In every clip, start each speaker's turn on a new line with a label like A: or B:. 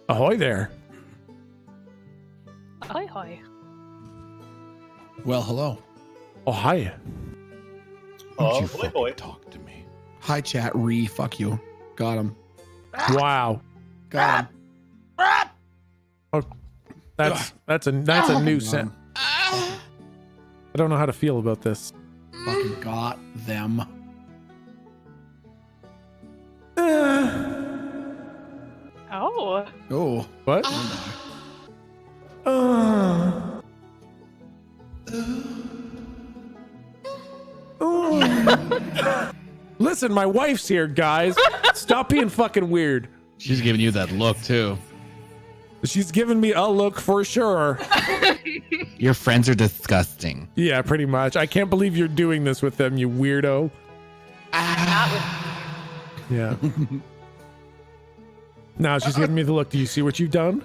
A: Ahoy there.
B: Hi, hi.
C: Well, hello.
A: Oh, hi.
D: Oh,
C: you
D: boy,
C: fucking
D: boy.
C: talk to me. Hi, chat. Fuck you. Got him.
A: Wow.
C: Got him.
A: That's a new set. I don't know how to feel about this.
C: Fucking got them.
B: Oh.
C: Oh.
A: What? Listen, my wife's here, guys. Stop being fucking weird.
E: She's giving you that look too.
A: She's giving me a look for sure.
E: Your friends are disgusting.
A: Yeah, pretty much. I can't believe you're doing this with them, you weirdo.
B: Not with
A: Yeah. Now she's giving me the look. Do you see what you've done?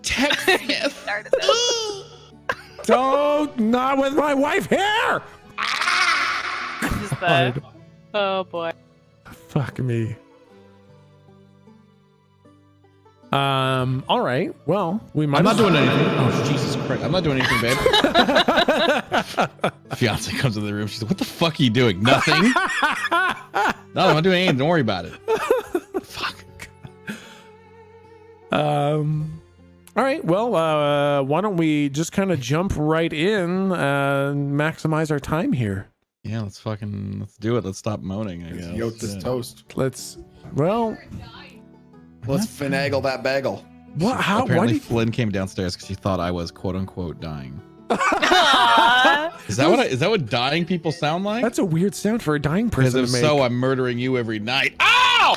E: Techsmith.
B: started this.
A: Don't, not with my wife here.
B: Is the, oh boy.
A: Fuck me. All right. Well, we might.
E: I'm not doing anything. Oh, Jesus Christ. I'm not doing anything, babe. Fiance comes into the room. She's like, what the fuck are you doing? Nothing. No, I'm not doing anything. Don't worry about it. Fuck.
A: All right. Well, why don't we just kind of jump right in and maximize our time here?
E: Yeah, let's do it. Let's stop moaning, I guess.
C: Yoke this toast.
A: Let's
C: finagle that bagel.
A: what? How? Why
E: Apparently
A: did,
E: Flynn came downstairs because she thought I was quote unquote dying.
B: Aw.
E: Is that what dying people sound like?
A: that's a weird sound for a dying
E: Because
A: person
E: if
A: to make.
E: so, I'm murdering you every night. Ow!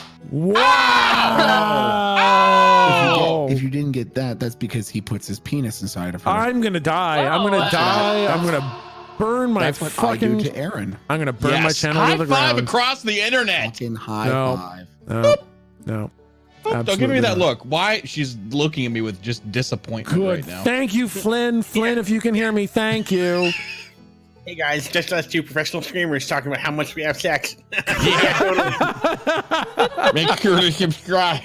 A: Wow.
C: If you didn't get that, that's because he puts his penis inside of her.
A: I'm gonna die. I'm
B: Whoa.
A: gonna die. I'm gonna burn my
C: That's what
A: fucking.
C: I do to Aaron.
A: I'm gonna burn my
E: Yes.
A: channel
E: High
A: to the
E: five
A: ground.
E: across the internet.
C: Fucking high
A: No.
C: five.
A: No.
E: Don't give
A: Absolutely
E: me that
A: not.
E: look. Why? She's looking at me with just disappointment
A: Good.
E: right now.
A: Thank you, Flynn. Flynn, if you can hear me, thank you.
D: Hey guys, just us two professional streamers talking about how much we have sex.
E: Make sure to subscribe.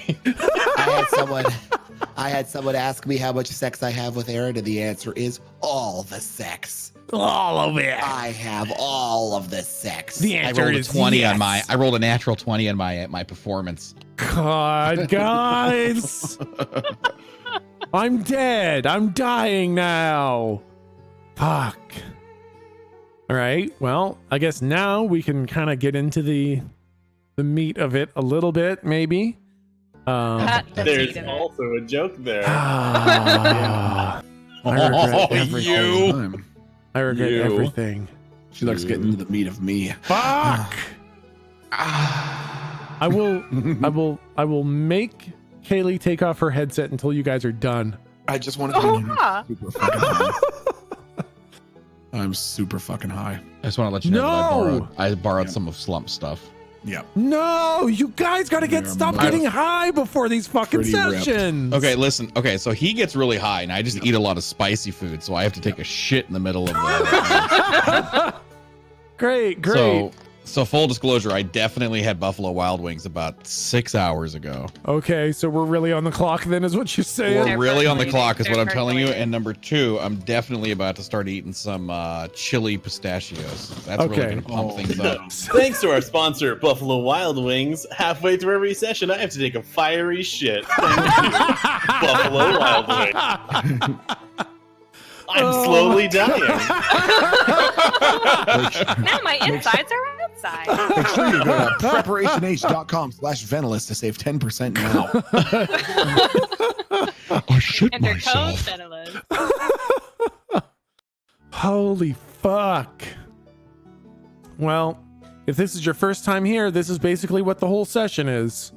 F: I had someone ask me how much sex I have with Aaron, and the answer is all the sex.
A: All of it.
F: I have all of the sex.
A: The
E: I
A: answer
E: rolled a
A: is
E: 20
A: yes.
E: on my. I rolled a natural 20 on my performance.
A: God, guys. I'm dead. I'm dying now. Fuck. All right. Well, I guess now we can kind of get into the meat of it a little bit, maybe.
B: That's
D: There's
B: eating it.
D: also a joke there.
A: I regret everything. I regret
D: You.
A: everything.
C: She likes getting into the meat of me.
A: Fuck. I will make Kayleigh take off her headset until you guys are done.
C: I just want to
B: Oh,
C: be
B: huh.
C: super fucking high. I'm super fucking high.
E: I just want to let you know
A: No!
E: that I borrowed
C: Yeah.
E: some of Slump's stuff.
C: Yeah.
A: No, you guys got to
C: You're
A: stop
C: mighty-
A: getting high before these fucking
C: pretty ripped.
A: sessions.
E: Okay, listen. Okay, so he gets really high, and I just eat a lot of spicy food, so I have to take a shit in the middle of the.
A: Great.
E: So full disclosure, I definitely had Buffalo Wild Wings about 6 hours ago.
A: Okay, so we're really on the clock then, is what you're saying?
E: We're
B: They're
E: really on the
B: percolating.
E: clock, is what
B: They're
E: I'm telling you.
B: percolating.
E: And number two, I'm definitely about to start eating some chili pistachios. That's
A: Okay.
E: really gonna pump things up.
D: Thanks to our sponsor, Buffalo Wild Wings. Halfway through every session, I have to take a fiery shit. Thank you, Buffalo Wild Wings. I'm slowly dying.
B: Now my insides are outside.
C: Make sure you go to preparationh.com/Venalis to save 10% now.
E: I shit
B: Enter code Venalis.
A: Holy fuck. Well, if this is your first time here, this is basically what the whole session is.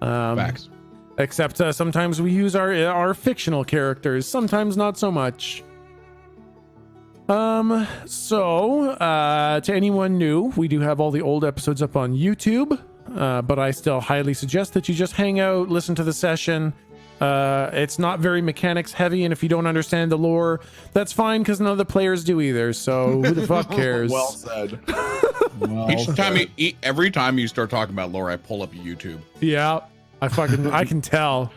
E: Facts.
A: Except sometimes we use our fictional characters, sometimes not so much. To anyone new, we do have all the old episodes up on YouTube, but I still highly suggest that you just hang out, listen to the session. It's not very mechanics heavy, and if you don't understand the lore, that's fine because none of the players do either. So who the fuck cares?
C: Well said.
E: Every time you start talking about lore, I pull up YouTube.
A: Yeah, I can tell.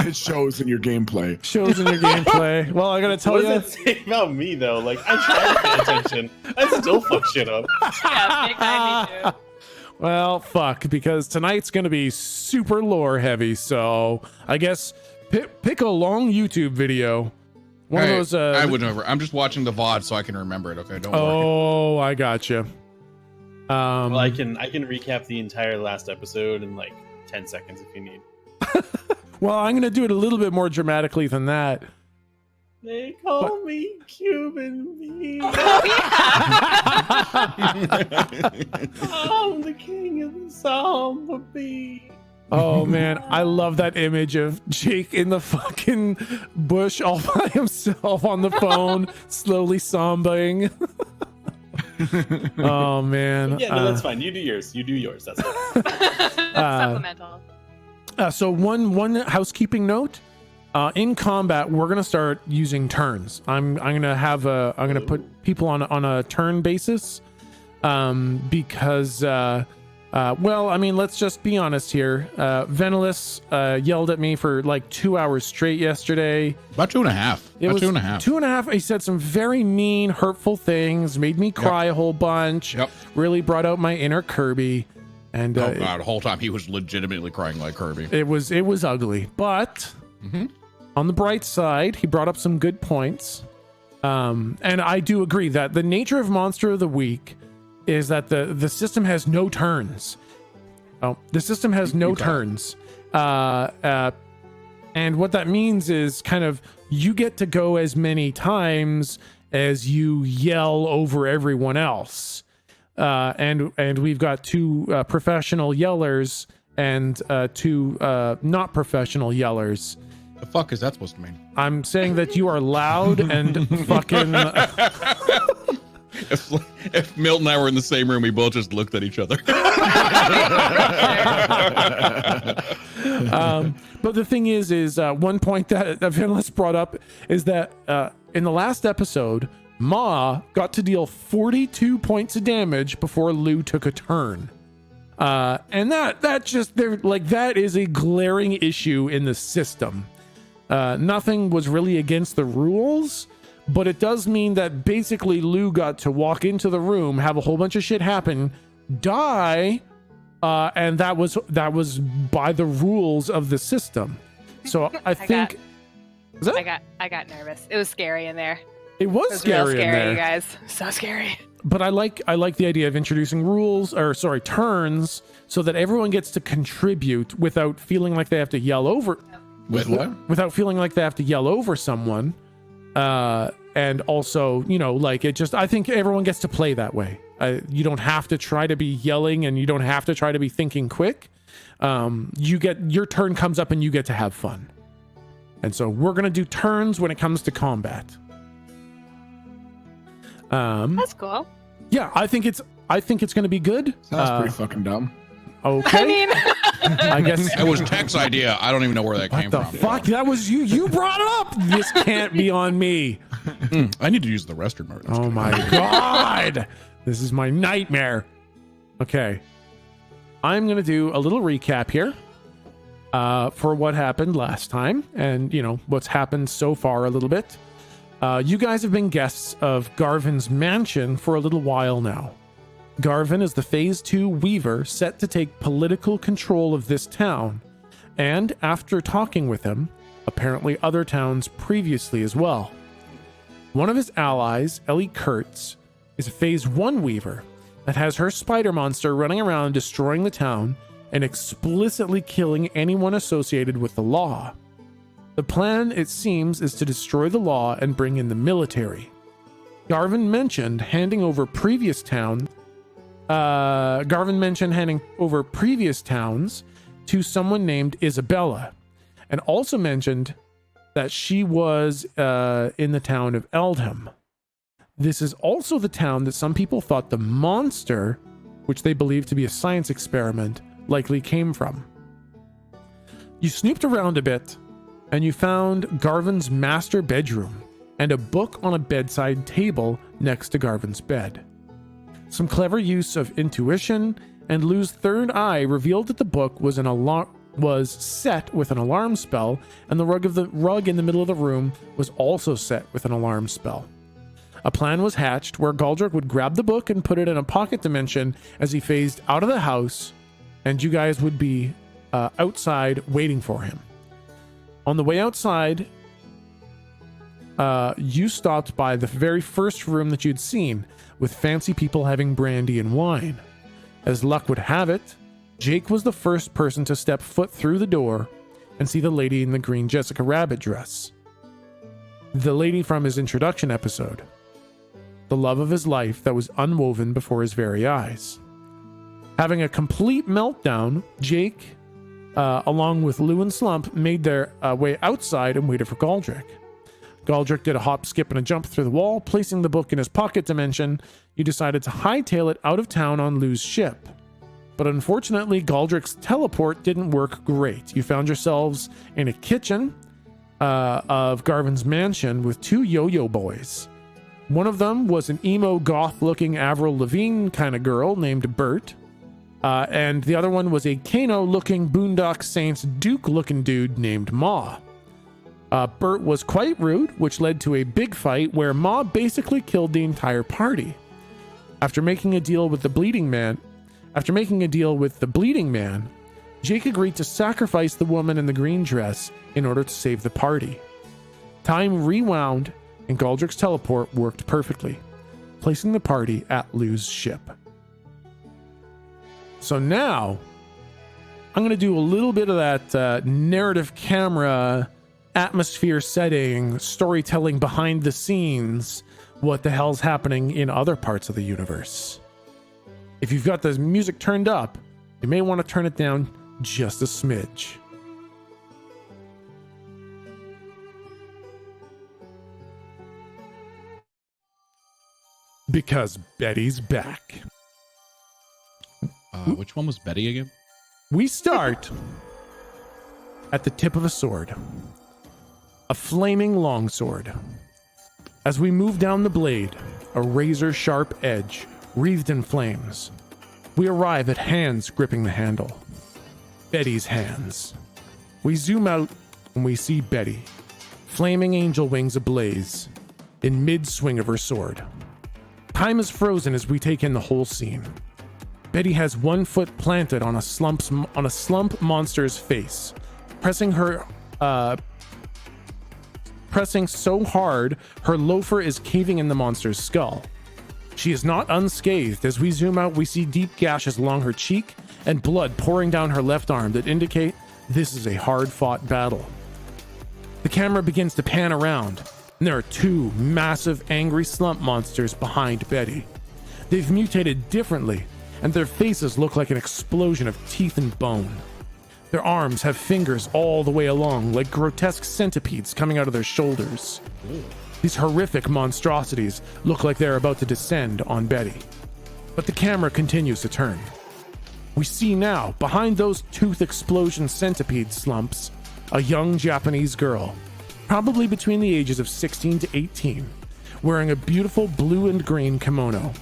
C: It shows in your gameplay.
A: Shows in your gameplay. Well, I gotta tell
D: What
A: you.
D: does that say about me, though? Like, I try to pay attention. I still fuck shit up.
B: Yeah, big time, me too.
A: Well, fuck, because tonight's gonna be super lore heavy. So I guess pick a long YouTube video. One of those.
E: I would never. I'm just watching the VOD so I can remember it. Okay, don't worry.
A: Oh, I gotcha.
D: Well, I can recap the entire last episode in like 10 seconds if you need.
A: Well, I'm gonna do it a little bit more dramatically than that.
D: They call me Cuban meat. I'm the king of the samba beat.
A: Oh man, I love that image of Jake in the fucking bush all by himself on the phone, slowly sambaing. Oh man.
D: Yeah, no, that's fine. You do yours. You do yours. That's fine.
B: Supplemental.
A: So one housekeeping note. In combat, we're gonna start using turns. I'm gonna put people on a turn basis, because well, I mean, let's just be honest here. Venalis yelled at me for like 2 hours straight yesterday.
E: About 2.5.
A: It was
E: 2.5.
A: 2.5. He said some very mean, hurtful things, made me cry a whole bunch.
E: Yep.
A: Really brought out my inner Kirby. And
E: Oh god, the whole time he was legitimately crying like Kirby.
A: it was ugly. But on the bright side, he brought up some good points. And I do agree that the nature of Monster of the Week is that the system has no turns. Oh, the system has no turns. And what that means is kind of you get to go as many times as you yell over everyone else. And we've got two professional yellers and two not professional yellers.
E: The fuck is that supposed to mean?
A: I'm saying that you are loud and fucking.
E: If Milton and I were in the same room, we both just looked at each other.
A: But the thing is one point that Venalis brought up is that in the last episode, Ma got to deal 42 points of damage before Lou took a turn. And that just that is a glaring issue in the system. Nothing was really against the rules, but it does mean that basically Lou got to walk into the room, have a whole bunch of shit happen, die, and that was by the rules of the system. So I think
B: I got nervous. It was scary in there.
A: it was
B: It was
A: scary,
B: real
A: in there.
B: scary, you guys. So scary.
A: But I like the idea of introducing turns, so that everyone gets to contribute without feeling like they have to yell over.
C: With what?
A: Without feeling like they have to yell over someone. And also, I think everyone gets to play that way. You don't have to try to be yelling, and you don't have to try to be thinking quick. Your turn comes up and you get to have fun. And so we're going to do turns when it comes to combat.
B: That's cool.
A: Yeah, I think it's going to be good.
C: Sounds pretty fucking dumb.
A: Okay.
B: I mean,
A: I guess
E: It was Tech's idea. I don't even know where that
A: what
E: came
A: the
E: from.
A: fuck? That was you. You brought it up. This can't be on me.
E: I need to use the restroom. Right?
A: Oh my god. This is my nightmare. Okay. I'm going to do a little recap here for what happened last time and, what's happened so far a little bit. You guys have been guests of Garvin's mansion for a little while now. Garvin is the Phase 2 Weaver set to take political control of this town, and after talking with him, apparently other towns previously as well. One of his allies, Ellie Kurtz, is a Phase 1 Weaver that has her spider monster running around destroying the town and explicitly killing anyone associated with the law. The plan, it seems, is to destroy the law and bring in the military. Garvin mentioned handing over previous towns to someone named Isabella, and also mentioned that she was in the town of Eldham. This is also the town that some people thought the monster, which they believed to be a science experiment, likely came from. You snooped around a bit, and you found Garvin's master bedroom and a book on a bedside table next to Garvin's bed. Some clever use of intuition and Lou's third eye revealed that the book was set with an alarm spell, and the rug in the middle of the room was also set with an alarm spell. A plan was hatched where Galdrick would grab the book and put it in a pocket dimension as he phased out of the house, and you guys would be outside waiting for him. On the way outside, you stopped by the very first room that you'd seen, with fancy people having brandy and wine. As luck would have it, Jake was the first person to step foot through the door and see the lady in the green Jessica Rabbit dress. The lady from his introduction episode. The love of his life that was unwoven before his very eyes. Having a complete meltdown, Jake, along with Lou and Slump, made their way outside and waited for Galdrick. Galdrick did a hop, skip, and a jump through the wall, placing the book in his pocket dimension. You decided to hightail it out of town on Lou's ship. But unfortunately, Galdrick's teleport didn't work great. You found yourselves in a kitchen of Garvin's mansion with two yo-yo boys. One of them was an emo goth-looking Avril Lavigne kind of girl named Bert. And the other one was a Kano-looking Boondock Saints Duke-looking dude named Ma. Bert was quite rude, which led to a big fight where Ma basically killed the entire party. After making a deal with the Bleeding Man, Jake agreed to sacrifice the woman in the green dress in order to save the party. Time rewound, and Galdrick's teleport worked perfectly, placing the party at Lou's ship. So now, I'm going to do a little bit of that narrative camera, atmosphere setting, storytelling behind the scenes, what the hell's happening in other parts of the universe. If you've got the music turned up, you may want to turn it down just a smidge. Because Betty's back.
E: Which one was Betty again?
A: We start at the tip of a sword. A flaming longsword. As we move down the blade, a razor-sharp edge wreathed in flames, we arrive at hands gripping the handle. Betty's hands. We zoom out and we see Betty, flaming angel wings ablaze, in mid-swing of her sword. Time is frozen as we take in the whole scene. Betty has one foot planted on a slump monster's face, pressing so hard her loafer is caving in the monster's skull. She is not unscathed. As we zoom out, we see deep gashes along her cheek and blood pouring down her left arm that indicate this is a hard-fought battle. The camera begins to pan around, and there are two massive angry slump monsters behind Betty. They've mutated differently, and their faces look like an explosion of teeth and bone. Their arms have fingers all the way along, like grotesque centipedes coming out of their shoulders. These horrific monstrosities look like they're about to descend on Betty. But the camera continues to turn. We see now, behind those tooth explosion centipede slumps, a young Japanese girl, probably between the ages of 16 to 18, wearing a beautiful blue and green kimono.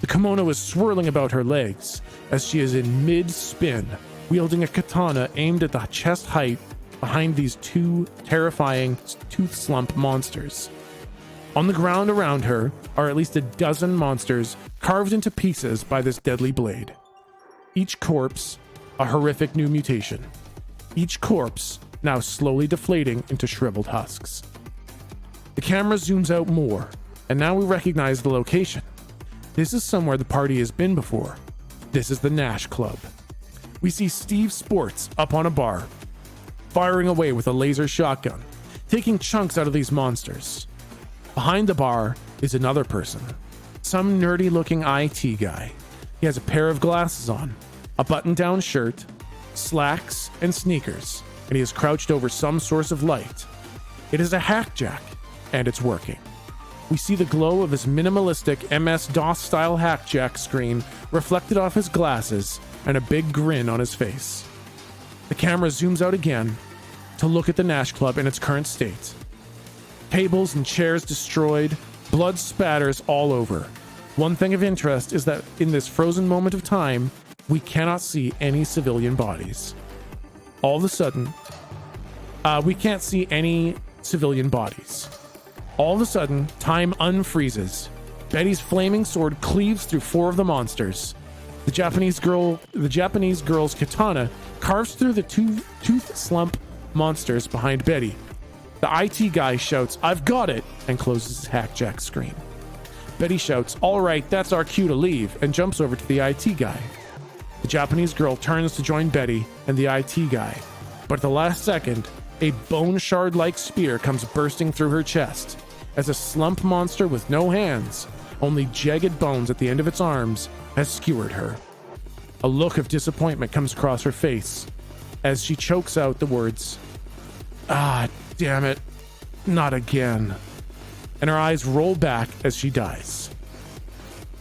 A: The kimono is swirling about her legs as she is in mid-spin, wielding a katana aimed at the chest height behind these two terrifying tooth slump monsters. On the ground around her are at least a dozen monsters carved into pieces by this deadly blade. Each corpse, a horrific new mutation. Each corpse now slowly deflating into shriveled husks. The camera zooms out more, and now we recognize the location. This is somewhere the party has been before. This is the Nash Club. We see Steve Sports up on a bar, firing away with a laser shotgun, taking chunks out of these monsters. Behind the bar is another person, some nerdy-looking IT guy. He has a pair of glasses on, a button-down shirt, slacks, and sneakers, and he is crouched over some source of light. It is a hackjack, and it's working. We see the glow of his minimalistic MS-DOS-style hackjack screen reflected off his glasses and a big grin on his face. The camera zooms out again to look at the Nash Club in its current state. Tables and chairs destroyed, blood spatters all over. One thing of interest is that in this frozen moment of time, we cannot see any civilian bodies. All of a sudden, we can't see any civilian bodies. All of a sudden, time unfreezes. Betty's flaming sword cleaves through 4 of the monsters. The Japanese girl's katana carves through the tooth slump monsters behind Betty. The IT guy shouts, "I've got it," and closes his hackjack screen. Betty shouts, "All right, that's our cue to leave," and jumps over to the IT guy. The Japanese girl turns to join Betty and the IT guy, but at the last second, a bone shard-like spear comes bursting through her chest as a slump monster with no hands, only jagged bones at the end of its arms, has skewered her. A look of disappointment comes across her face as she chokes out the words, "Ah, damn it, not again." And her eyes roll back as she dies.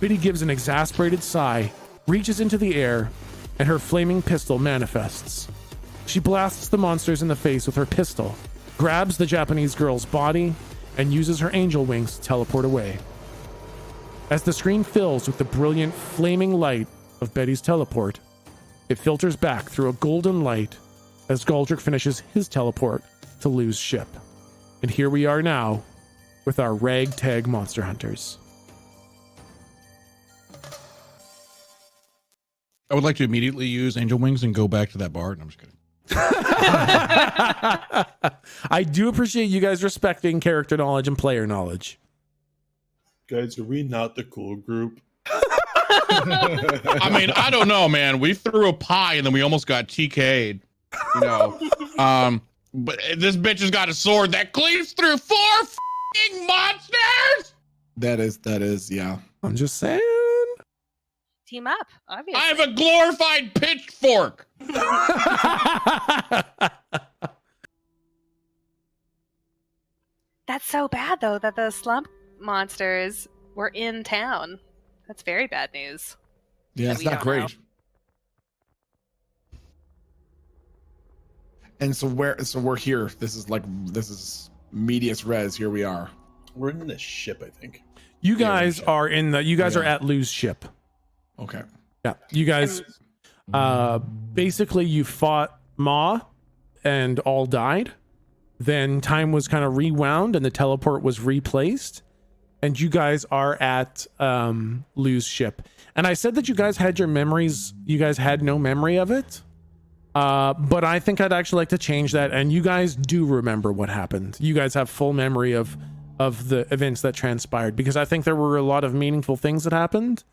A: Betty gives an exasperated sigh, reaches into the air, and her flaming pistol manifests. She blasts the monsters in the face with her pistol, grabs the Japanese girl's body, and uses her angel wings to teleport away. As the screen fills with the brilliant flaming light of Betty's teleport, it filters back through a golden light as Galdrick finishes his teleport to Lou's ship. And here we are now with our ragtag monster hunters.
E: I would like to immediately use angel wings and go back to that bar. No, I'm just kidding.
A: I do appreciate you guys respecting character knowledge and player knowledge.
D: Guys, are we not the cool group?
E: I mean, I don't know, man. We threw a pie and then we almost got TK'd. You know, but this bitch has got a sword that cleaves through 4 f***ing monsters.
C: That is, yeah.
A: I'm just saying.
B: Team up, obviously.
E: I have a glorified pitchfork.
B: That's so bad, though, that the slump monsters were in town. That's very bad news.
C: Yeah,
B: That
C: it's
B: we
C: not
B: don't
C: great.
B: know.
C: And so we're here. This is medias res. Here we are.
D: We're in the ship, I think.
A: You guys are in the. You guys are
C: Yeah.
A: at Lou's ship.
C: Okay.
A: Yeah, you guys. Basically, you fought Ma, and all died. Then time was kind of rewound, and the teleport was replaced. And you guys are at Lou's ship. And I said that you guys had your memories. You guys had no memory of it. But I think I'd actually like to change that. And you guys do remember what happened. You guys have full memory of the events that transpired, because I think there were a lot of meaningful things that happened.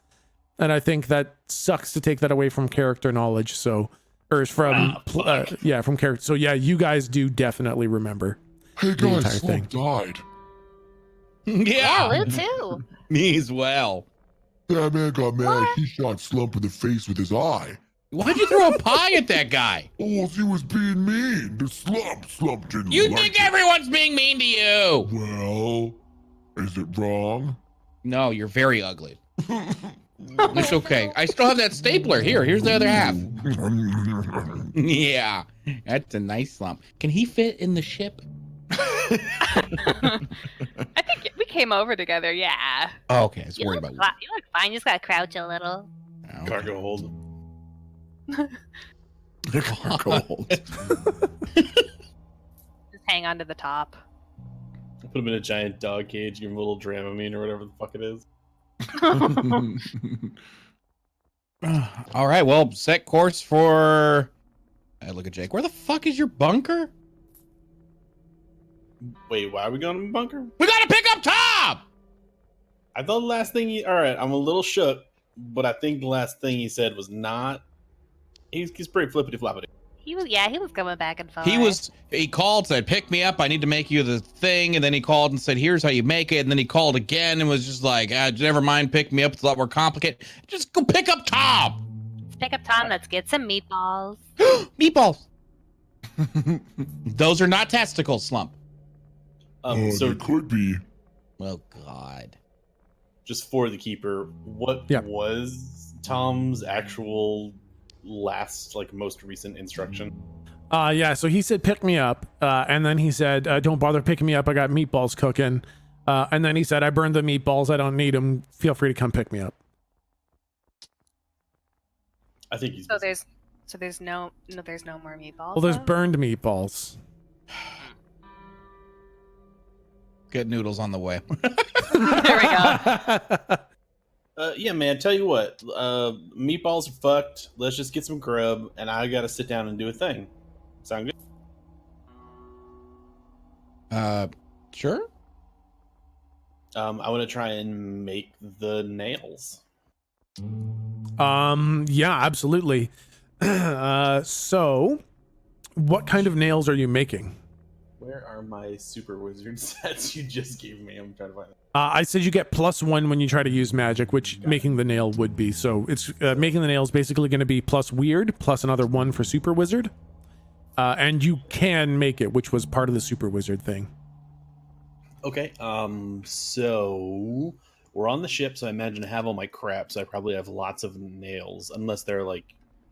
A: And I think that sucks to take that away from character knowledge. So, or from, from character. So yeah, you guys do definitely remember.
G: Hey
A: the entire
G: guys,
A: thing.
G: Slump died.
B: Yeah,
E: Yeah,
B: Lou too.
E: me as well.
G: That man got mad. He shot Slump in the face with his eye.
E: Why'd you throw a pie at that guy?
G: Oh, he was being mean. The Slump didn't
E: You
G: like
E: think
G: it.
E: everyone's being mean to you?
G: Well, is it wrong?
E: No, you're very ugly. It's okay. I still have that stapler. Here's the other half. Yeah, that's a nice slump. Can he fit in the ship?
B: I think we came over together, yeah.
E: Oh, okay, I was
B: You
E: worried
B: look,
E: about
B: you look fine, you just gotta crouch a little.
E: you.
D: Cargo hold.
C: Cold.
B: Just hang on to the top.
D: Put him in a giant dog cage, give him a little Dramamine or whatever the fuck it is.
E: All right, well, set course for. I look at Jake. Where the fuck is your bunker?
D: Wait, why are we going to the bunker?
E: We gotta pick up Tom.
D: I thought the last thing he. Alright, I'm a little shook, but I think the last thing he said was not. He's pretty flippity floppity.
B: He was going back and forth.
E: He called, said, pick me up. I need to make you the thing. And then he called and said, here's how you make it. And then he called again and was just like, never mind, pick me up. It's a lot more complicated. Just go pick up Tom.
B: Let's pick up Tom, let's get some meatballs.
E: Meatballs. Those are not testicles, Slump.
D: So
G: they could be.
E: Oh, God.
D: just for the keeper, what was Tom's actual last, like, most recent instruction?
A: So he said, pick me up. And then he said, don't bother picking me up. I got meatballs cooking. And then he said, I burned the meatballs. I don't need them. Feel free to come pick me up.
D: I think he's.
B: So
D: busy.
B: there's no more meatballs.
A: Well, there's
B: left?
A: burned meatballs.
E: Get noodles on the way.
B: There we go.
D: Yeah, man. Tell you what, meatballs are fucked. Let's just get some grub, and I gotta sit down and do a thing. Sound good?
E: Sure.
D: I want to try and make the nails.
A: Yeah, absolutely. So, what kind of nails are you making?
D: Where are my super wizard sets you just gave me? I'm trying to find them.
A: I said you get +1 when you try to use magic, which making the nail would be. So it's making the nail is basically going to be plus weird, plus another 1 for super wizard. And you can make it, which was part of the super wizard thing.
D: Okay. So we're on the ship, so I imagine I have all my crap. So I probably have lots of nails, unless they're like,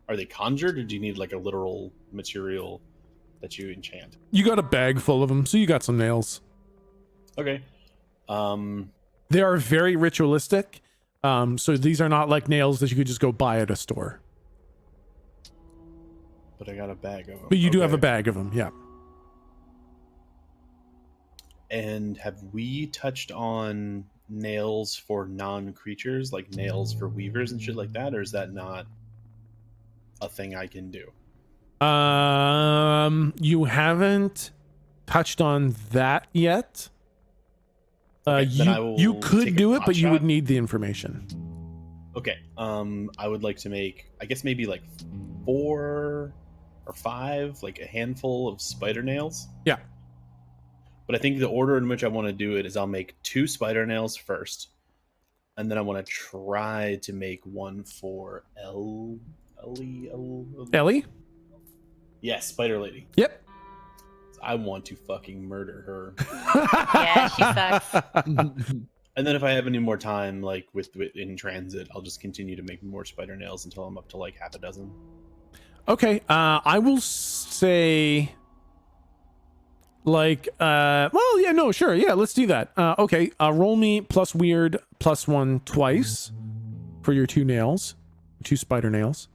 D: are they conjured, or do you need like a literal material that you enchant?
A: You got a bag full of them, so you got some nails.
D: Okay.
A: They are very ritualistic. So these are not like nails that you could just go buy at a store.
D: But I got a bag of them.
A: But you do have a bag of them, yeah.
D: And have we touched on nails for non-creatures, like nails for weavers and shit like that, or is that not a thing I can do?
A: You haven't touched on that yet.
D: Okay, then I will
A: you could
D: take a
A: do it,
D: pot
A: but you
D: shot.
A: would need the information.
D: Okay. I would like to make, I guess maybe like 4 or 5, like a handful of spider nails.
A: Yeah.
D: But I think the order in which I want to do it is I'll make 2 spider nails first, and then I want to try to make one for Ellie.
A: Ellie?
D: Yes, Spider Lady.
A: Yep.
D: I want to fucking murder her.
B: Yeah, she sucks.
D: And then if I have any more time, like with in transit, I'll just continue to make more spider nails until I'm up to like half a dozen.
A: Okay, I will say, like, well, yeah, no, sure, yeah, let's do that. Okay, roll me plus weird +1 twice for your 2 nails, 2 spider nails.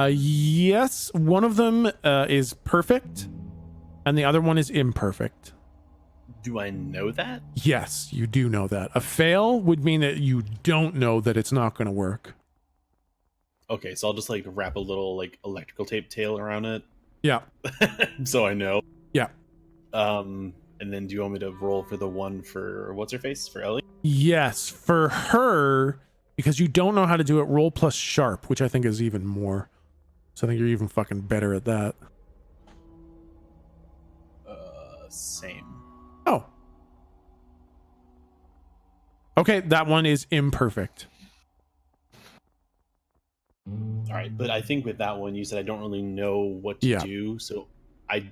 A: Yes, one of them is perfect, and the other one is imperfect.
D: Do I know that?
A: Yes, you do know that. A fail would mean that you don't know that it's not going to work.
D: Okay, so I'll just like wrap a little like electrical tape tail around it.
A: Yeah.
D: So I know.
A: Yeah.
D: And then do you want me to roll for the one for what's her face? For Ellie?
A: Yes, for her, because you don't know how to do it, roll plus sharp, which I think is even more. So I think you're even fucking better at that.
D: Same.
A: Oh. Okay, that one is imperfect.
D: All right, but I think with that one, you said I don't really know what to do, so I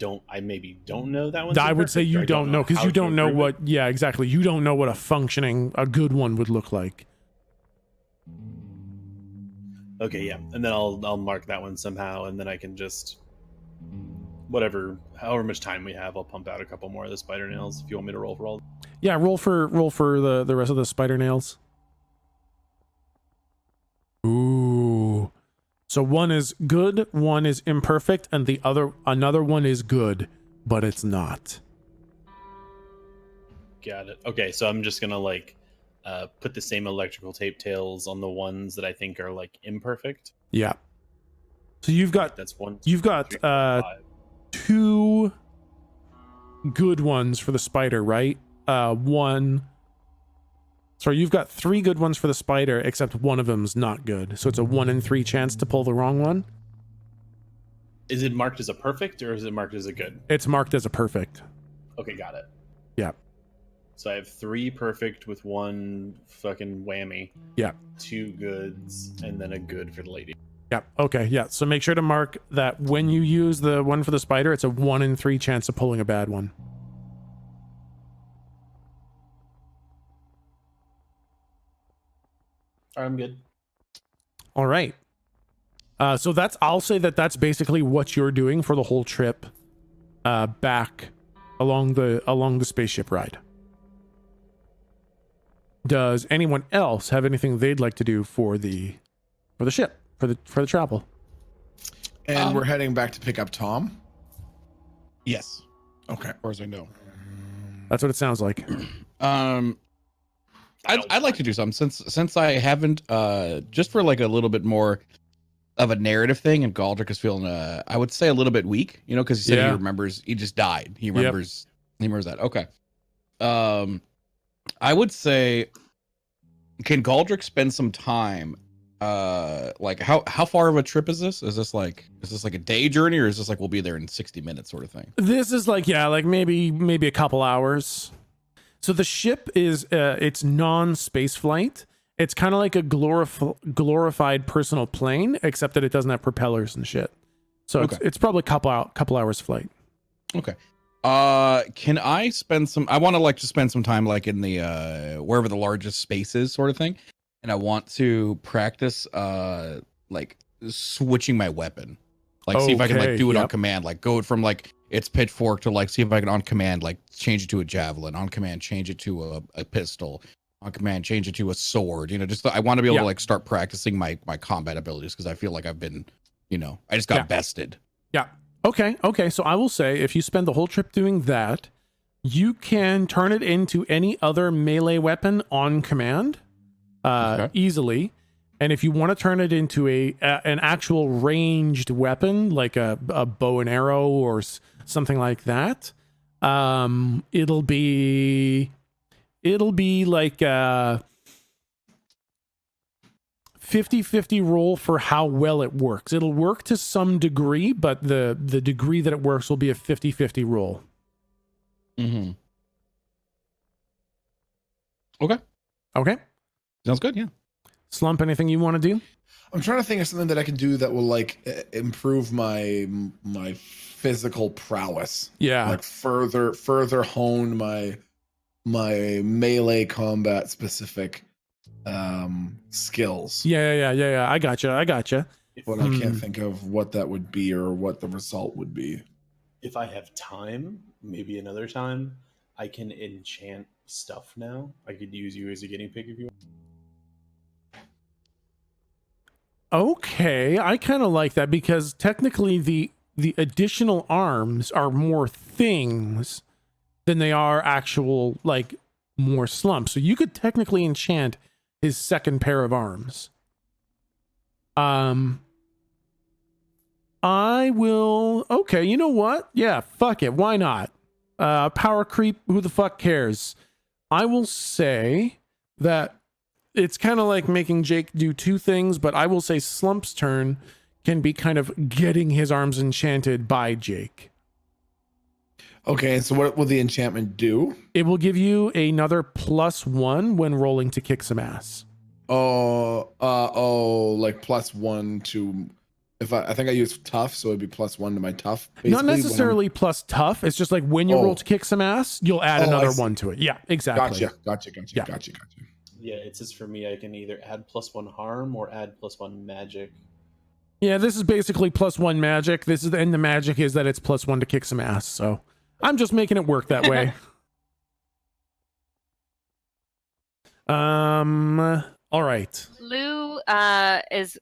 D: maybe don't know that one.
A: I would say you don't know, because you don't know what, yeah, exactly. You don't know what a good one would look like.
D: Okay, yeah, and then I'll mark that one somehow, and then I can just however much time we have, I'll pump out a couple more of the spider nails if you want me to roll for all.
A: Yeah, roll for the rest of the spider nails. Ooh. So one is good, one is imperfect, and another one is good, but it's not.
D: Got it. Okay, so I'm just gonna like put the same electrical tape tails on the ones that I think are like imperfect.
A: Yeah. So you've got
D: That's one.
A: you've got 2 good ones for the spider, right? You've got 3 good ones for the spider, except one of them's not good. So it's a 1 in 3 chance to pull the wrong one.
D: Is it marked as a perfect or is it marked as a good?
A: It's marked as a perfect.
D: Okay, got it.
A: Yeah.
D: So I have 3 perfect with 1 fucking whammy.
A: Yeah.
D: 2 goods and then a good for the lady.
A: Yeah. Okay. Yeah. So make sure to mark that when you use the one for the spider, it's a 1 in 3 chance of pulling a bad one.
D: All right, I'm good.
A: All right. So I'll say that's basically what you're doing for the whole trip. back along the spaceship ride. Does anyone else have anything they'd like to do for the ship, for the travel?
C: And we're heading back to pick up Tom.
E: Yes,
C: Okay.
E: as far as I know.
A: That's what it sounds like.
E: I'd like to do something since I haven't just for like a little bit more of a narrative thing, and Galdrick is feeling I would say a little bit weak, you know, because he said he remembers he just died. He remembers that. Okay. I would say, can Galdrick spend some time? Like how far of a trip is this? Is this like a day journey, or is this like we'll be there in 60 minutes sort of thing?
A: This is like maybe a couple hours. So the ship is it's non-space flight. It's kind of like a glorified personal plane, except that it doesn't have propellers and shit. So it's probably a couple hours flight.
E: Okay. Can I spend some? I want to like to spend some time like in the wherever the largest space is, sort of thing, and I want to practice like switching my weapon, like see if I can like do it on command, like go from like it's pitchfork to like see if I can on command like change it to a javelin, on command change it to a pistol, on command change it to a sword. You know, just I want to be able to like start practicing my combat abilities, because I feel like I've been, you know, I just got bested.
A: Yeah. Okay. So I will say, if you spend the whole trip doing that, you can turn it into any other melee weapon on command easily. And if you want to turn it into an actual ranged weapon, like a bow and arrow or something like that, it'll be like a 50-50 roll for how well it works. It'll work to some degree, but the degree that it works will be a 50-50 roll.
E: Mm-hmm. Okay. Sounds good. Yeah.
A: Slump, anything you want to do?
C: I'm trying to think of something that I can do that will like improve my physical prowess.
A: Yeah.
C: Like further hone my melee combat specific skills.
A: Yeah. I gotcha.
C: But I can't think of what that would be or what the result would be.
D: If I have time, maybe another time, I can enchant stuff now. I could use you as a guinea pig if you want.
A: Okay, I kind of like that, because technically the additional arms are more things than they are actual, like, more slumps. So you could technically enchant his second pair of arms. I will. Okay, you know what? Yeah, fuck it. Why not? Power creep. Who the fuck cares? I will say that it's kind of like making Jake do two things, but I will say Slump's turn can be kind of getting his arms enchanted by Jake.
C: Okay, so what will the enchantment do?
A: It will give you another +1 when rolling to kick some ass.
C: Like +1 to, if I think I use tough, so it'd be +1 to my tough.
A: Not necessarily plus tough. It's just like when you roll to kick some ass, you'll add another one to it. Yeah, exactly.
C: Gotcha.
D: Yeah, it says for me I can either add +1 harm or add +1 magic.
A: Yeah, this is basically +1 magic. And the magic is that it's +1 to kick some ass. So I'm just making it work that way. All right.
B: Lou is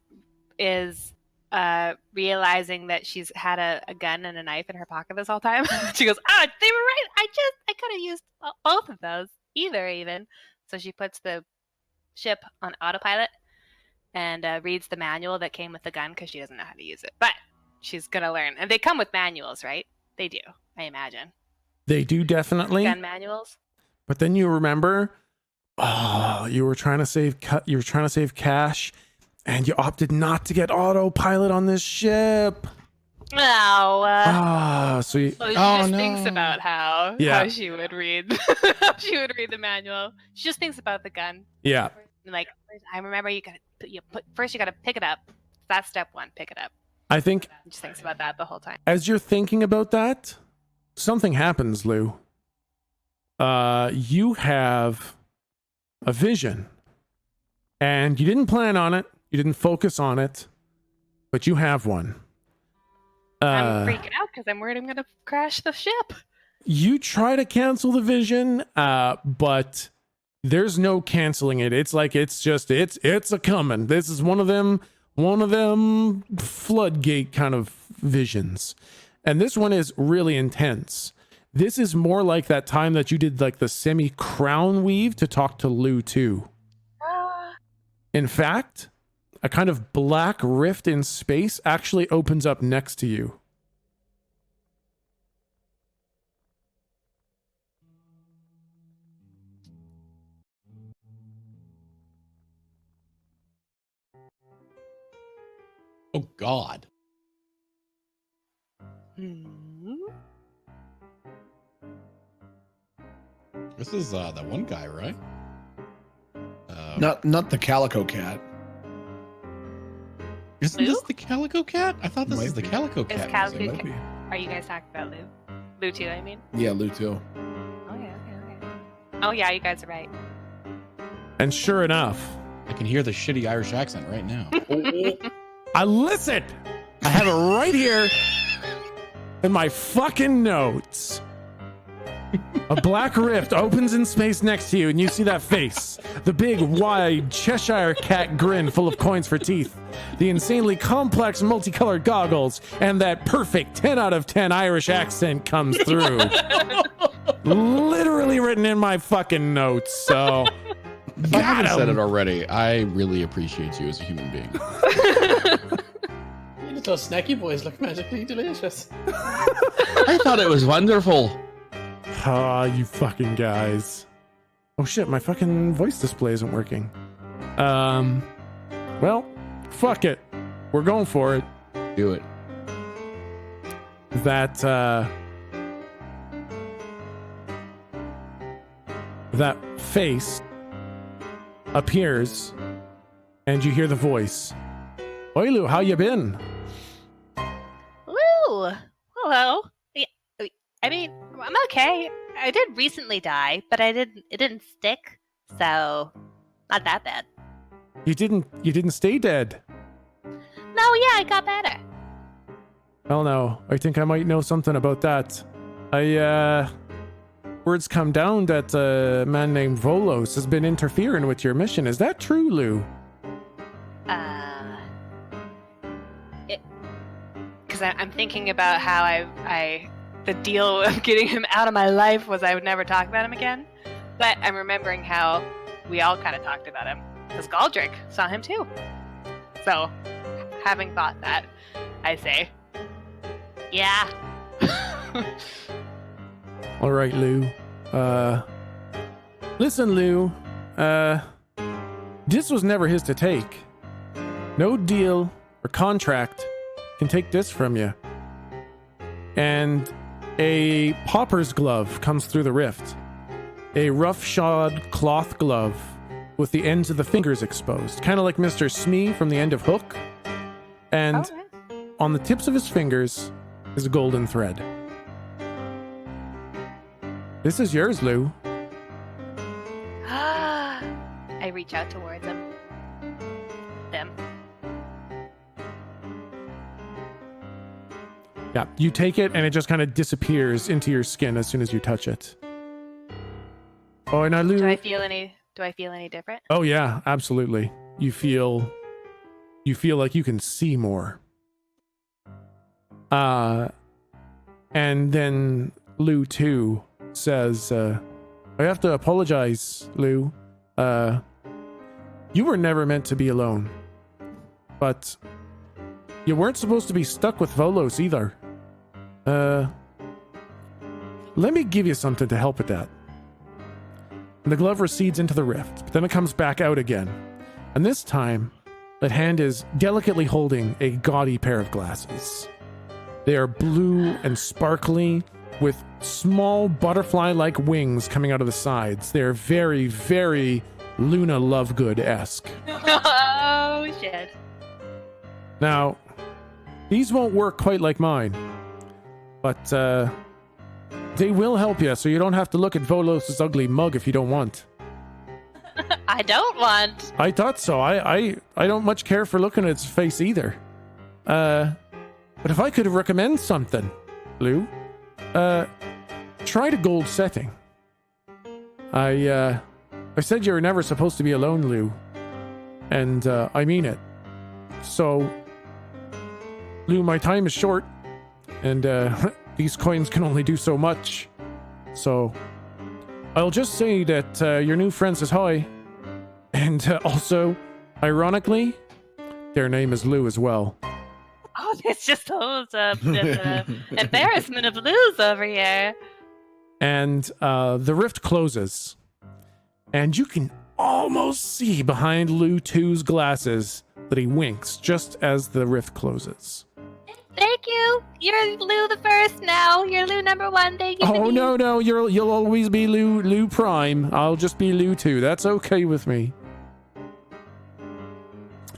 B: realizing that she's had a gun and a knife in her pocket this whole time. She goes, they were right. I could have used both of those, either even. So she puts the ship on autopilot and reads the manual that came with the gun, because she doesn't know how to use it. But she's gonna learn, and they come with manuals, right? They do, I imagine.
A: They do, definitely.
B: Gun manuals.
A: But then you remember, you were trying to save cash, and you opted not to get autopilot on this ship.
B: Oh,
A: so you,
B: she just thinks about how she would read the manual. She just thinks about the gun.
A: Yeah.
B: Like, I remember you gotta pick it up. That's step 1. Pick it up.
A: I think
B: She just thinks about that the whole time.
A: as you're thinking about that, something happens, Lou. You have a vision, and you didn't plan on it. You didn't focus on it, but you have one.
B: I'm freaking out because I'm worried I'm gonna crash the ship.
A: You try to cancel the vision, but there's no canceling it. It's like it's a coming. This is one of them floodgate kind of visions. And this one is really intense. This is more like that time that you did like the semi-crown weave to talk to Lou too. In fact, a kind of black rift in space actually opens up next to you.
E: Oh God. This is that one guy, right?
C: Not the calico cat.
E: Isn't
B: Lou?
E: this the Calico Cat? I thought this
C: Might
E: is the
C: be.
E: Calico
B: Is
E: Cat.
B: Calico
E: music.
C: Might be.
B: Are you guys talking about Lou? Lou too, I mean.
C: Yeah, Lou too.
B: Okay. Oh yeah, you guys are right.
A: And sure enough,
E: I can hear the shitty Irish accent right now.
A: I listen. I have it right here in my fucking notes. A black rift opens in space next to you, and you see that face. The big, wide Cheshire cat grin full of coins for teeth. The insanely complex, multicolored goggles, and that perfect 10 out of 10 Irish accent comes through. Literally written in my fucking notes, so...
E: If I haven't said it already, I really appreciate you as a human being.
D: You little snacky boys look magically delicious.
E: I thought it was wonderful.
A: Ah, you fucking guys. Oh shit, my fucking voice display isn't working. Well, fuck it. We're going for it.
E: Do it.
A: That face appears and you hear the voice. Oi, Lou, how you been?
B: Lou! Hello. Yeah, I mean, I'm okay. I did recently die, but it didn't stick, so not that bad.
A: You didn't stay dead.
B: No, yeah, I got better.
A: Oh no, I think I might know something about that. Words come down that a man named Volos has been interfering with your mission. Is that true, Lou?
B: Because I'm thinking about how the deal of getting him out of my life was I would never talk about him again. But I'm remembering how we all kind of talked about him. Because Galdrick saw him too. So, having thought that, I say, yeah.
A: All right, Lou. Listen, Lou. This was never his to take. No deal or contract can take this from you. And a pauper's glove comes through the rift. A rough-shod cloth glove with the ends of the fingers exposed, kind of like Mr. Smee from the end of Hook. And
B: Okay.
A: on the tips of his fingers is a golden thread. This is yours, Lou.
B: I reach out towards him. Them.
A: Yeah, you take it and it just kind of disappears into your skin as soon as you touch it. Oh, and Lou.
B: Do I feel any different?
A: Oh yeah, absolutely. You feel like you can see more. And then Lou too says, I have to apologize, Lou. You were never meant to be alone. But you weren't supposed to be stuck with Volos either. Let me give you something to help with that. And the glove recedes into the rift, but then it comes back out again. And this time, that hand is delicately holding a gaudy pair of glasses. They are blue and sparkly, with small butterfly-like wings coming out of the sides. They're very, very Luna Lovegood-esque.
B: Oh, shit.
A: Now, these won't work quite like mine, but they will help you, so you don't have to look at Volos' ugly mug if you don't want.
B: I don't want.
A: I thought so. I don't much care for looking at its face either. But if I could recommend something, Lou, try the gold setting. I said you were never supposed to be alone, Lou. And I mean it. So, Lou, my time is short. And these coins can only do so much. So, I'll just say that your new friend says hi. And also, ironically, their name is Lou as well.
B: Oh, there's just loads of embarrassment of Lou's over here.
A: And the rift closes. And you can almost see behind Lou 2's glasses that he winks just as the rift closes.
B: Thank you. You're Lou the first now. You're Lou number 1. Thank you.
A: Oh, no, you'll always be Lou Prime. I'll just be Lou 2. That's okay with me.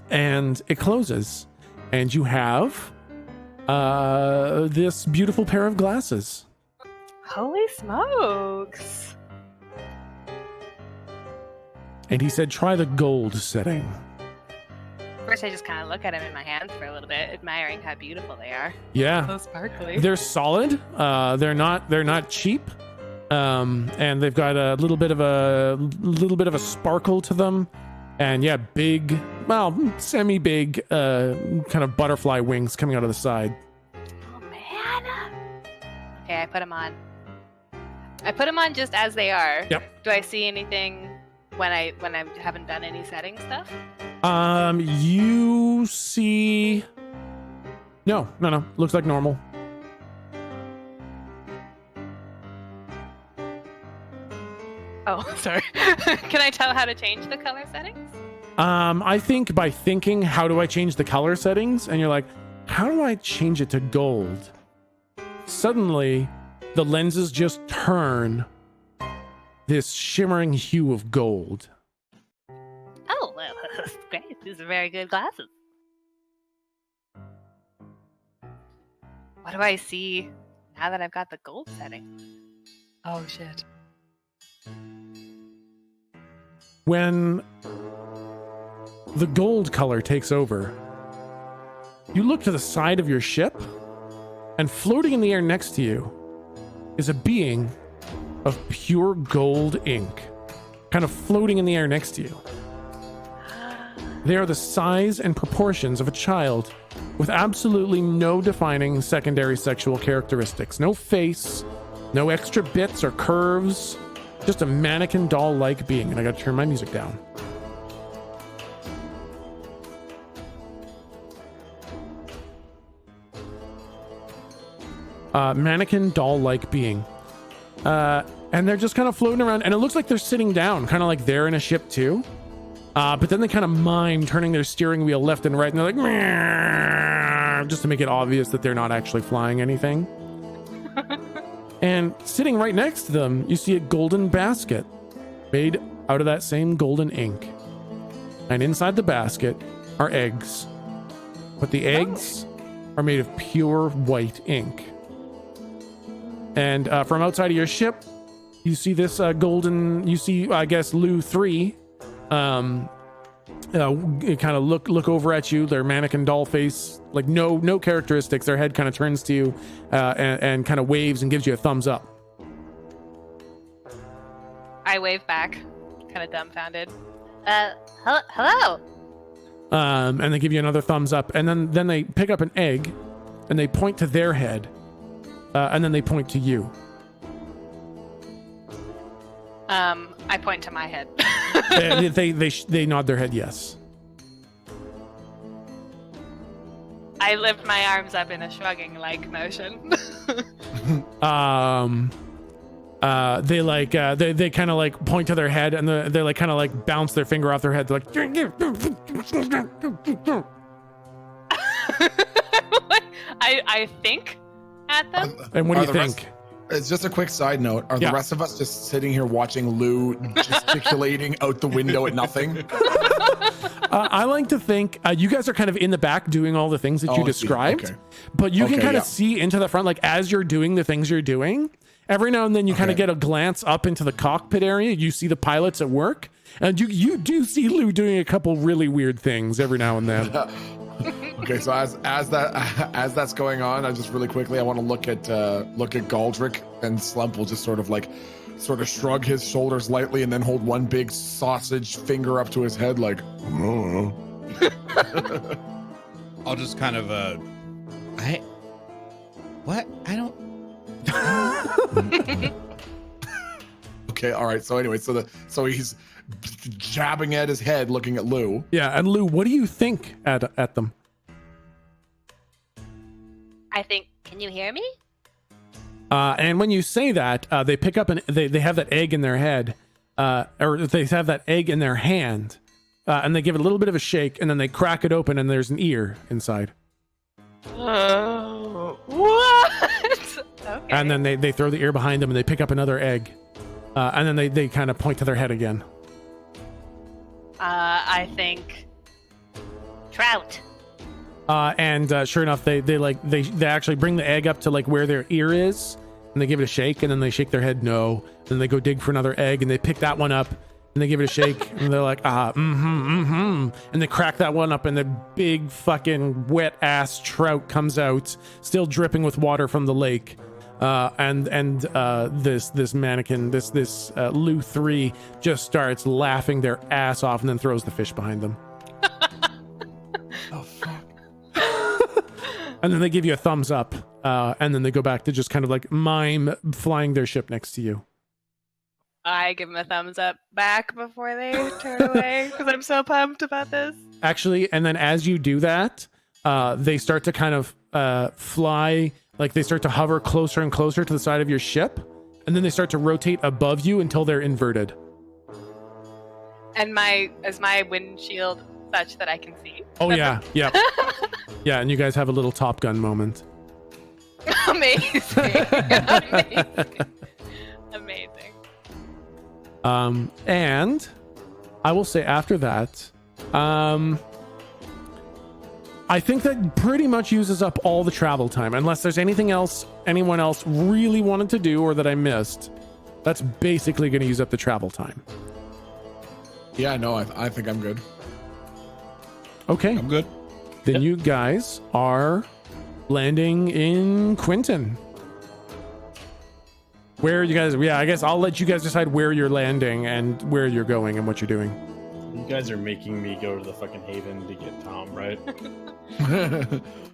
A: And it closes. And you have this beautiful pair of glasses.
B: Holy smokes.
A: And he said, try the gold setting.
B: First, I just kind of look at them in my hands for a little bit, admiring how beautiful they are.
A: Yeah.
B: So sparkly.
A: They're solid. They're not cheap. And they've got a little bit of a sparkle to them. And yeah, big, well, semi-big, kind of butterfly wings coming out of the side.
B: Oh man. Okay, I put them on. I put them on just as they are.
A: Yep.
B: Do I see anything when I haven't done any setting stuff?
A: You see... No. Looks like normal.
B: Oh, sorry. Can I tell how to change the color settings?
A: I think by thinking, how do I change the color settings? And you're like, how do I change it to gold? Suddenly, the lenses just turn this shimmering hue of gold.
B: Oh, well, that's great. These are very good glasses. What do I see now that I've got the gold setting? Oh, shit.
A: When the gold color takes over, you look to the side of your ship, and floating in the air next to you is a being of pure gold ink, kind of floating in the air next to you. They are the size and proportions of a child with absolutely no defining secondary sexual characteristics. No face, no extra bits or curves, just a mannequin doll-like being. And I gotta turn my music down. Mannequin doll-like being. And they're just kind of floating around, and it looks like they're sitting down, kind of like they're in a ship too. But then they kind of mime turning their steering wheel left and right, and they're like, meow, just to make it obvious that they're not actually flying anything. And sitting right next to them, you see a golden basket made out of that same golden ink. And inside the basket are eggs. But the eggs are made of pure white ink. And from outside of your ship, you see this golden, you see, I guess, Lou 3 kind of look over at you, their mannequin doll face, like no characteristics. Their head kind of turns to you and kind of waves and gives you a thumbs up.
B: I wave back, kind of dumbfounded. Hello.
A: And they give you another thumbs up, and then they pick up an egg and they point to their head, and then they point to you.
B: I point to my head.
A: They nod their head yes.
B: I lift my arms up in a shrugging like motion.
A: They like they kind of like point to their head, and they like kind of like bounce their finger off their head. They're like,
B: I think at them.
A: and what do you think?
C: It's just a quick side note. Are
A: Yeah.
C: the rest of us just sitting here watching Lou gesticulating out the window at nothing?
A: I like to think you guys are kind of in the back doing all the things that you
C: I see.
A: described,
C: Okay.
A: but you can
C: Okay,
A: kind of
C: yeah.
A: see into the front, like as you're doing the things you're doing. Every now and then you kind of
C: Okay.
A: get a glance up into the cockpit area. You see the pilots at work, and you do see Lou doing a couple really weird things every now and then.
C: Okay, so as that's going on, I just really quickly I want to look at Galdrick, and Slump will just sort of shrug his shoulders lightly and then hold one big sausage finger up to his head like, oh.
E: I'll just kind of I don't.
C: Okay, all right. So anyway, so he's jabbing at his head, looking at Lou.
A: Yeah, and Lou, what do you think at them?
B: I think, can you hear me?
A: And when you say that, they pick up they have that egg in their head, or they have that egg in their hand, and they give it a little bit of a shake, and then they crack it open, and there's an ear inside.
B: What? Okay.
A: And then they throw the ear behind them, and they pick up another egg, and then they kind of point to their head again.
B: I think trout.
A: And sure enough, they actually bring the egg up to like where their ear is, and they give it a shake, and then they shake their head no. Then they go dig for another egg, and they pick that one up, and they give it a shake, and they're like, and they crack that one up, and the big fucking wet ass trout comes out, still dripping with water from the lake. And this mannequin, this Lou 3 just starts laughing their ass off, and then throws the fish behind them.
C: Oh fuck!
A: And then they give you a thumbs up, and then they go back to just kind of like mime flying their ship next to you.
B: I give them a thumbs up back before they turn away because I'm so pumped about this.
A: Actually, and then as you do that, they start to kind of fly, like they start to hover closer and closer to the side of your ship, and then they start to rotate above you until they're inverted.
B: And is my windshield such that I can see?
A: Oh yeah, yeah, yeah. And you guys have a little Top Gun moment.
B: Amazing. Amazing.
A: And I will say after that, I think that pretty much uses up all the travel time, unless there's anything else anyone else really wanted to do or that I missed. That's basically going to use up the travel time.
C: Yeah, no, I think I'm good.
A: Okay.
E: I'm good.
A: Then you guys are landing in Quinton. Where are you guys? Yeah, I guess I'll let you guys decide where you're landing and where you're going and what you're doing.
D: You guys are making me go to the fucking Haven to get Tom, right?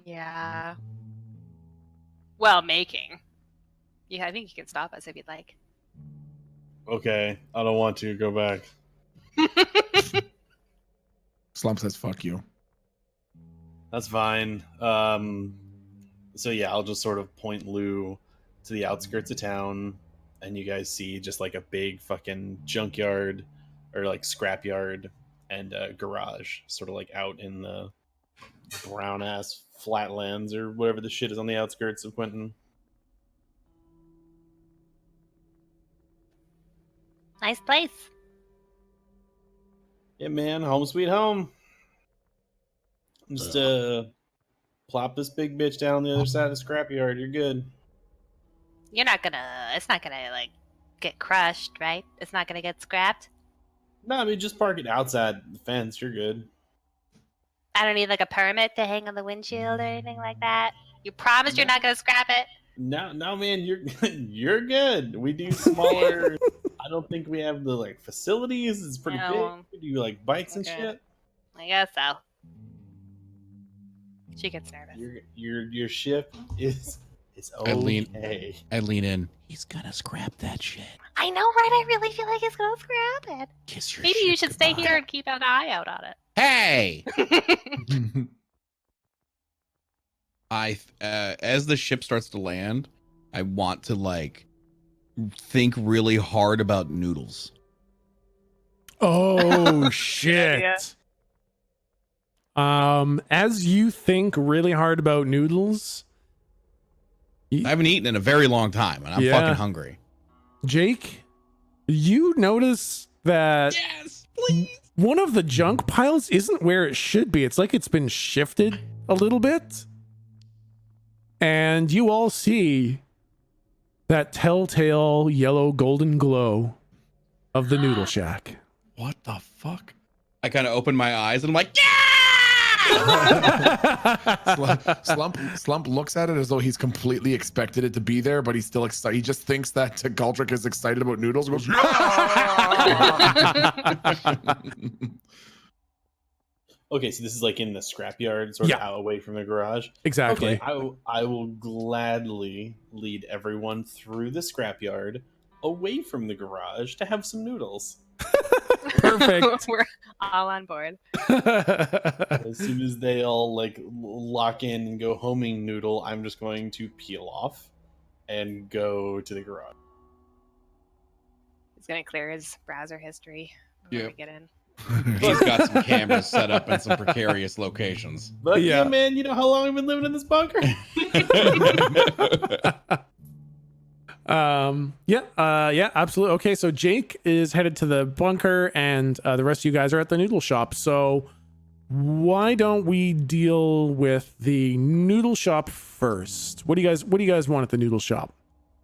B: Yeah. Well, making. Yeah, I think you can stop us if you'd like.
D: Okay, I don't want to go back.
C: Slump says, "Fuck you."
D: That's fine. So yeah, I'll just sort of point Lou to the outskirts of town, and you guys see just like a big fucking junkyard or like scrapyard and a garage, sort of like out in the brown ass flatlands or whatever the shit is on the outskirts of Quinton.
B: Nice place.
D: Yeah, man, home sweet home. Just plop this big bitch down on the other side of the scrapyard. You're good.
B: It's not gonna like get crushed, right? It's not gonna get scrapped.
D: No, I mean just park it outside the fence. You're good.
B: I don't need like a permit to hang on the windshield or anything like that. You promise you're not gonna scrap it?
D: No, man, you're you're good. We do smaller. I don't think we have the like facilities. It's pretty
B: No.
D: big. We do like bikes and
B: Okay.
D: shit.
B: I guess so. She gets nervous.
D: Your ship is
E: I lean-
D: okay.
E: I lean in. He's gonna scrap that shit.
B: I know, right? I really feel like he's gonna scrap it.
E: Kiss your
B: Maybe you
E: shit
B: should stay
E: goodbye.
B: here and keep an eye out on
E: Hey!
B: it.
E: As the ship starts to land, I want to like think really hard about noodles.
A: Oh
B: idea.
A: shit. As you think really hard about noodles,
E: I haven't eaten in a very long time, and I'm
A: Yeah.
E: fucking hungry.
A: Jake, you notice that
E: Yes, please.
A: one of the junk piles isn't where it should be. It's like it's been shifted a little bit. And you all see that telltale yellow golden glow of the noodle shack.
C: What the fuck?
E: I kind of open my eyes and I'm like, yeah!
C: Slump looks at it as though he's completely expected it to be there, but he's still excited. He just thinks that Galdrick is excited about noodles. He goes,
D: Okay, so this is like in the scrapyard, sort of out away from the garage.
A: Exactly.
D: Okay, I will gladly lead everyone through the scrapyard, away from the garage, to have some noodles.
A: Perfect.
B: We're all on board.
D: As soon as they all like lock in and go homing noodle, I'm just going to peel off and go to the garage.
B: He's gonna clear his browser history before we get in.
E: He's got some cameras set up in some precarious locations.
D: But yeah, man, you know how long I've been living in this bunker?
A: Yeah, absolutely. Okay, so Jake is headed to the bunker, and the rest of you guys are at the noodle shop. So why don't we deal with the noodle shop first? What do you guys want at the noodle shop?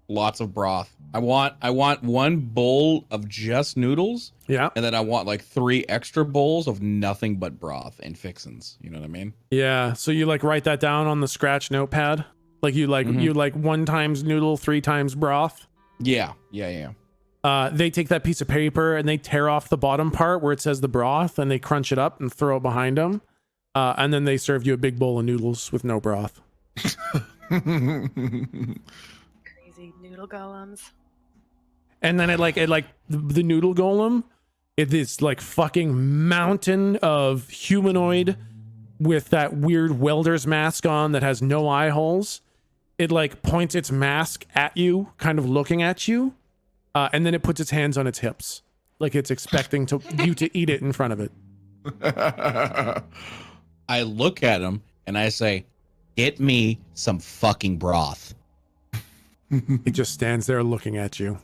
E: Lots of broth. I want one bowl of just noodles.
A: Yeah.
E: And then I want like 3 extra bowls of nothing but broth and fixins. You know what I mean?
A: Yeah. So you like write that down on the scratch notepad? Like you like 1 times noodle, 3 times broth?
E: Yeah.
A: They take that piece of paper and they tear off the bottom part where it says the broth, and they crunch it up and throw it behind them. And then they serve you a big bowl of noodles with no broth.
B: Crazy noodle golems.
A: And then the noodle golem, it is like fucking mountain of humanoid with that weird welder's mask on that has no eye holes. It like points its mask at you, kind of looking at you, and then it puts its hands on its hips, like it's expecting you to eat it in front of it.
E: I look at him and I say, "Get me some fucking broth."
A: It just stands there looking at you.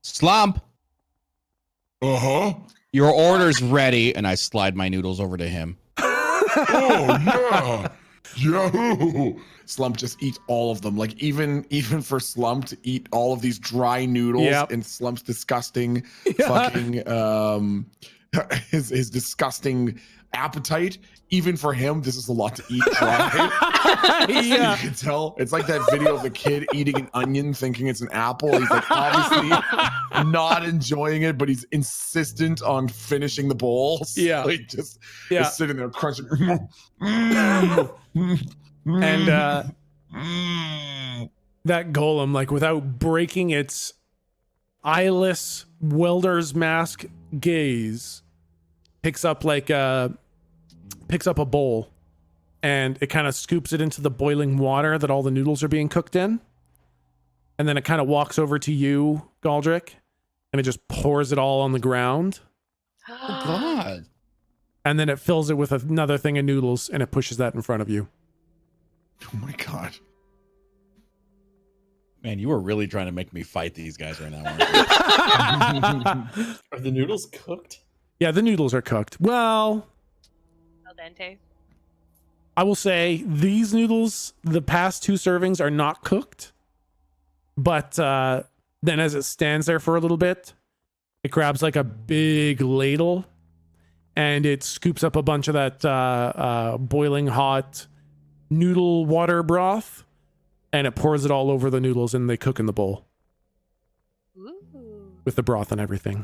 E: Slump,
G: Uh-huh.
E: your order's ready, and I slide my noodles over to him.
G: Oh, yeah. Yo.
C: Slump just eats all of them. Like even for Slump to eat all of these dry noodles and Slump's disgusting fucking his disgusting appetite. Even for him, this is a lot to eat dry.
A: Yeah.
C: You can tell. It's like that video of the kid eating an onion thinking it's an apple. He's like obviously not enjoying it, but he's insistent on finishing the bowls.
A: Yeah.
C: Like just
A: Yeah.
C: is sitting there crunching.
A: And that golem, like without breaking its eyeless welder's mask gaze, picks up a bowl, and it kind of scoops it into the boiling water that all the noodles are being cooked in. And then it kind of walks over to you, Galdrick, and it just pours it all on the ground.
E: Oh, God.
A: And then it fills it with another thing of noodles, and it pushes that in front of you.
C: Oh my God.
E: Man, you were really trying to make me fight these guys right now, aren't you?
D: Are the noodles cooked?
A: Yeah, the noodles are cooked. Well,
B: Al dente.
A: I will say these noodles, the past 2 servings are not cooked. But then as it stands there for a little bit, it grabs like a big ladle and it scoops up a bunch of that boiling hot noodle water broth, and it pours it all over the noodles, and they cook in the bowl.
B: Ooh.
A: With the broth and everything.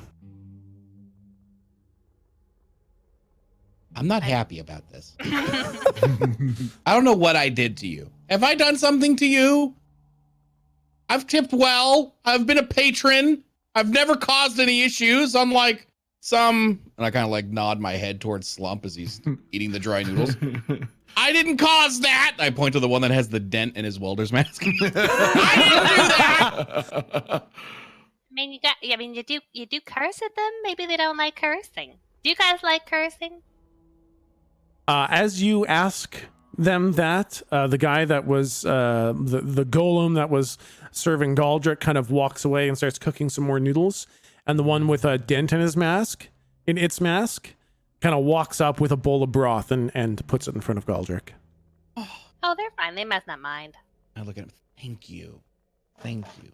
E: I'm not happy about this. I don't know what I did to you. Have I done something to you? I've tipped well. I've been a patron. I've never caused any issues, unlike some... And I kind of like nod my head towards Slump as he's eating the dry noodles. I didn't cause that. I point to the one that has the dent in his welder's mask. I didn't do that.
B: You do curse at them. Maybe they don't like cursing. Do you guys like cursing?
A: As you ask them that, the guy that was the golem that was serving Galdrick kind of walks away and starts cooking some more noodles, and the one with a dent in its mask kind of walks up with a bowl of broth and puts it in front of Galdrick.
B: Oh, they're fine. They must not mind.
E: I look at him. Thank you. Appreciate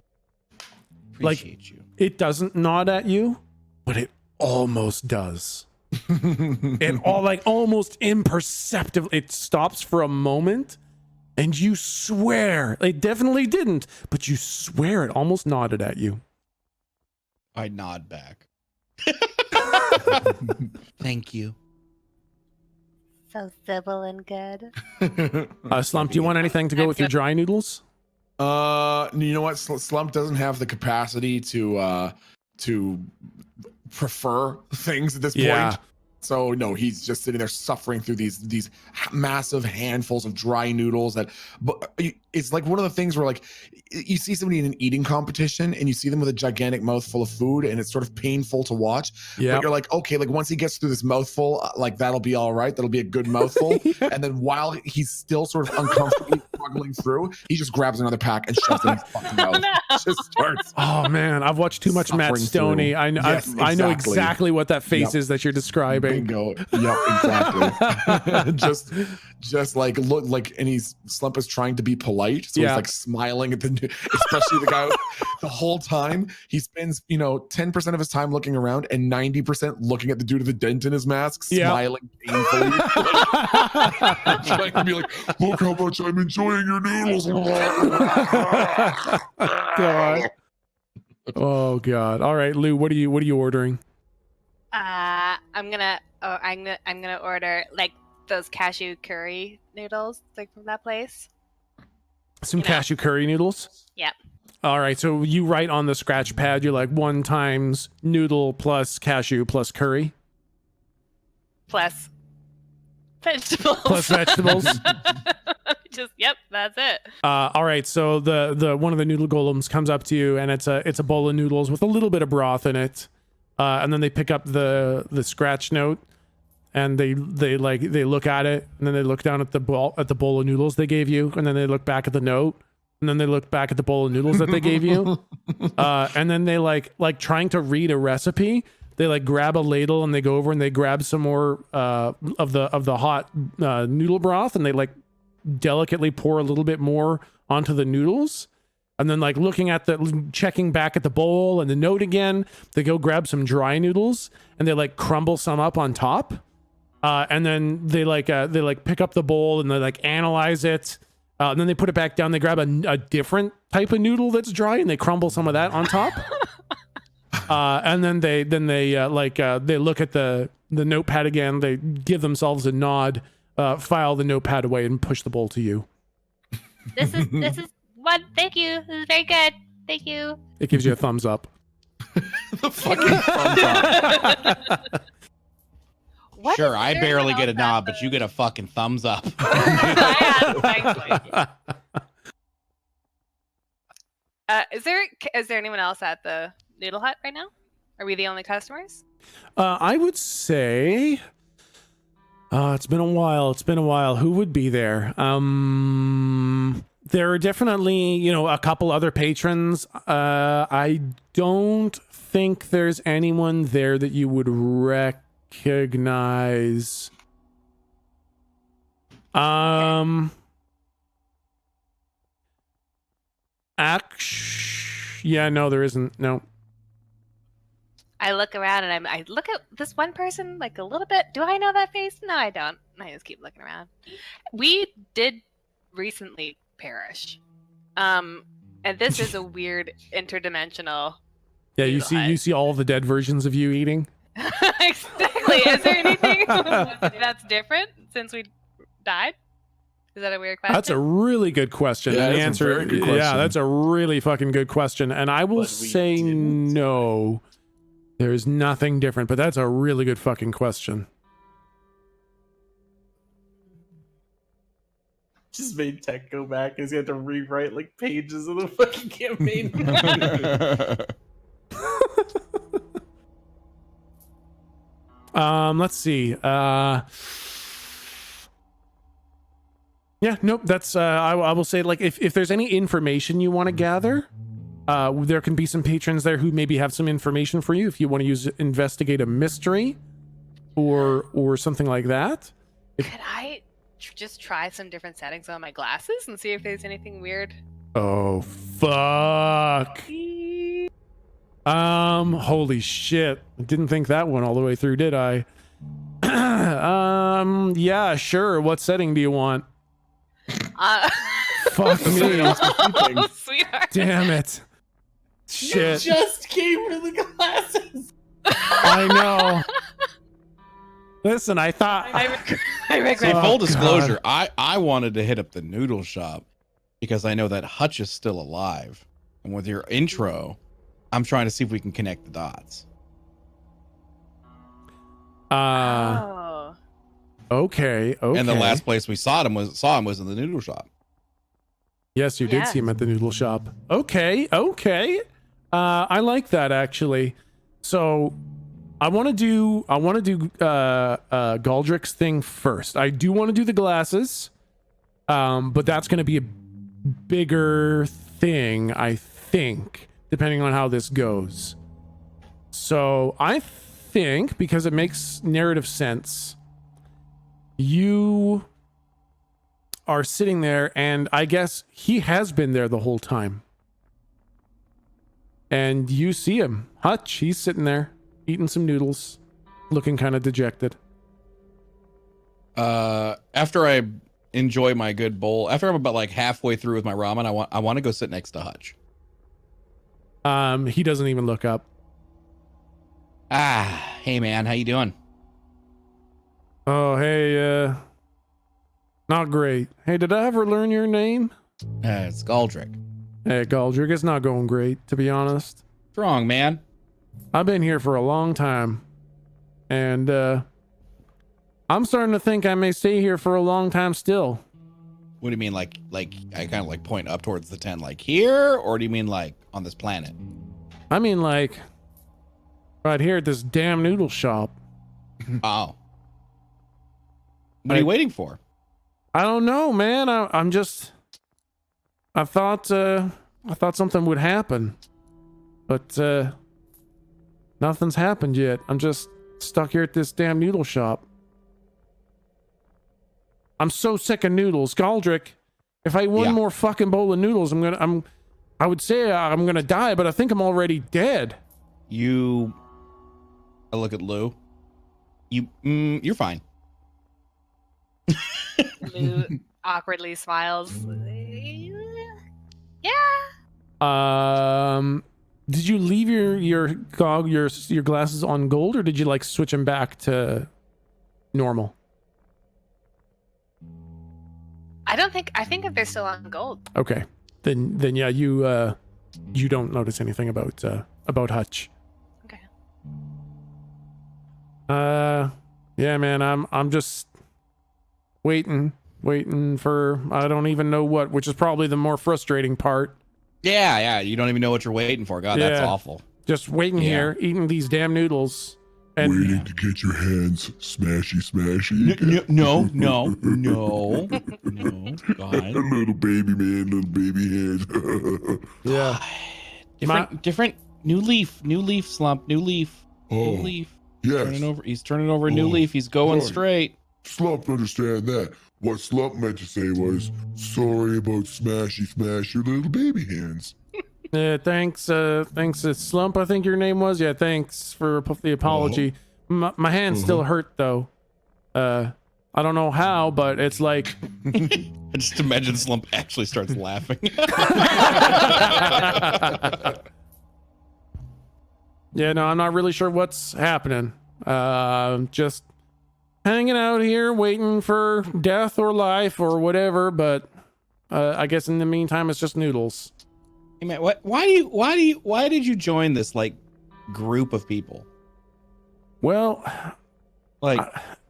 A: Like,
E: you.
A: It doesn't nod at you, but it almost does. It all like almost imperceptibly, it stops for a moment, and you swear it definitely didn't, but you swear it almost nodded at you.
E: I nod back. Thank you.
B: So civil and good.
A: Slump, do you want anything to go with your dry noodles?
C: You know what? Slump doesn't have the capacity to prefer things at this point. So no, he's just sitting there suffering through these massive handfuls of dry noodles. But it's like one of the things where like you see somebody in an eating competition and you see them with a gigantic mouthful of food and it's sort of painful to watch.
A: Yeah.
C: But you're like, okay, like once he gets through this mouthful, like that'll be all right. That'll be a good mouthful. And then while he's still sort of uncomfortably struggling through, he just grabs another pack and shoves it in his fucking mouth. Just starts.
A: Oh man, I've watched too much Matt Stoney.
C: Through.
A: I know exactly what that face is that you're describing.
C: Bingo. Yep, exactly. just like look like, and Slump is trying to be polite, so he's like smiling at especially the guy. The whole time he spends 10% of his time looking around and 90% looking at the dude with the dent in his mask, smiling painfully, trying to be like, look how much I'm enjoying your noodles.
A: God. Oh God. All right, Lou, what are you ordering?
B: I'm gonna order like those cashew curry noodles, like from that place.
A: Some cashew curry noodles?
B: Yep.
A: All right, so you write on the scratch pad, you're like 1 times noodle plus cashew plus curry.
B: Plus vegetables.
A: Plus vegetables.
B: Yep, that's it.
A: All right, so the one of the noodle golems comes up to you and it's a bowl of noodles with a little bit of broth in it. And then they pick up the scratch note and they look at it and then they look down at the bowl of noodles they gave you and then they look back at the note and then they look back at the bowl of noodles that they gave you. And then they like trying to read a recipe. They like grab a ladle and they go over and they grab some more of the hot noodle broth and they like delicately pour a little bit more onto the noodles. And then like checking back at the bowl and the note again, they go grab some dry noodles and they like crumble some up on top. And then they pick up the bowl and they like analyze it. And then they put it back down. They grab a different type of noodle that's dry and they crumble some of that on top. And then they look at the notepad again. They give themselves a nod, file the notepad away and push the bowl to you.
B: This is thank you. This is very good. Thank you.
A: It gives you a thumbs up.
C: The fucking thumbs up.
E: Sure, I barely get a nod, but you get a fucking thumbs up.
B: Is there anyone else at the Noodle Hut right now? Are we the only customers?
A: I would say it's been a while. Who would be there? There are definitely, a couple other patrons. I don't think there's anyone there that you would recognize. Yeah, no, there isn't. No.
B: I look around and I look at this one person like a little bit. Do I know that face? No, I don't. I just keep looking around. We did recently perish. And this is a weird interdimensional.
A: Yeah, you see all the dead versions of you eating.
B: Exactly. Is there anything that's different since we died? Is that a weird question?
A: That's a really good question.
C: Yeah,
A: and the
C: that's a
A: answer,
C: very good question.
A: yeah, that's a really fucking good question. And I will say no. There's nothing different, but that's a really good fucking question.
D: Just made Tech go back and he had to rewrite like pages of the fucking campaign.
A: Let's see. Yeah, nope. That's I will say, like, if there's any information you want to gather, there can be some patrons there who maybe have some information for you if you want to investigate a mystery or something like that.
B: Could I just try some different settings on my glasses and see if there's anything weird?
A: Oh fuck. Holy shit. I didn't think that one all the way through, did I? Yeah, sure. What setting do you want? Fuck
D: Somebody
A: me.
D: else with two things.
B: Oh, sweetheart.
A: Damn it. Shit.
D: Just gave her the glasses.
A: I know. Listen, I thought.
B: I regret
E: See,
A: Oh,
E: full
A: God.
E: disclosure, I wanted to hit up the noodle shop because I know that Hutch is still alive. And with your intro, I'm trying to see if we can connect the dots.
B: Oh.
A: Okay. Okay.
E: And the last place we saw him was in the noodle shop.
A: Yes, you did
B: Yeah.
A: see him at the noodle shop. Okay. I like that actually. So I want to do Galdrick's thing first. I do want to do the glasses. But that's going to be a bigger thing, I think, depending on how this goes. So I think, because it makes narrative sense, you are sitting there, and I guess he has been there the whole time. And you see him. Hutch, he's sitting there, eating some noodles, looking kind of dejected.
E: After I enjoy my good bowl, after I'm about like halfway through with my ramen, I want to go sit next to Hutch.
A: He doesn't even look up.
E: Hey man, how you doing?
A: Oh, hey, not great. Hey, did I ever learn your name?
E: It's Galdrick.
A: Hey, Galdrick, it's not going great, to be honest.
E: Strong man.
A: I've been here for a long time, and I'm starting to think I may stay here for a long time still.
E: What do you mean, like I kind of like point up towards the tent, like here, or do you mean like on this planet?
A: I mean, like, right here at this damn noodle shop.
E: Oh. What are you waiting for?
A: I don't know, man. I'm just. I thought something would happen, but nothing's happened yet. I'm just stuck here at this damn noodle shop. I'm so sick of noodles, Galdrick. If I eat one more fucking bowl of noodles, I would say I'm gonna die, but I think I'm already dead.
E: I look at Lou. You're fine.
B: Lou awkwardly smiles. Yeah.
A: Did you leave your glasses on gold, or did you like switch them back to normal?
B: I think that they're still on gold.
A: Okay, then yeah, you don't notice anything about Hutch.
B: Okay.
A: Yeah, man, I'm just waiting for I don't even know what, which is probably the more frustrating part.
E: Yeah, you don't even know what you're waiting for. God, that's
A: Yeah.
E: awful.
A: Just waiting here, eating these damn noodles. And
G: Waiting to get your hands smashy.
E: No. God.
G: Little baby man, little baby hands.
A: yeah,
E: Different. New leaf, slump. New leaf.
G: Oh,
E: New leaf.
G: yes.
E: He's turning over a new leaf. He's going
G: Sorry.
E: straight.
G: Slump understand that. What Slump meant to say was, sorry about smash your little baby hands.
A: thanks, Slump, I think your name was. Yeah, thanks for the apology. My hand still hurt though. I don't know how, but it's like.
E: I just imagine Slump actually starts laughing.
A: Yeah, no, I'm not really sure what's happening. Just hanging out here, waiting for death or life or whatever. But I guess in the meantime, it's just noodles.
E: Hey man, why did you join this like group of people?
A: Well,
E: Like,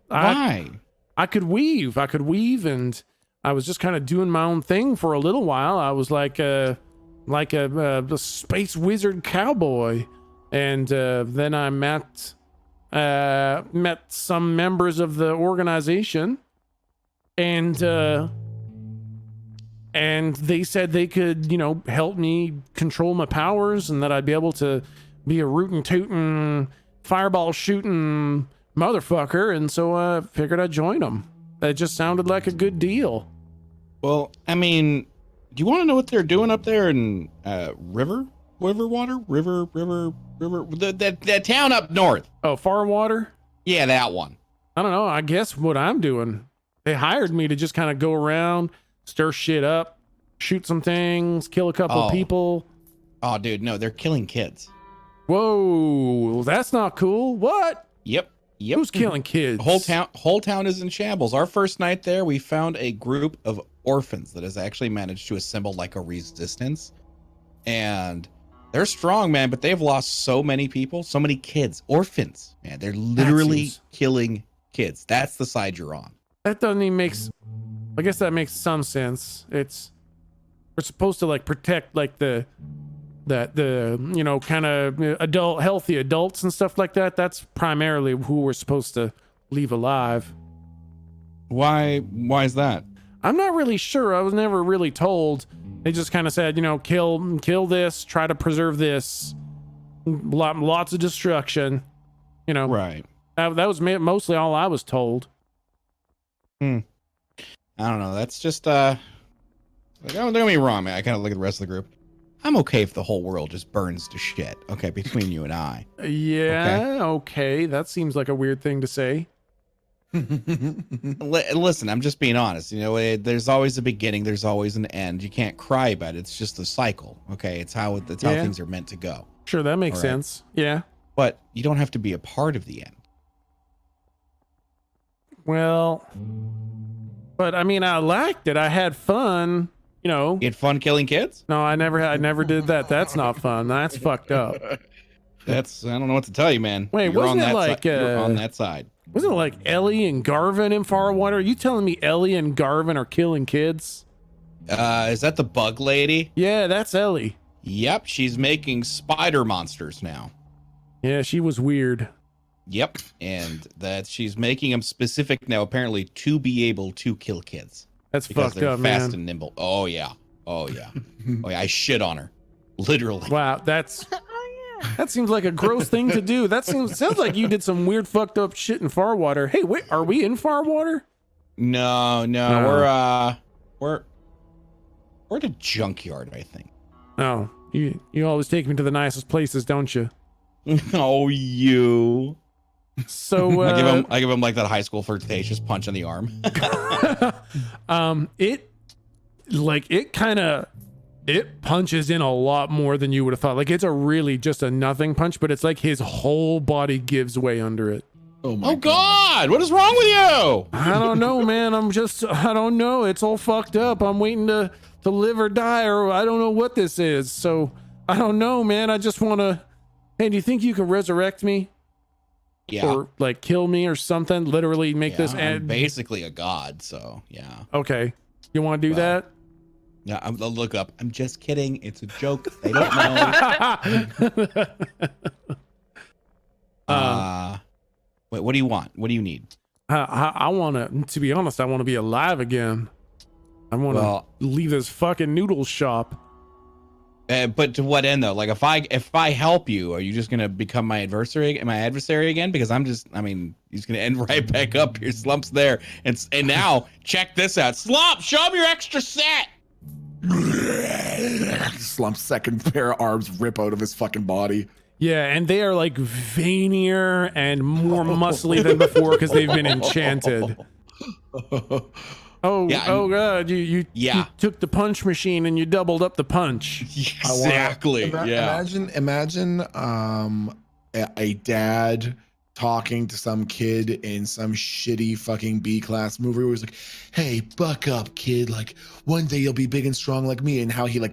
E: why?
A: I could weave, and I was just kind of doing my own thing for a little while. I was like a space wizard cowboy, and then I met some members of the organization, and they said they could, help me control my powers, and that I'd be able to be a rootin' tootin' fireball shooting motherfucker, and so I figured I'd join them. It just sounded like a good deal.
E: Well, I mean, do you want to know what they're doing up there in River, that town up north?
A: Oh, Farwater?
E: Yeah, that one.
A: I don't know. I guess what I'm doing. They hired me to just kind of go around, stir shit up, shoot some things, kill a couple
E: Oh.
A: people.
E: Oh, dude, no, they're killing kids.
A: Whoa, that's not cool. What?
E: Yep.
A: Who's killing kids?
E: Whole town is in shambles. Our first night there, we found a group of orphans that has actually managed to assemble like a resistance. And they're strong, man, but they've lost so many people, so many kids, orphans, man. They're literally killing kids. That's the side you're on.
A: That doesn't even make. I guess that makes some sense. We're supposed to like protect like the you know, kind of healthy adults and stuff like that. That's primarily who we're supposed to leave alive.
E: Why is that?
A: I'm not really sure. I was never really told. They just kind of said, you know, kill this, try to preserve this. Lots of destruction. You know,
E: Right.
A: that was mostly all I was told.
E: I don't know. That's just like, don't get me wrong, man. I kind of look at the rest of the group. I'm okay if the whole world just burns to shit. Okay, between you and I.
A: Yeah, okay. That seems like a weird thing to say.
E: Listen, I'm just being honest. You know, there's always a beginning. There's always an end. You can't cry about it. It's just a cycle. Okay, it's how things are meant to go.
A: Sure, that makes
E: All right.
A: sense. Yeah.
E: But you don't have to be a part of the end.
A: Well, but I mean, I liked it. I had fun. You know.
E: You had fun killing kids?
A: No, I never did that. That's not fun. That's fucked up.
E: I don't know what to tell you, man.
A: Wait,
E: You're
A: wasn't
E: on
A: it
E: that
A: like
E: you're on that side?
A: Wasn't it like Ellie and Garvin in Farwater? Are you telling me Ellie and Garvin are killing kids?
E: Is that the bug lady?
A: Yeah, that's Ellie.
E: Yep, she's making spider monsters now.
A: Yeah, she was weird.
E: Yep, and that she's making them specific now, apparently, to be able to kill kids.
A: That's
E: because
A: fucked
E: they're
A: up,
E: fast
A: man.
E: and nimble. Oh yeah. Oh yeah. I shit on her, literally.
A: Wow, that seems like a gross thing to do. That sounds like you did some weird fucked up shit in Farwater. Hey, wait, are we in Farwater?
E: No, we're at a junkyard, I think.
A: No, you always take me to the nicest places, don't you?
E: Oh, you.
A: So
E: I give him like that high school flirtatious punch on the arm.
A: It punches in a lot more than you would have thought. Like, it's really just a nothing punch, but it's like his whole body gives way under it.
C: Oh my
E: Oh God, what is wrong with you?
A: I don't know, man. I don't know. It's all fucked up. I'm waiting to live or die, or I don't know what this is. So I don't know, man. I just want to. Hey, do you think you can resurrect me?
E: Yeah.
A: Or like kill me or something? Literally make this
E: I'm
A: end.
E: basically a god, so yeah.
A: Okay. You want to do that?
E: Yeah, I'll look up. I'm just kidding. It's a joke. They don't know. Wait, what do you want? What do you need?
A: I want to be honest, I want to be alive again. I want to
E: Well-
A: leave this fucking noodle shop.
E: But to what end though? Like if I help you, are you just gonna become my adversary again? Because he's gonna end right back up. Your slump's there, and now check this out. Slump, show him your extra set.
C: Slump's second pair of arms rip out of his fucking body.
A: Yeah, and they are like veinier and more muscly than before because they've been enchanted. Oh,
E: Yeah,
A: oh god, you took the punch machine and you doubled up the punch.
E: Exactly. Yeah.
C: Imagine a dad talking to some kid in some shitty fucking B-class movie where he's like, hey, buck up, kid. Like, one day you'll be big and strong like me. And how he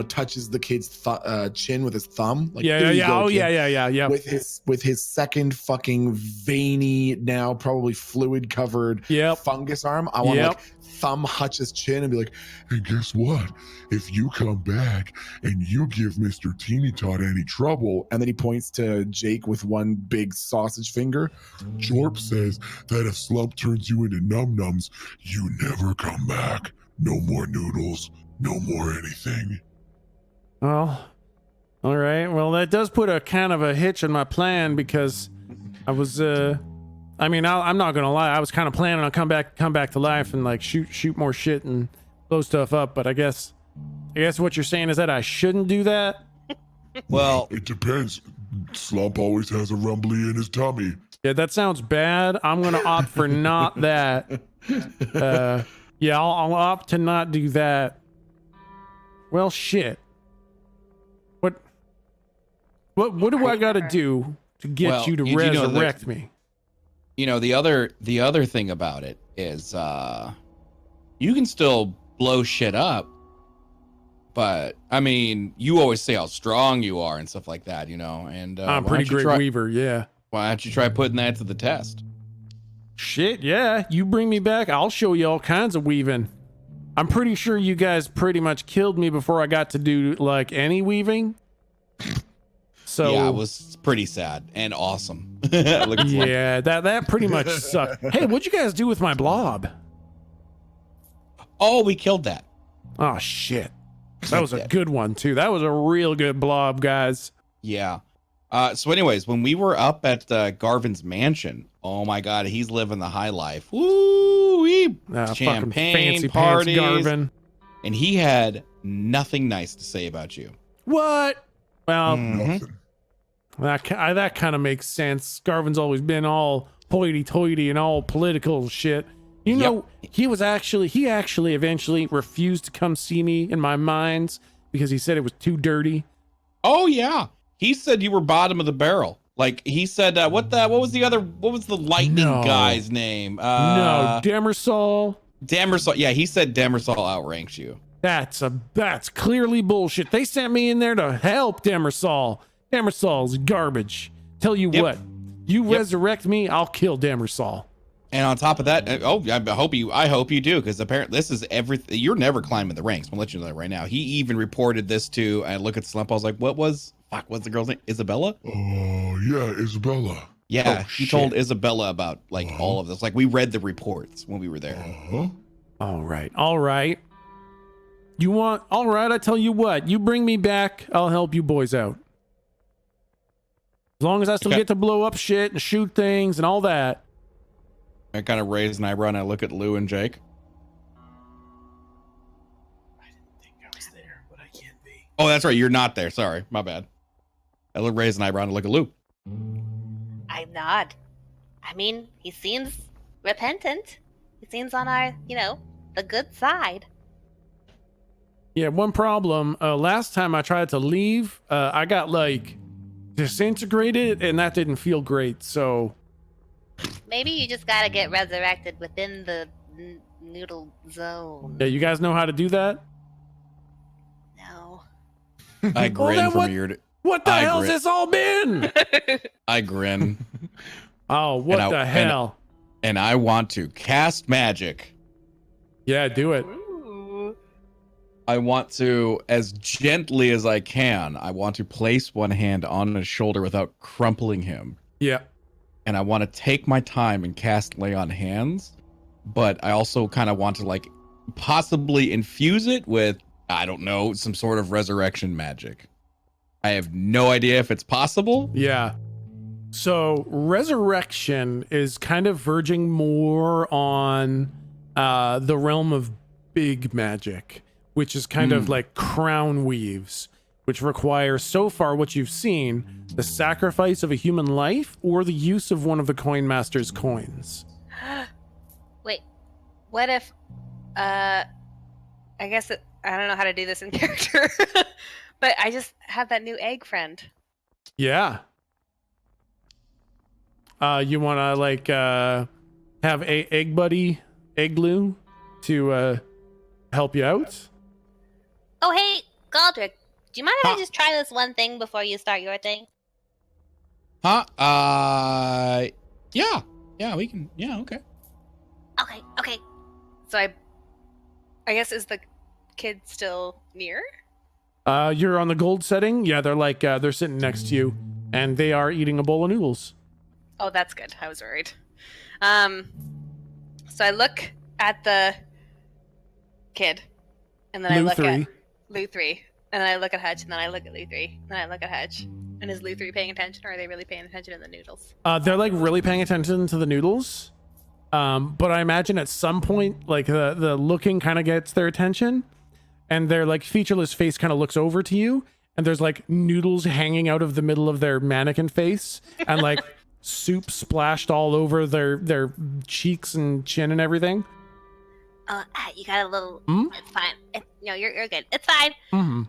C: touches the kid's chin with his thumb. Like,
A: Yeah.
C: With his second fucking veiny, now probably fluid covered fungus arm. I want to like thumb Hutch's chin and be like,
G: And guess what? If you come back and you give Mr. Teeny Tot any trouble,
C: and then he points to Jake with one big sausage finger.
G: Jorp says that if Slump turns you into num-nums, you never come back. No more noodles, no more anything.
A: Well, all right. Well, that does put a kind of a hitch in my plan because I was I'm not gonna lie, I was kind of planning on come back to life and like shoot more shit and blow stuff up, but I guess what you're saying is that I shouldn't do that.
E: Well,
G: It depends. Slump always has a rumbly in his tummy.
A: Yeah, that sounds bad. I'm gonna opt for not that. Yeah, I'll opt to not do that. Well, shit. What do I gotta do to get
E: Well,
A: you to
E: you do know that-
A: resurrect me?
E: You know, the other thing about it is you can still blow shit up, but I mean, you always say how strong you are and stuff like that, you know. And
A: I'm
E: why
A: pretty
E: don't you
A: great
E: try-
A: weaver, yeah.
E: Why don't you try putting that to the test?
A: Shit, yeah. You bring me back, I'll show you all kinds of weaving. I'm pretty sure you guys pretty much killed me before I got to do like any weaving. So
E: yeah, it was pretty sad and awesome. Looks like-
A: yeah, that pretty much sucked. Hey, what'd you guys do with my blob?
E: Oh, we killed that.
A: Oh shit. That was a good one too. That was a real good blob, guys.
E: Yeah. So anyways, when we were up at Garvin's mansion, oh my god, he's living the high life. Woo!
A: Fucking
E: Champagne
A: fancy
E: parties,
A: pants Garvin.
E: and he had nothing nice to say about you.
A: What? Well,
G: Nothing.
A: that kind of makes sense. Garvin's always been all hoity-toity and all political shit. You know, he actually eventually refused to come see me in my mines because he said it was too dirty.
E: Oh yeah, he said you were bottom of the barrel. Like he said, what was the lightning
A: No.
E: guy's name?
A: No, Demersol.
E: Demersol. Yeah, he said Demersol outranks you.
A: That's clearly bullshit. They sent me in there to help Demersol. Demersol's garbage. Tell you
E: Yep.
A: what, you
E: Yep.
A: resurrect me, I'll kill Demersol.
E: And on top of that, I hope you do, because apparently this is everything. You're never climbing the ranks. I'll let you know that right now. He even reported this to. I look at Slump. I was like, what's the girl's name? Isabella?
G: Oh, yeah, Isabella.
E: Yeah,
A: Oh,
E: he
A: shit.
E: told Isabella about like all of this. Like we read the reports when we were there.
G: Uh-huh.
A: All right. All right. I tell you what, you bring me back, I'll help you boys out. As long as I still
E: Okay.
A: get to blow up shit and shoot things and all that.
E: I kind of raise an eyebrow and I look at Lou and Jake.
D: I didn't think I was there, but I can't be.
E: Oh, that's right. You're not there. Sorry, my bad. I raise an eyebrow and look at Lou.
B: I nod. I mean, he seems repentant. He seems on our, the good side.
A: Yeah, one problem. Last time I tried to leave, I got like disintegrated and that didn't feel great. So
B: Maybe you just gotta get resurrected within the noodle zone.
A: yeah, you guys know how to do that?
B: No.
E: I grin
A: then
E: from
A: what-
E: ear to.
A: What the
E: I
A: hell's
E: grit.
A: this all been?
E: I grin,
A: Oh, what
E: And
A: the
E: I-
A: hell?
E: and I want to cast magic.
A: Yeah, do it.
B: Ooh.
E: I want to, as gently as I can, I want to place one hand on his shoulder without crumpling him.
A: Yeah.
E: And I want to take my time and cast Lay on Hands. But I also kind of want to like possibly infuse it with, I don't know, some sort of resurrection magic. I have no idea if it's possible.
A: Yeah. So resurrection is kind of verging more on the realm of big magic, which is kind of like crown weaves, which requires, so far what you've seen, the sacrifice of a human life or the use of one of the coin master's coins.
B: Wait, what if, I guess I don't know how to do this in character, but I just have that new egg friend.
A: Yeah. You want to like have a egg buddy, egg glue, to help you out?
B: Oh, hey, Galdrick, do you mind if
E: Huh?
B: I just try this one thing before you start your thing?
E: Huh? Yeah. Yeah, we can. Yeah, okay.
B: Okay. So I guess, is the kid still near?
A: You're on the gold setting. Yeah, they're like they're sitting next to you, and they are eating a bowl of noodles.
B: Oh, that's good. I was worried. So I look at the kid, and then I
A: Lou
B: look
A: 3.
B: at Lou 3, and then I look at Hutch, and then I look at Lou 3, and then I look at Hutch. And is Lou 3 paying attention, or are they really paying attention to the noodles?
A: They're like really paying attention to the noodles. But I imagine at some point, like the looking kind of gets their attention, and their like featureless face kind of looks over to you, and there's like noodles hanging out of the middle of their mannequin face, and like soup splashed all over their cheeks and chin and everything.
B: Oh, you got a little.
A: Hmm?
B: It's fine. No, you're good. It's fine.
A: Mm-hmm.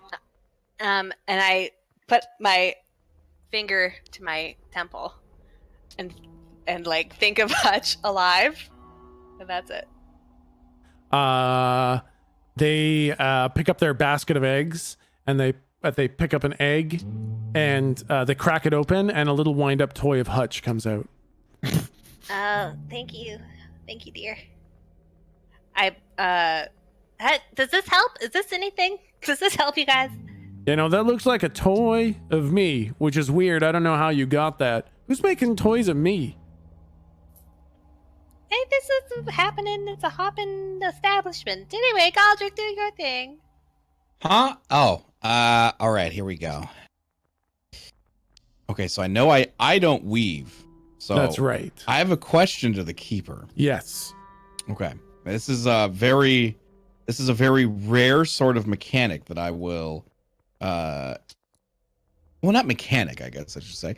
B: And I put my finger to my temple, and like think of Hutch alive, and that's it.
A: They pick up their basket of eggs, and they pick up an egg, and they crack it open, and a little wind-up toy of Hutch comes out.
B: Oh, thank you, dear. Does this help? Is this anything? Does this help you guys?
A: You know, that looks like a toy of me, which is weird. I don't know how you got that. Who's making toys of me?
B: Hey, this is happening. It's a hopping establishment. Anyway, Galdrick, do your thing.
E: Huh? Oh, all right, here we go. Okay, so I know I don't weave. So
A: That's right.
E: I have a question to the keeper.
A: Yes.
E: Okay. This is a very rare sort of mechanic that I will well, not mechanic, I guess I should say.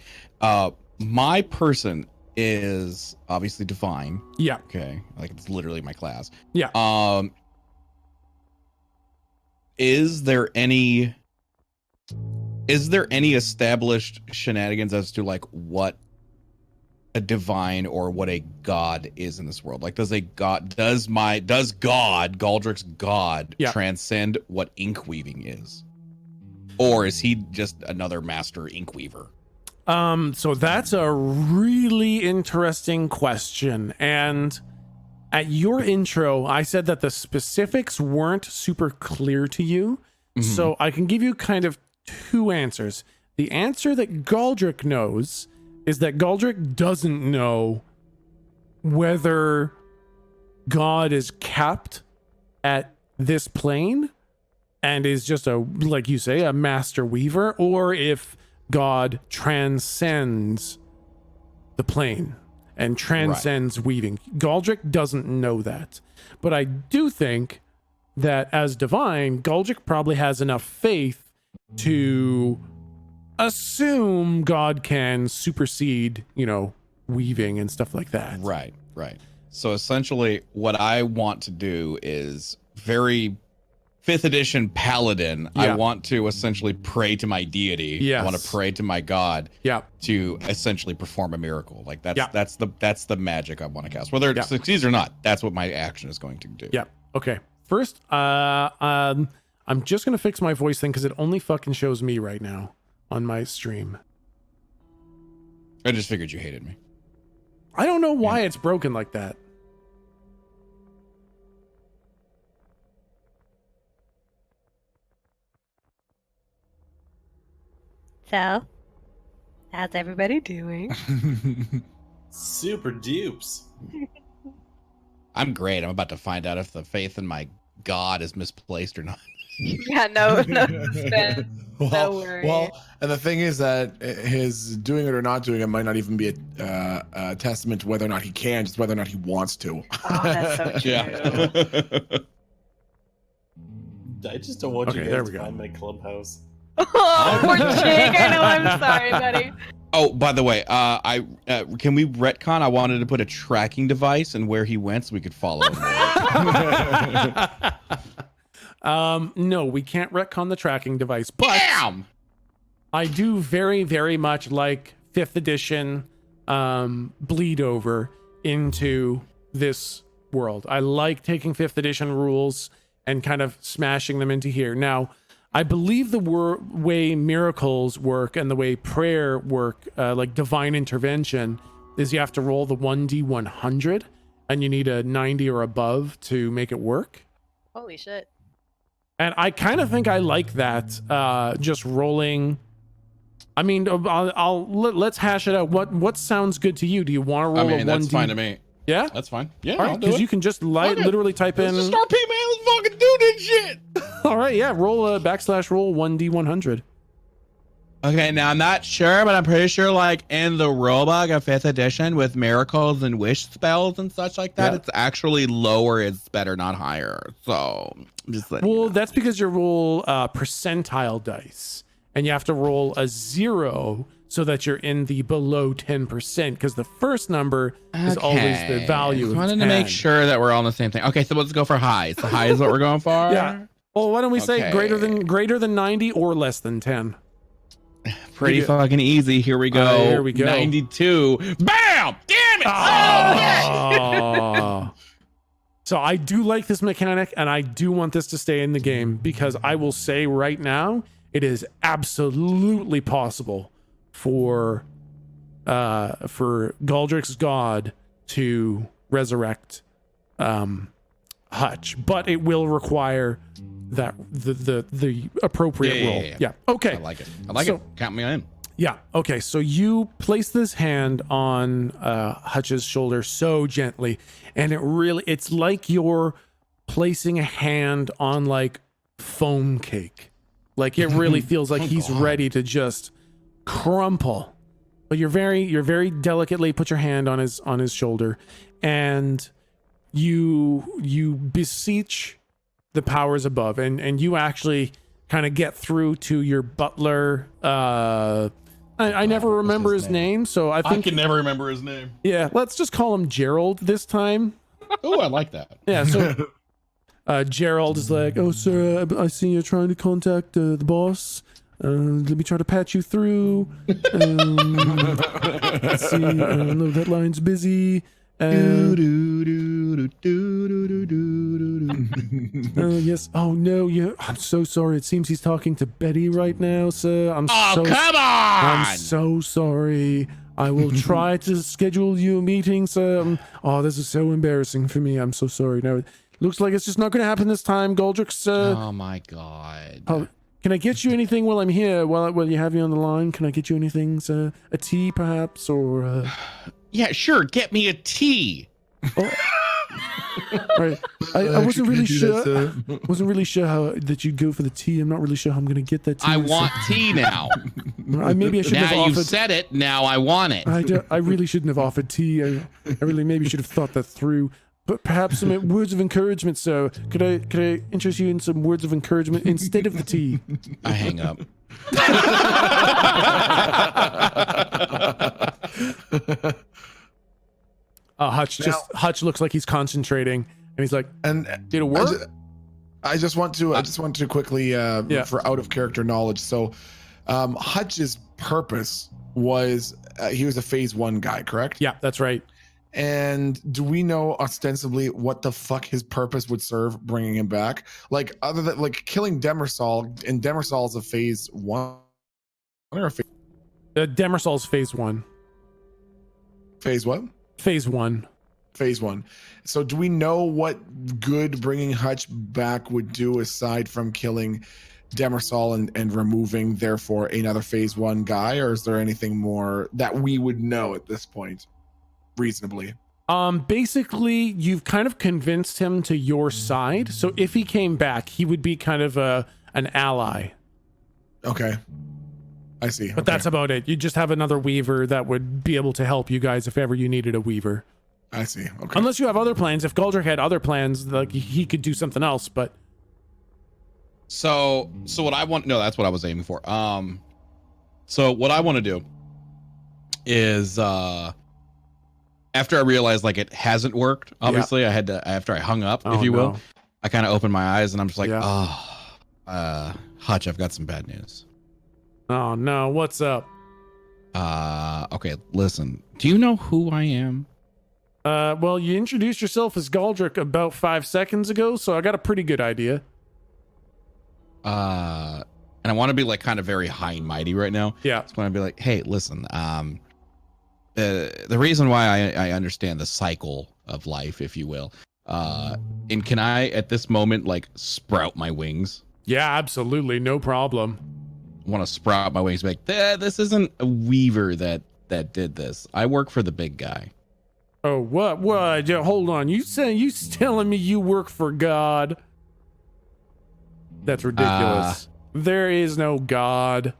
E: My person is obviously divine.
A: Yeah.
E: Okay. Like it's literally my class.
A: Yeah.
E: Is there any established shenanigans as to like what a divine or what a god is in this world? Like does Galdrick's god transcend what ink weaving is? Or is he just another master ink weaver?
A: So that's a really interesting question. And at your intro, I said that the specifics weren't super clear to you. Mm-hmm. So I can give you kind of two answers. The answer that Galdrick knows is that Galdrick doesn't know whether God is capped at this plane and is just like you say, a master weaver, or if God transcends the plane and transcends weaving. Galdrick doesn't know that. But I do think that as divine, Galdrick probably has enough faith to assume God can supersede, weaving and stuff like that.
E: Right. So essentially what I want to do is very 5th edition paladin. I want to essentially pray to my deity.
A: Yes.
E: I want to pray to my god.
A: Yeah.
E: To essentially perform a miracle. Like that's the magic I want to cast. Whether it succeeds or not, that's what my action is going to do.
A: Yeah. Okay. First, I'm just gonna fix my voice thing because it only fucking shows me right now on my stream.
E: I just figured you hated me.
A: I don't know why it's broken like that.
B: So, how's everybody doing?
D: Super dupes.
E: I'm great. I'm about to find out if the faith in my god is misplaced or not.
B: Yeah, no worries.
C: Well, and the thing is that his doing it or not doing it might not even be a testament to whether or not he can, just whether or not he wants to.
B: Oh, that's so true.
E: Yeah.
D: I just don't want you
A: there
D: guys
A: we
D: to
A: go.
D: find my clubhouse.
B: Oh, poor Jake. I know. I'm sorry, buddy.
E: Oh, by the way, can we retcon? I wanted to put a tracking device and where he went so we could follow him.
A: No, we can't retcon the tracking device, but
E: Damn!
A: I do very, very much like 5th edition bleed over into this world. I like taking 5th edition rules and kind of smashing them into here. Now, I believe the way miracles work and the way prayer work, like divine intervention, is you have to roll the 1d100 and you need a 90 or above to make it work.
B: Holy shit.
A: And I kind of think I like that, just rolling. I mean, let's hash it out. What sounds good to you? Do you want to roll a 1d?
E: That's fine to me.
A: Yeah?
E: That's fine. Yeah,
A: All
E: I'll
A: right,
E: do
A: because
E: it.
A: you can just literally type in.
E: Let's just start man. Let's fucking do this shit.
A: All right, yeah, roll a /roll 1d100.
E: Okay, now I'm not sure, but I'm pretty sure like in the rulebook of 5th edition with miracles and wish spells and such like that, it's actually lower. It's better, not higher. So I'm just letting you know.
A: That's because you roll percentile dice, and you have to roll a 0 so that you're in the below 10%, because the first number is always the value of 10.
E: I wanted to make sure that we're all on the same thing. Okay, so let's go for highs. The high is what we're going for.
A: Yeah. Well, why don't we say greater than 90 or less than 10?
E: Pretty fucking easy. Here we go.
A: Here we go.
E: 92. Bam! Damn it!
A: Oh. So I do like this mechanic, and I do want this to stay in the game, because I will say right now, it is absolutely possible for Galdrick's god to resurrect Hutch, but it will require that the appropriate roll. Yeah. Okay.
E: I like it. Count me in.
A: Yeah. Okay. So you place this hand on Hutch's shoulder so gently, and it's like you're placing a hand on like foam cake. Like it really feels like he's ready to just crumple. But you're very delicately put your hand on his shoulder, and you beseech the powers above, and you actually kind of get through to your butler. I never remember his name, so I think
E: I can never remember his name.
A: Yeah, let's just call him Gerald this time.
E: Oh, I like that.
A: Yeah, so Gerald is like, "Oh, sir, I see you're trying to contact the boss. Let me try to patch you through. Let's see. No, that line's busy. Yes. Oh no. Yeah. I'm so sorry. It seems he's talking to Betty right now, sir.
E: Come on!
A: I'm so sorry. I will try to schedule you a meeting, sir. Oh, this is so embarrassing for me. I'm so sorry. No, it looks like it's just not going to happen this time, Galdrick's.
E: Oh my god.
A: Can I get you anything while I'm here? While you have you on the line, can I get you anything, sir? A tea, perhaps, or?
E: Yeah, sure. Get me a tea.
A: Oh. Right. I wasn't really sure. Wasn't really sure how that you'd go for the tea. I'm not really sure how I'm gonna get that tea.
E: I want tea now.
A: Maybe I shouldn't have offered.
E: Now you said it. Now I want it.
A: I really shouldn't have offered tea. I really maybe should have thought that through. But perhaps some words of encouragement, sir. Could I interest you in some words of encouragement instead of the tea?
E: I hang up.
A: Hutch looks like he's concentrating, and he's like,
C: "And
A: did it work?"
C: I just want to quickly for out of character knowledge. So, Hutch's purpose was he was a phase 1 guy, correct?
A: Yeah, that's right.
C: And do we know ostensibly what the fuck his purpose would serve bringing him back? Like other than like killing Demersal, and Demersal's a phase 1 or a phase?
A: Demersal's phase 1.
C: Phase what?
A: Phase 1.
C: Phase 1. So do we know what good bringing Hutch back would do aside from killing Demersal and removing therefore another phase 1 guy, or is there anything more that we would know at this point? Reasonably.
A: Basically, you've kind of convinced him to your side. So if he came back, he would be kind of an ally.
C: Okay. I see.
A: But that's about it. You just have another weaver that would be able to help you guys if ever you needed a weaver.
C: I see. Okay.
A: Unless you have other plans. If Galdrick had other plans, like he could do something else, but
E: So what I want, no, that's what I was aiming for. So what I want to do is after I realized like it hasn't worked, obviously after I hung up, if you will, I kind of opened my eyes and I'm just like, Hutch, I've got some bad news.
A: Oh no, what's up?
E: Okay, listen. Do you know who I am?
A: Well, you introduced yourself as Galdrick about 5 seconds ago, so I got a pretty good idea.
E: And I want to be like kind of very high and mighty right now.
A: Yeah.
E: So I want to be like, hey, listen, the reason why I understand the cycle of life, if you will, and can I at this moment like sprout my wings?
A: Yeah, absolutely, no problem.
E: Want to sprout my wings, like this isn't a weaver that did this. I work for the big guy.
A: Oh, what? Yeah, hold on. You telling me you work for God? That's ridiculous. There is no God.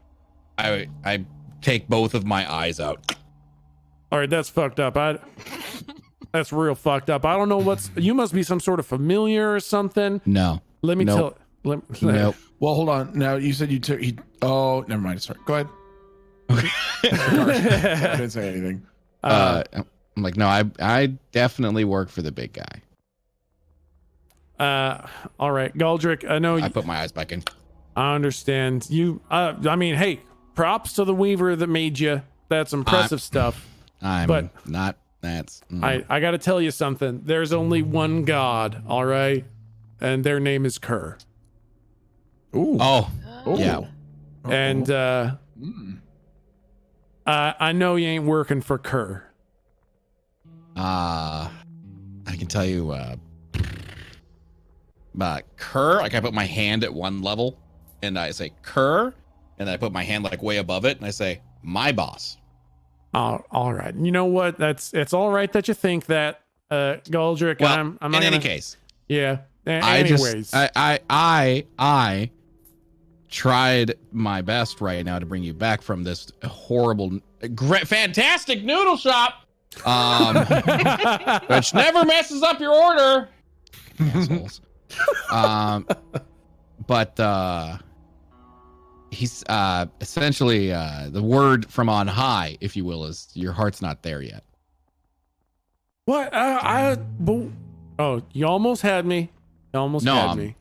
E: I take both of my eyes out.
A: All right, that's fucked up. That's real fucked up. I don't know you must be some sort of familiar or something.
E: No.
A: Let me tell.
E: Nope.
C: Well, hold on. Now you said you took. Oh, never mind. Sorry. Go ahead. I didn't say anything.
E: I'm like, no, I definitely work for the big guy.
A: All right, Galdrick, I know
E: I put my eyes back in.
A: I understand. I mean, hey, props to the weaver that made you. That's impressive stuff.
E: But not.
A: I got to tell you something. There's only one god, all right? And their name is Kerr.
C: Ooh.
E: Oh,
C: Ooh.
E: yeah.
A: And I know you ain't working for Kerr.
E: I can tell you, Kerr, like I put my hand at one level and I say Kerr, and I put my hand like way above it and I say, my boss.
A: Oh, all right. You know what? It's all right that you think that, Galdrick.
E: Well,
A: I'm
E: in
A: not
E: any
A: gonna,
E: case,
A: yeah.
E: anyways,
A: Anyways,
E: I tried my best right now to bring you back from this horrible, fantastic noodle shop, which never messes up your order. Assholes. But he's essentially the word from on high, if you will, is your heart's not there yet.
A: what? Oh, you almost had me. You almost had me.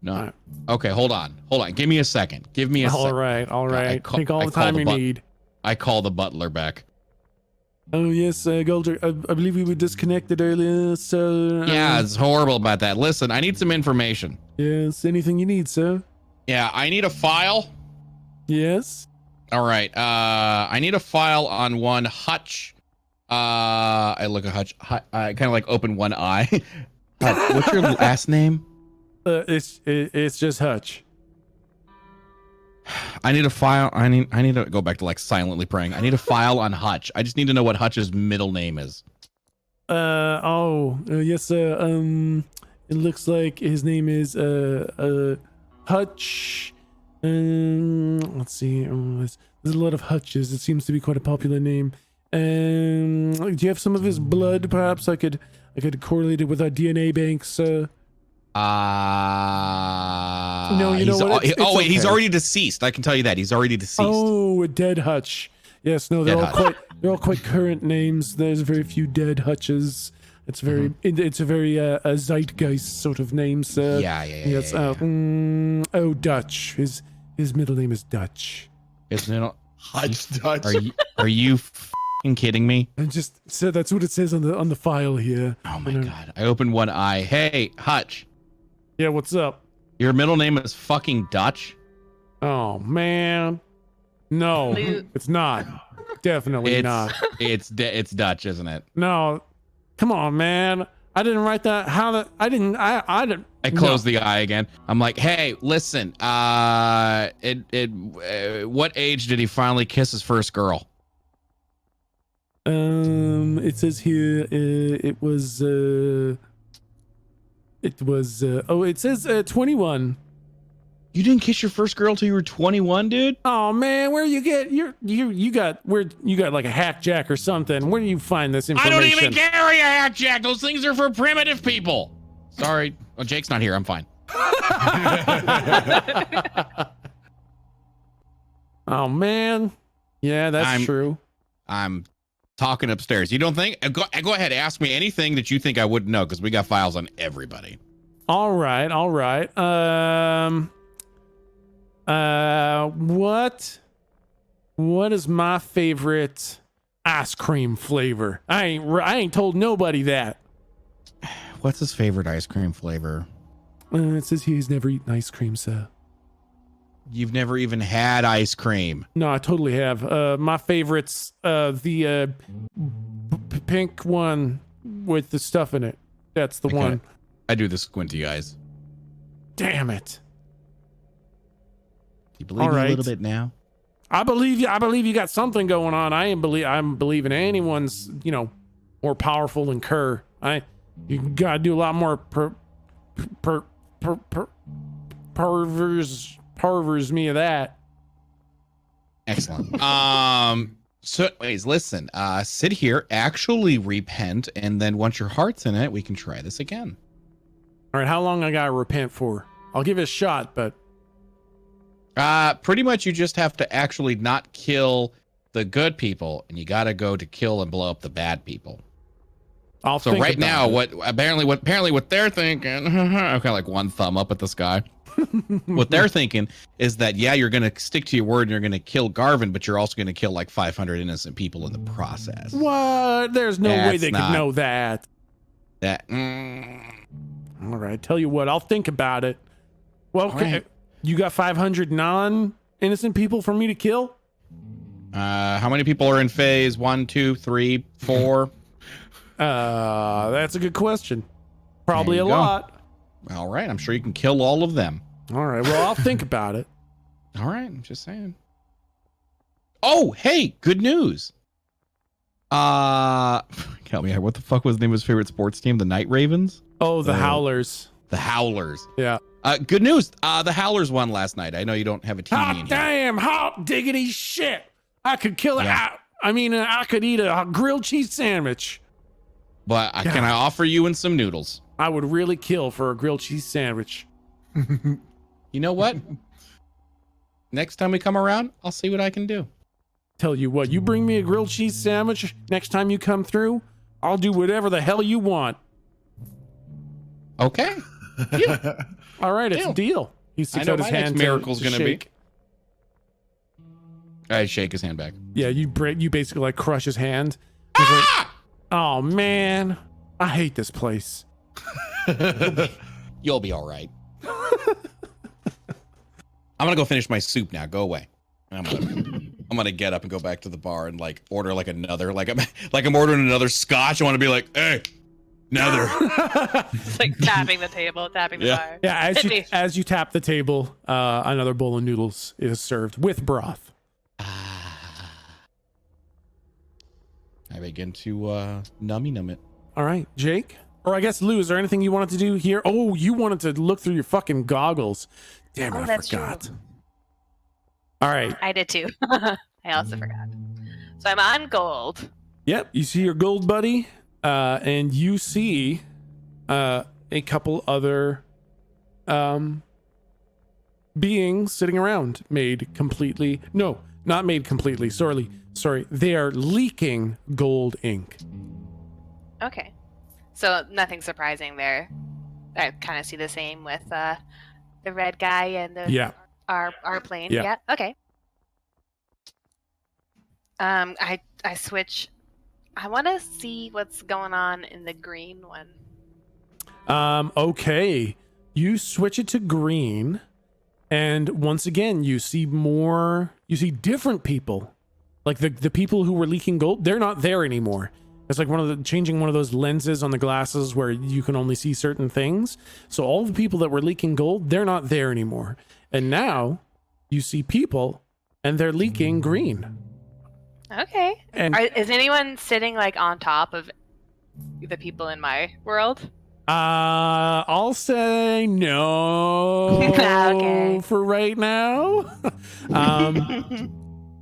E: No.
A: Alright.
E: Okay, hold on. Give me a second. Give me a second.
A: All right.
E: I
A: Take all the time you need.
E: I call the butler back.
A: Oh yes, Galdrick. I believe we were disconnected earlier. So
E: Yeah, it's horrible about that. Listen, I need some information.
A: yes. Anything you need, sir?
E: Yeah, I need a file.
A: Yes.
E: All right. I need a file on one Hutch. I look at Hutch. I kind of like open one eye. Hutch, what's your last name?
A: It's just Hutch.
E: I need a file. I need to go back to like silently praying. I need a file on Hutch. I just need to know what Hutch's middle name is.
A: Yes, sir. It looks like his name is Hutch. Let's see. There's a lot of Hutches. It seems to be quite a popular name. Do you have some of his blood? Perhaps I could correlate it with our DNA banks. No, you know what? It's
E: wait, he's
A: okay.
E: already deceased. I can tell you that he's already deceased.
A: Oh, a dead Hutch. Yes, no, they're all quite current names. There's very few dead Hutches. It's very it's a very a zeitgeist sort of name, sir.
E: Yeah.
A: Yes. Dutch. His middle name is Dutch.
E: His middle
C: Hutch Dutch.
E: Are you f***ing kidding me?
A: And just so that's what it says on the file here.
E: Oh my god! I opened one eye. Hey, Hutch.
A: Yeah, what's up?
E: Your middle name is fucking Dutch?
A: Oh man, no, it's not. Definitely not.
E: It's Dutch, isn't it?
A: No, come on, man. I didn't write that. I didn't.
E: I closed the eye again. I'm like, hey, listen. What age did he finally kiss his first girl?
A: It says here, it says 21.
E: You didn't kiss your first girl till you were 21, dude?
A: Oh man, where you get you got like a hack jack or something? Where do you find this information?
E: I don't even carry a hack jack. Those things are for primitive people. Sorry. Oh, Jake's not here. I'm fine.
A: Oh man. Yeah, that's true.
E: I'm talking upstairs. You don't think? Go ahead. Ask me anything that you think I wouldn't know, because we got files on everybody.
A: All right. What is my favorite ice cream flavor? I ain't told nobody that.
E: What's his favorite ice cream flavor?
A: It says he's never eaten ice cream, sir.
E: You've never even had ice cream.
A: No, I totally have. My favorite's the pink one with the stuff in it. That's the one.
E: I do the squinty eyes.
A: Damn it.
E: You believe me a little bit now?
A: I believe you. I believe you got something going on. I'm believing anyone's, more powerful than Kerr. You gotta do a lot more pervers me of that.
E: Excellent. So anyways, listen, sit here, actually repent, and then once your heart's in it, we can try this again.
A: All right, how long I gotta repent for? I'll give it a shot, but
E: pretty much you just have to actually not kill the good people, and you got to go to kill and blow up the bad people.
A: I'll
E: So
A: think
E: right
A: about
E: now,
A: it.
E: what they're thinking, I'm kind of like one thumb up at the sky. What they're thinking is that, yeah, you're going to stick to your word and you're going to kill Garvin, but you're also going to kill like 500 innocent people in the process.
A: What? There's no way
E: That's
A: they could
E: not-
A: know that.
E: That
A: All right, tell you what, I'll think about it. Well,
E: All right.
A: you got 500 non-innocent people for me to kill?
E: how many people are in phase 1, 2, 3, 4?
A: That's a good question. Probably
E: There
A: a
E: you go.
A: lot.
E: All right, I'm sure you can kill all of them.
A: All right, well, I'll think about it.
E: All right, I'm just saying. Oh, hey, good news. Help me out. What the fuck was the name of his favorite sports team? The Night Ravens?
A: Oh, the Howlers.
E: The Howlers.
A: Yeah.
E: Good news. The Howlers won last night. I know you don't have a TV
A: Hot
E: in here.
A: damn, hot diggity shit. I could kill it.
E: Yeah.
A: I could eat a grilled cheese sandwich.
E: But can I offer you in some noodles?
A: I would really kill for a grilled cheese sandwich.
E: You know what? Next time we come around, I'll see what I can do.
A: Tell you what, you bring me a grilled cheese sandwich next time you come through, I'll do whatever the hell you want.
E: Okay.
A: All right, it's a
E: Deal.
A: deal. He sticks
E: I know
A: out his
E: my next
A: hand
E: miracle's
A: to
E: gonna be.
A: shake.
E: I shake his hand back.
A: Yeah, you basically like crush his hand. He's like, oh man, I hate this place.
E: You'll be all right. I'm gonna go finish my soup now. Go away. And I'm gonna get up and go back to the bar and like order like another I'm ordering another scotch. I want to be like, hey, another.
B: It's like tapping the table, tapping the
E: Yeah.
B: bar.
A: Yeah,
B: Hit me.
A: as you tap the table, another bowl of noodles is served with broth.
E: I begin to nummy it.
A: All right, Jake, or I guess Lou, is there anything you wanted to do here? Oh, you wanted to look through your fucking goggles. Damn it,
B: Oh,
A: I
B: that's
A: forgot.
B: true.
A: All right.
B: I did too. I also forgot. So I'm on gold.
A: Yep, you see your gold buddy, and you see a couple other beings sitting around, not made completely. Sorry, they are leaking gold ink.
B: Okay. So nothing surprising there. I kind of see the same with the red guy and our plane.
A: Yeah.
B: Okay. I switch. I want to see what's going on in the green one.
A: Okay. You switch it to green, and once again you see different people. Like the people who were leaking gold, they're not there anymore. It's like changing one of those lenses on the glasses where you can only see certain things. So all the people that were leaking gold, they're not there anymore. And now you see people and they're leaking green.
B: Okay.
A: And
B: Is anyone sitting like on top of the people in my world?
A: I'll say no
B: Okay.
A: for right now.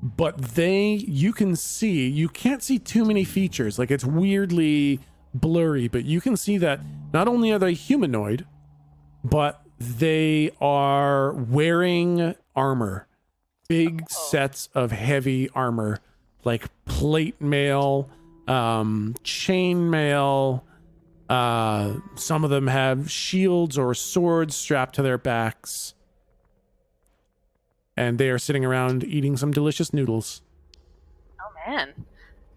A: But you can't see too many features. Like it's weirdly blurry, but you can see that not only are they humanoid, but they are wearing armor, big sets of heavy armor, like plate mail, chain mail. Some of them have shields or swords strapped to their backs. And they are sitting around eating some delicious noodles.
B: Oh man,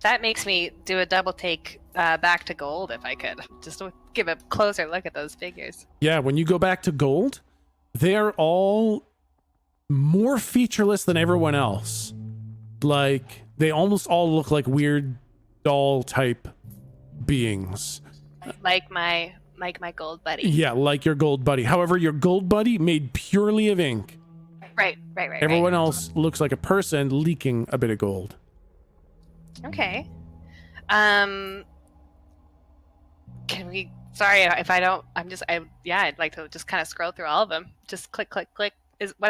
B: that makes me do a double take back to gold if I could, just to give a closer look at those figures.
A: Yeah, when you go back to gold, they are all more featureless than everyone else. Like, they almost all look like weird doll type beings.
B: Like my gold buddy.
A: Yeah, like your gold buddy. However, your gold buddy made purely of ink.
B: Right.
A: Everyone else looks like a person leaking a bit of gold.
B: Okay. Can we? Sorry if I don't. I'd like to just kind of scroll through all of them. Just click. How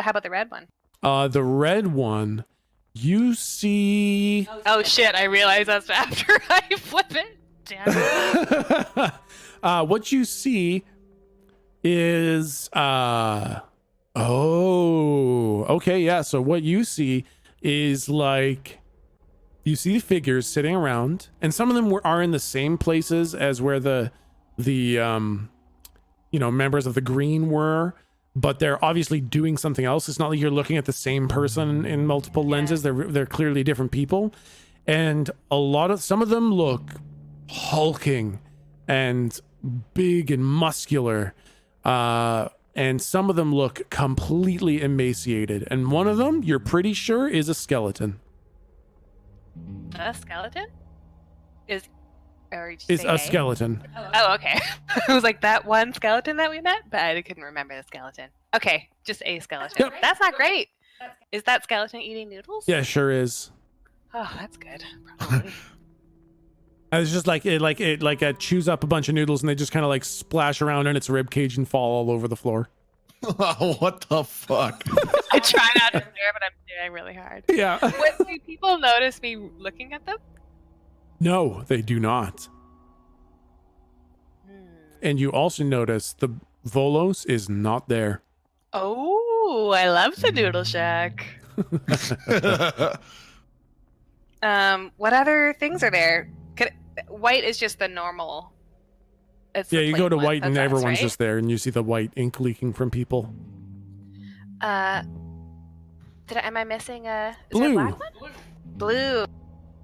B: about the red one?
A: The red one, you see.
B: Oh shit! I realize that's after I flip it. Damn it.
A: What you see is okay, yeah. So what you see is like you see figures sitting around, and some of them are in the same places as where the members of the green were, but they're obviously doing something else. It's not like you're looking at the same person in multiple lenses. They're clearly different people, and some of them look hulking and big and muscular, and some of them look completely emaciated, and one of them you're pretty sure is a skeleton.
B: A skeleton? Is
A: A skeleton.
B: Oh, okay. I was like, that one skeleton that we met, but I couldn't remember the skeleton. Okay, just a skeleton.
A: Yep.
B: That's not great. Is that skeleton eating noodles?
A: Yeah, sure is.
B: Oh, that's good. Probably.
A: It's just like it chews up a bunch of noodles and they just kind of like splash around in its rib cage and fall all over the floor.
C: What the fuck?
B: I try not to stare, but I'm staring really hard.
A: Yeah.
B: Do people notice me looking at them?
A: No, they do not. And you also notice the Volos is not there.
B: Oh, I love the Noodle Shack. What other things are there? White is just the normal. It's
A: Yeah,
B: the
A: you
B: plain
A: go to
B: one.
A: white and
B: That's us,
A: everyone's
B: right?
A: just there, and you see the white ink leaking from people.
B: Am I missing a is
A: Blue.
B: there a black one? Blue.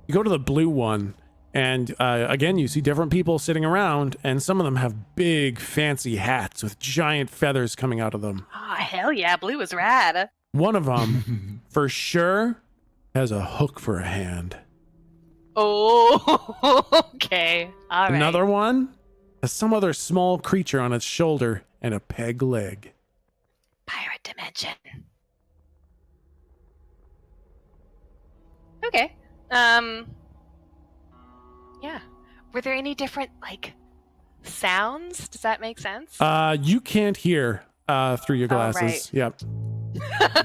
A: You go to the blue one, and again, you see different people sitting around, and some of them have big, fancy hats with giant feathers coming out of them.
B: Oh, hell yeah, blue is rad.
A: One of them, for sure, has a hook for a hand.
B: Oh, okay. All right.
A: Another one has some other small creature on its shoulder and a peg leg.
B: Pirate dimension. Okay. Yeah. Were there any different sounds? Does that make sense?
A: You can't hear through your glasses.
B: right.
A: Yep.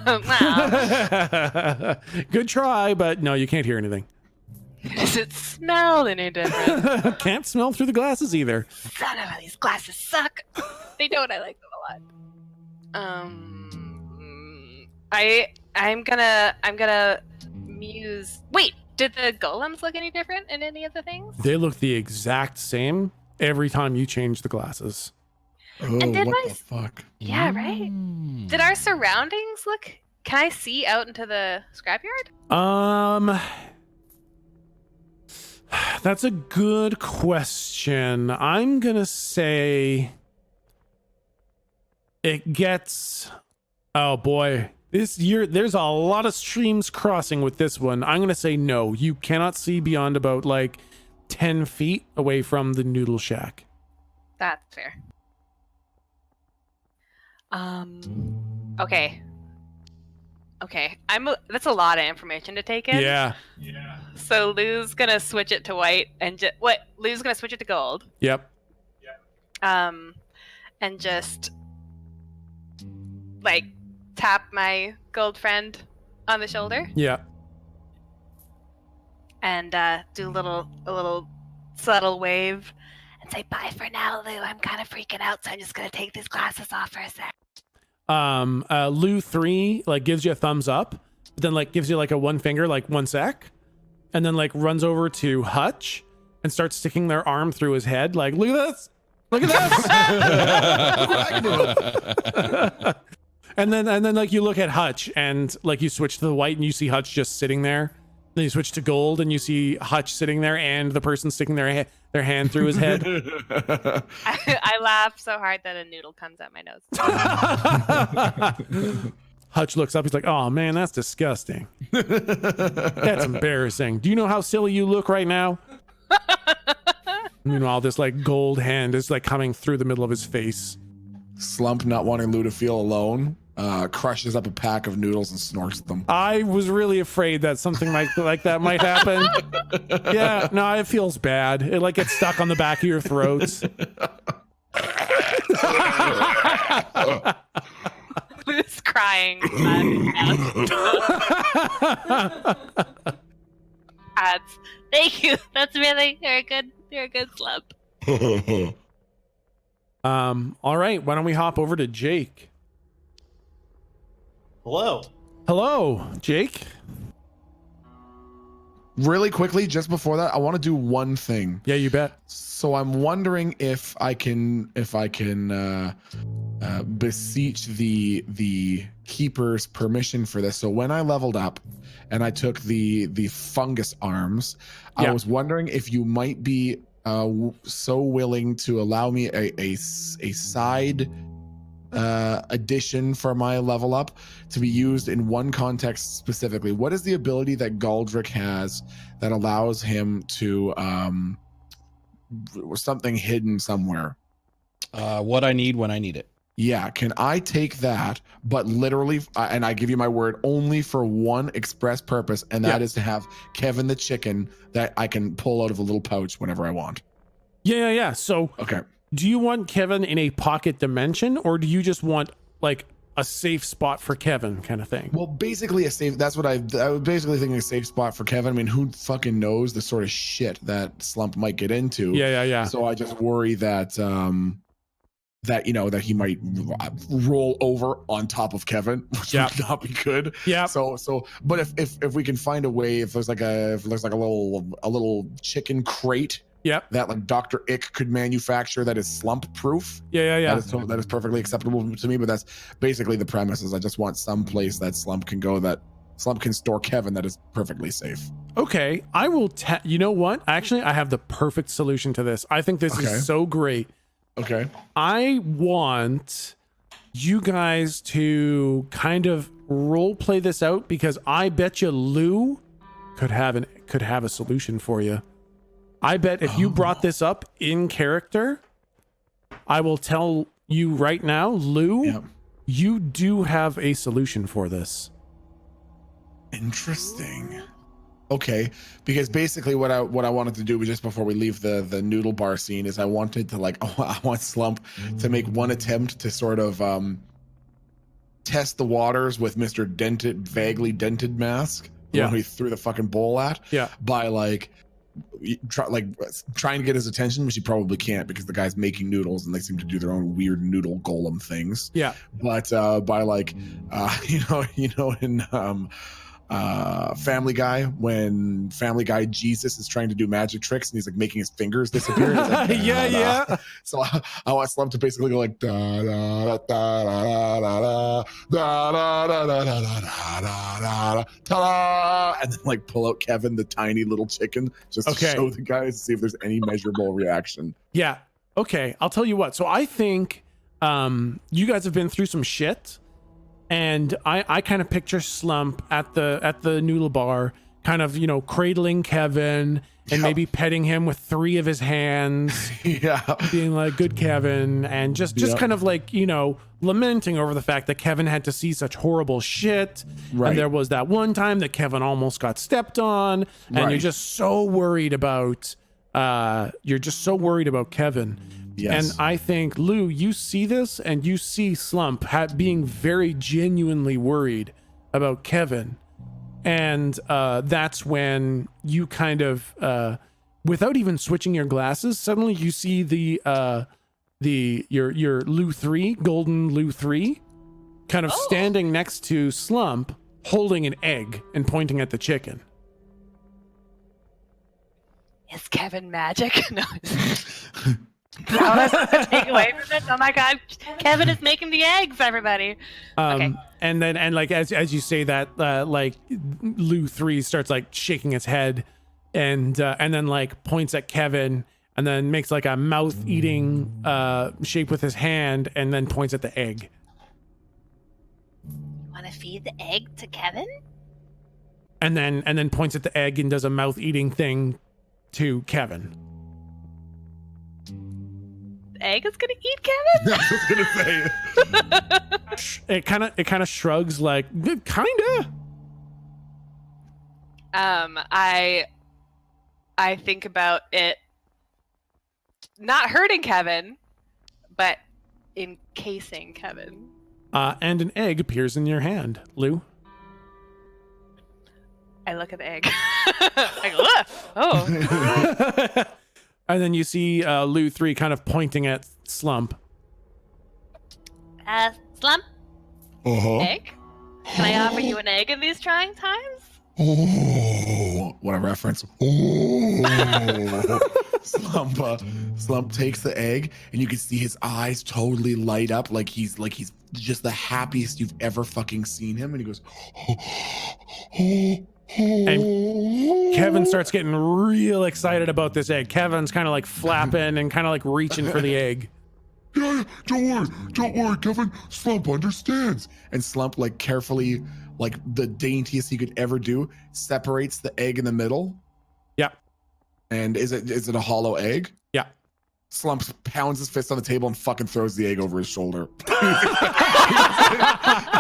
B: Wow.
A: Good try, but no, you can't hear anything.
B: Does it smell any different?
A: Can't smell through the glasses either.
B: Son of a, these glasses suck. They don't. I like them a lot. I'm gonna muse. Wait, did the golems look any different in any of the things?
A: They look the exact same every time you change the glasses.
C: Oh,
B: And did
C: what
B: my-
C: the fuck?
B: Yeah, right. Did our surroundings look? Can I see out into the scrapyard?
A: That's a good question. I'm gonna say it gets. Oh boy, this year there's a lot of streams crossing with this one. I'm gonna say no. You cannot see beyond about 10 feet away from the noodle shack.
B: That's fair. Okay. That's a lot of information to take in.
A: Yeah.
B: So Lou's gonna switch it to white and Lou's gonna switch it to gold.
A: Yep.
B: And just tap my gold friend on the shoulder
A: Yeah.
B: and do a little subtle wave and say bye for now, Lou. I'm kind of freaking out, so I'm just gonna take these glasses off for a sec.
A: Lou 3 gives you a thumbs up, but then gives you a one finger, 1 sec, and then runs over to Hutch and starts sticking their arm through his head. Look at this, and then you look at Hutch and you switch to the white and you see Hutch just sitting there. Then you switch to gold and you see Hutch sitting there and the person sticking their hand through his head.
B: I laugh so hard that a noodle comes out my nose.
A: Hutch looks up. He's like, "Oh man, that's disgusting. That's embarrassing. Do you know how silly you look right now?" Meanwhile, this gold hand is coming through the middle of his face.
C: Slump, not wanting Lou to feel alone, crushes up a pack of noodles and snorts them.
A: I was really afraid that something like that might happen. Yeah, no, it feels bad. It gets stuck on the back of your throats.
B: Lou's crying. Ads. Thank you. That's really you're a good slump.
A: All right, why don't we hop over to Jake?
D: Hello.
A: Hello, Jake.
C: Really quickly, just before that, I want to do one thing.
A: Yeah, you bet.
C: So I'm wondering if I can beseech the keeper's permission for this. So when I leveled up and I took the fungus arms, I was wondering if you might be so willing to allow me a side addition for my level up to be used in one context specifically. What is the ability that Galdrick has that allows him to something hidden somewhere?
E: What I need when I need it.
C: Yeah, can I take that, but literally, and I give you my word, only for one express purpose, and that is to have Kevin the chicken that I can pull out of a little pouch whenever I want.
A: Yeah. So,
C: okay.
A: Do you want Kevin in a pocket dimension, or do you just want like a safe spot for Kevin kind of thing?
C: Well, basically a safe, that's what I was basically thinking, a safe spot for Kevin. I mean, who fucking knows the sort of shit that Slump might get into.
A: Yeah.
C: So I just worry that, that, you know, that he might roll over on top of Kevin, which would not be good.
A: Yeah.
C: So, but if we can find a way, if there's like a little chicken crate, that like Dr. Ick could manufacture that is slump proof.
A: Yeah.
C: That is perfectly acceptable to me. But that's basically the premise. Is I just want some place that Slump can go, that Slump can store Kevin, that is perfectly safe.
A: Okay, I will. You know what? Actually, I have the perfect solution to this. I think this is so great.
C: Okay.
A: I want you guys to kind of role play this out, because I bet you Lou could have a solution for you. I bet if you brought this up in character, I will tell you right now, Lou, you do have a solution for this.
C: Interesting. Okay, because basically what I wanted to do was, just before we leave the noodle bar scene, is I wanted to I want Slump to make one attempt to sort of test the waters with Mr. Vaguely dented mask, the one who he threw the fucking bowl at, by trying to get his attention, which he probably can't because the guy's making noodles and they seem to do their own weird noodle golem things. But by in Family Guy, when Family Guy Jesus is trying to do magic tricks and he's like making his fingers disappear. Like, So I want Slump to basically go like da da da da da da da da da da da da da, and then like pull out Kevin the tiny little chicken just to show the guys, to see if there's any measurable reaction.
A: Yeah. Okay. I'll tell you what. So I think you guys have been through some shit. And I kind of picture Slump at the noodle bar, kind of, you know, cradling Kevin and maybe petting him with 3 of his hands. Being like, good Kevin. And just kind of like, you know, lamenting over the fact that Kevin had to see such horrible shit. And there was that one time that Kevin almost got stepped on. And you're just so worried about Kevin.
C: Yes.
A: And I think, Lou, you see this and you see Slump being very genuinely worried about Kevin. And that's when you kind of, without even switching your glasses, suddenly you see your Lou 3, golden Lou 3, kind of standing next to Slump, holding an egg and pointing at the chicken.
B: Is Kevin magic? No. Take away from this. Oh my god, Kevin is making the eggs, everybody.
A: And like as you say that, like Lou 3 starts like shaking its head and then like points at Kevin and then makes like a mouth eating shape with his hand and then points at the egg.
B: You want to feed the egg to Kevin?
A: And then points at the egg and does a mouth eating thing to Kevin.
B: Egg is gonna eat Kevin?
C: I was gonna
A: say it kind of shrugs like kinda.
B: I think about it not hurting Kevin, but encasing Kevin.
A: And an egg appears in your hand, Lou.
B: I look at the egg. I go, oh.
A: And then you see Lou 3 kind of pointing at Slump.
B: Slump?
C: Uh-huh.
B: Egg? Can I offer you an egg in these trying times?
C: Oh, when what a reference. Slump takes the egg, and you can see his eyes totally light up, like he's just the happiest you've ever fucking seen him. And he goes,
A: And Kevin starts getting real excited about this egg. Kevin's kind of like flapping and kind of like reaching for the egg.
G: Yeah, don't worry, Kevin. Slump understands.
C: And Slump, like carefully, like the daintiest he could ever do, separates the egg in the middle.
A: Yeah.
C: And is it a hollow egg?
A: Yeah.
C: Slump pounds his fist on the table and fucking throws the egg over his shoulder.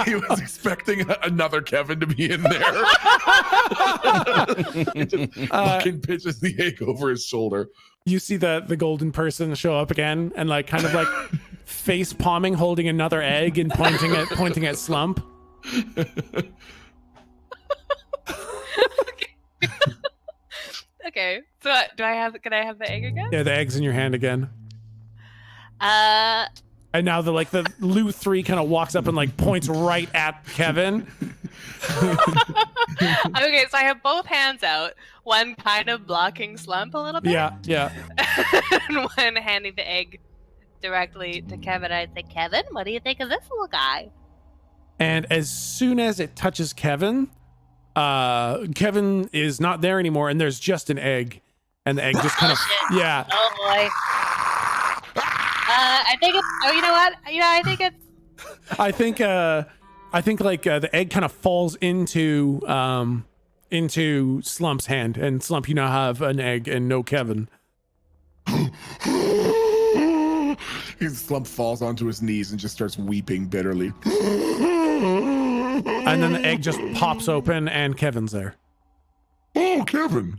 C: He was expecting another Kevin to be in there. He just fucking pitches the egg over his shoulder.
A: You see the golden person show up again and like kind of like face palming, holding another egg and pointing at Slump.
B: Okay, so can I have the egg again?
A: Yeah, the egg's in your hand again.
B: Uh,
A: And now the Loot 3 kind of walks up and like points right at Kevin.
B: okay, so I have both hands out, one kind of blocking Slump a little bit.
A: Yeah.
B: And one handing the egg directly to Kevin. I say, Kevin, what do you think of this little guy?
A: And as soon as it touches Kevin, Kevin is not there anymore, and there's just an egg, and the egg just kind of yeah.
B: Oh boy. I think it's. Oh, you know what? I think it's.
A: I think like the egg kind of falls into Slump's hand, and Slump, you now have an egg and no Kevin.
C: Slump falls onto his knees and just starts weeping bitterly.
A: And then the egg just pops open, and Kevin's there.
G: Oh, Kevin.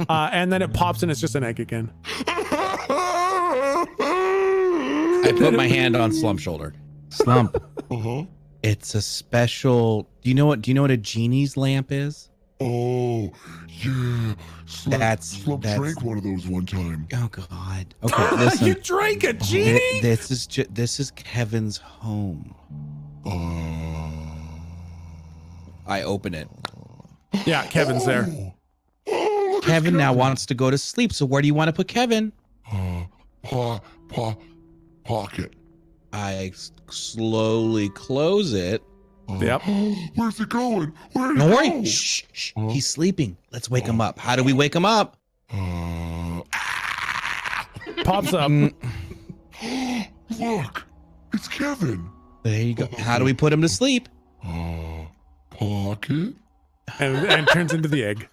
A: And then it pops, and it's just an egg again.
E: I put my hand on Slump's shoulder. Slump.
G: Uh-huh.
E: It's a special. Do you know what a genie's lamp is?
G: Oh, yeah. Slump
E: That's-
G: drank one of those one time.
E: Oh God. Okay, listen.
A: You drank a genie?
E: This is Kevin's home. I open it.
A: Yeah, Kevin's there.
G: Oh, look at
E: Kevin now wants to go to sleep. So where do you want to put Kevin?
G: Pocket.
E: I slowly close it.
A: Yep.
G: Where's it going? Where'd
E: Don't
G: it
E: worry.
G: go?
E: Shh. He's sleeping. Let's wake him up. How do we wake him up?
A: Pops up.
G: Look, it's Kevin.
E: There you go. How do we put him to sleep?
G: Pocket.
A: And turns into the egg.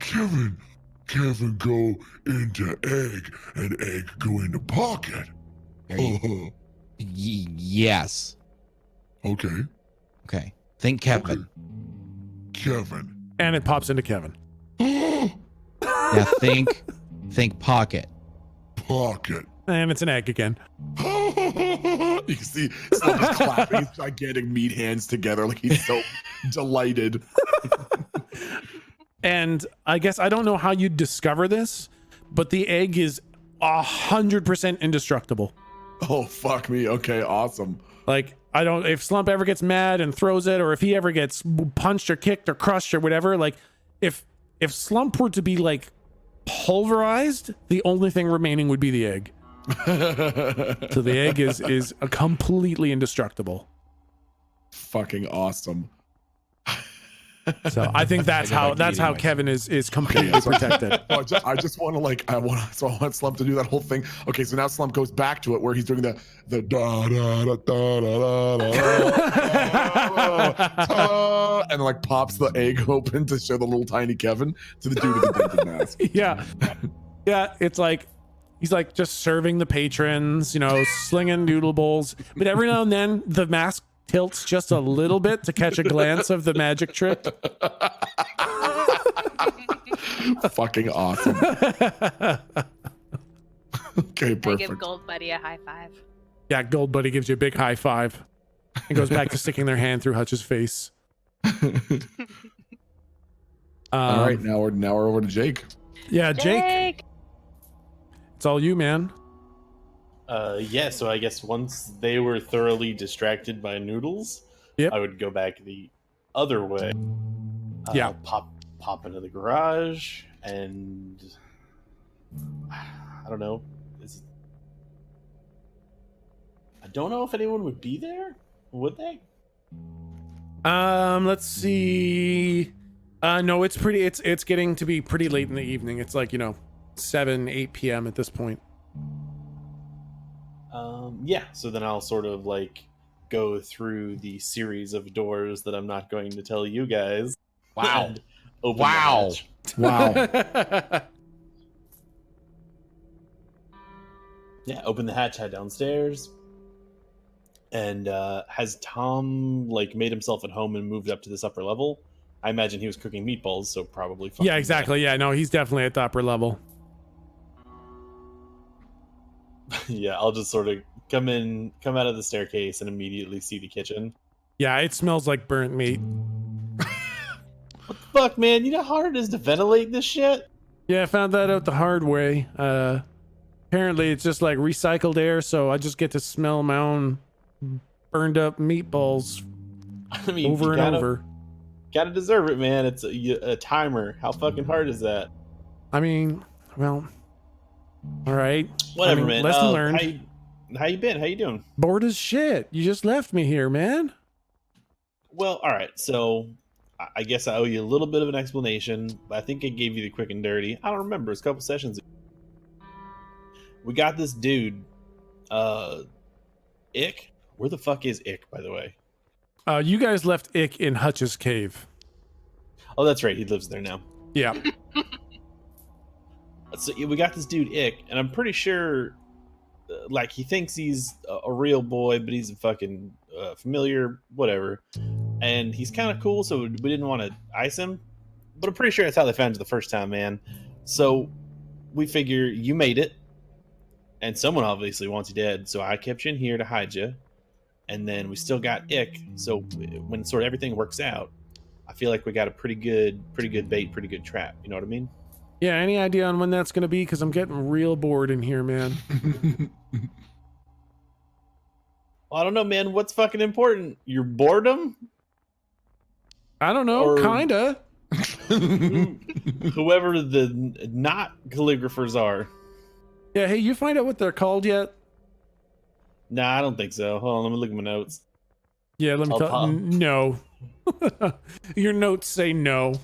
G: Kevin go into egg, and egg go into pocket.
E: Yes.
G: Okay,
E: Okay. Think Kevin.
G: Kevin.
A: And it pops into Kevin.
E: Now think pocket.
G: Pocket.
A: And it's an egg again.
C: You can see Slump is clapping his gigantic meat hands together like he's so delighted.
A: And I guess I don't know how you discover this, but the egg is 100% indestructible.
C: Oh, fuck me. Okay, awesome.
A: Like, I don't, if Slump ever gets mad and throws it, or if he ever gets punched or kicked or crushed or whatever, like, if Slump were to be like pulverized, the only thing remaining would be the egg. So the egg is a completely indestructible.
C: Fucking awesome.
A: So I think that's how Kevin is completely protected.
C: I just want to I want Slump to do that whole thing. Okay, so now Slump goes back to it where he's doing the da da da da da da and like pops the egg open to show the little tiny Kevin to the dude with the dented mask.
A: Yeah, it's like he's like just serving the patrons, slinging noodle bowls, but every now and then the mask tilts just a little bit to catch a glance of the magic trick.
C: Fucking awesome. Okay,
B: I
C: perfect.
B: give Gold Buddy a high five.
A: Yeah, Gold Buddy gives you a big high five and goes back to sticking their hand through Hutch's face.
C: All right, now we're over to Jake.
A: Yeah, Jake, it's all you, man.
D: Yeah, so I guess once they were thoroughly distracted by noodles,
A: Yep.
D: I would go back the other way.
A: Yeah.
D: Pop into the garage, and I don't know. I don't know if anyone would be there. Would they?
A: Let's see. No, it's getting to be pretty late in the evening. It's like, 7, 8 p.m. at this point.
D: Yeah. So then I'll sort of like go through the series of doors that I'm not going to tell you guys.
E: Wow.
D: And open
E: Wow.
D: the hatch.
C: Wow.
D: Yeah, open the hatch, head downstairs. And has Tom like made himself at home and moved up to this upper level? I imagine he was cooking meatballs, so probably.
A: Yeah, exactly. Yeah, no, he's definitely at the upper level.
D: Yeah, I'll just sort of come out of the staircase and immediately see the kitchen.
A: Yeah, it smells like burnt meat.
D: What the fuck, man? You know how hard it is to ventilate this shit?
A: Yeah, I found that out the hard way. Apparently it's just like recycled air, so I just get to smell my own burned up meatballs
D: I mean,
A: over and over.
D: Gotta deserve it, man. It's a timer. How fucking hard is that?
A: I mean, well, all right.
D: Whatever,
A: I mean,
D: man.
A: Lesson learned.
D: How you been? How you doing?
A: Bored as shit. You just left me here, man.
D: Well, all right. So I guess I owe you a little bit of an explanation. I think I gave you the quick and dirty. I don't remember. It's a couple sessions ago. We got this dude, Ick. Where the fuck is Ick, by the way?
A: You guys left Ick in Hutch's cave.
D: Oh, that's right. He lives there now.
A: Yeah.
D: So we got this dude Ick, and I'm pretty sure, like, he thinks he's a real boy, but he's a fucking familiar, whatever. And he's kind of cool, so we didn't want to ice him. But I'm pretty sure that's how they found you the first time, man. So we figure you made it, and someone obviously wants you dead, so I kept you in here to hide you. And then we still got Ick, so when sort of everything works out, I feel like we got a pretty good bait, pretty good trap. You know what I mean?
A: Yeah, any idea on when that's going to be? Because I'm getting real bored in here, man.
D: Well, I don't know, man. What's fucking important? Your boredom?
A: I don't know,
D: Or-
A: kinda.
D: Whoever the not calligraphers are.
A: Yeah, hey, you find out what they're called yet?
D: Nah, I don't think so. Hold on, let me look at my notes.
A: Yeah, let me
D: I'll
A: tell.
D: pop.
A: No. Your notes say no.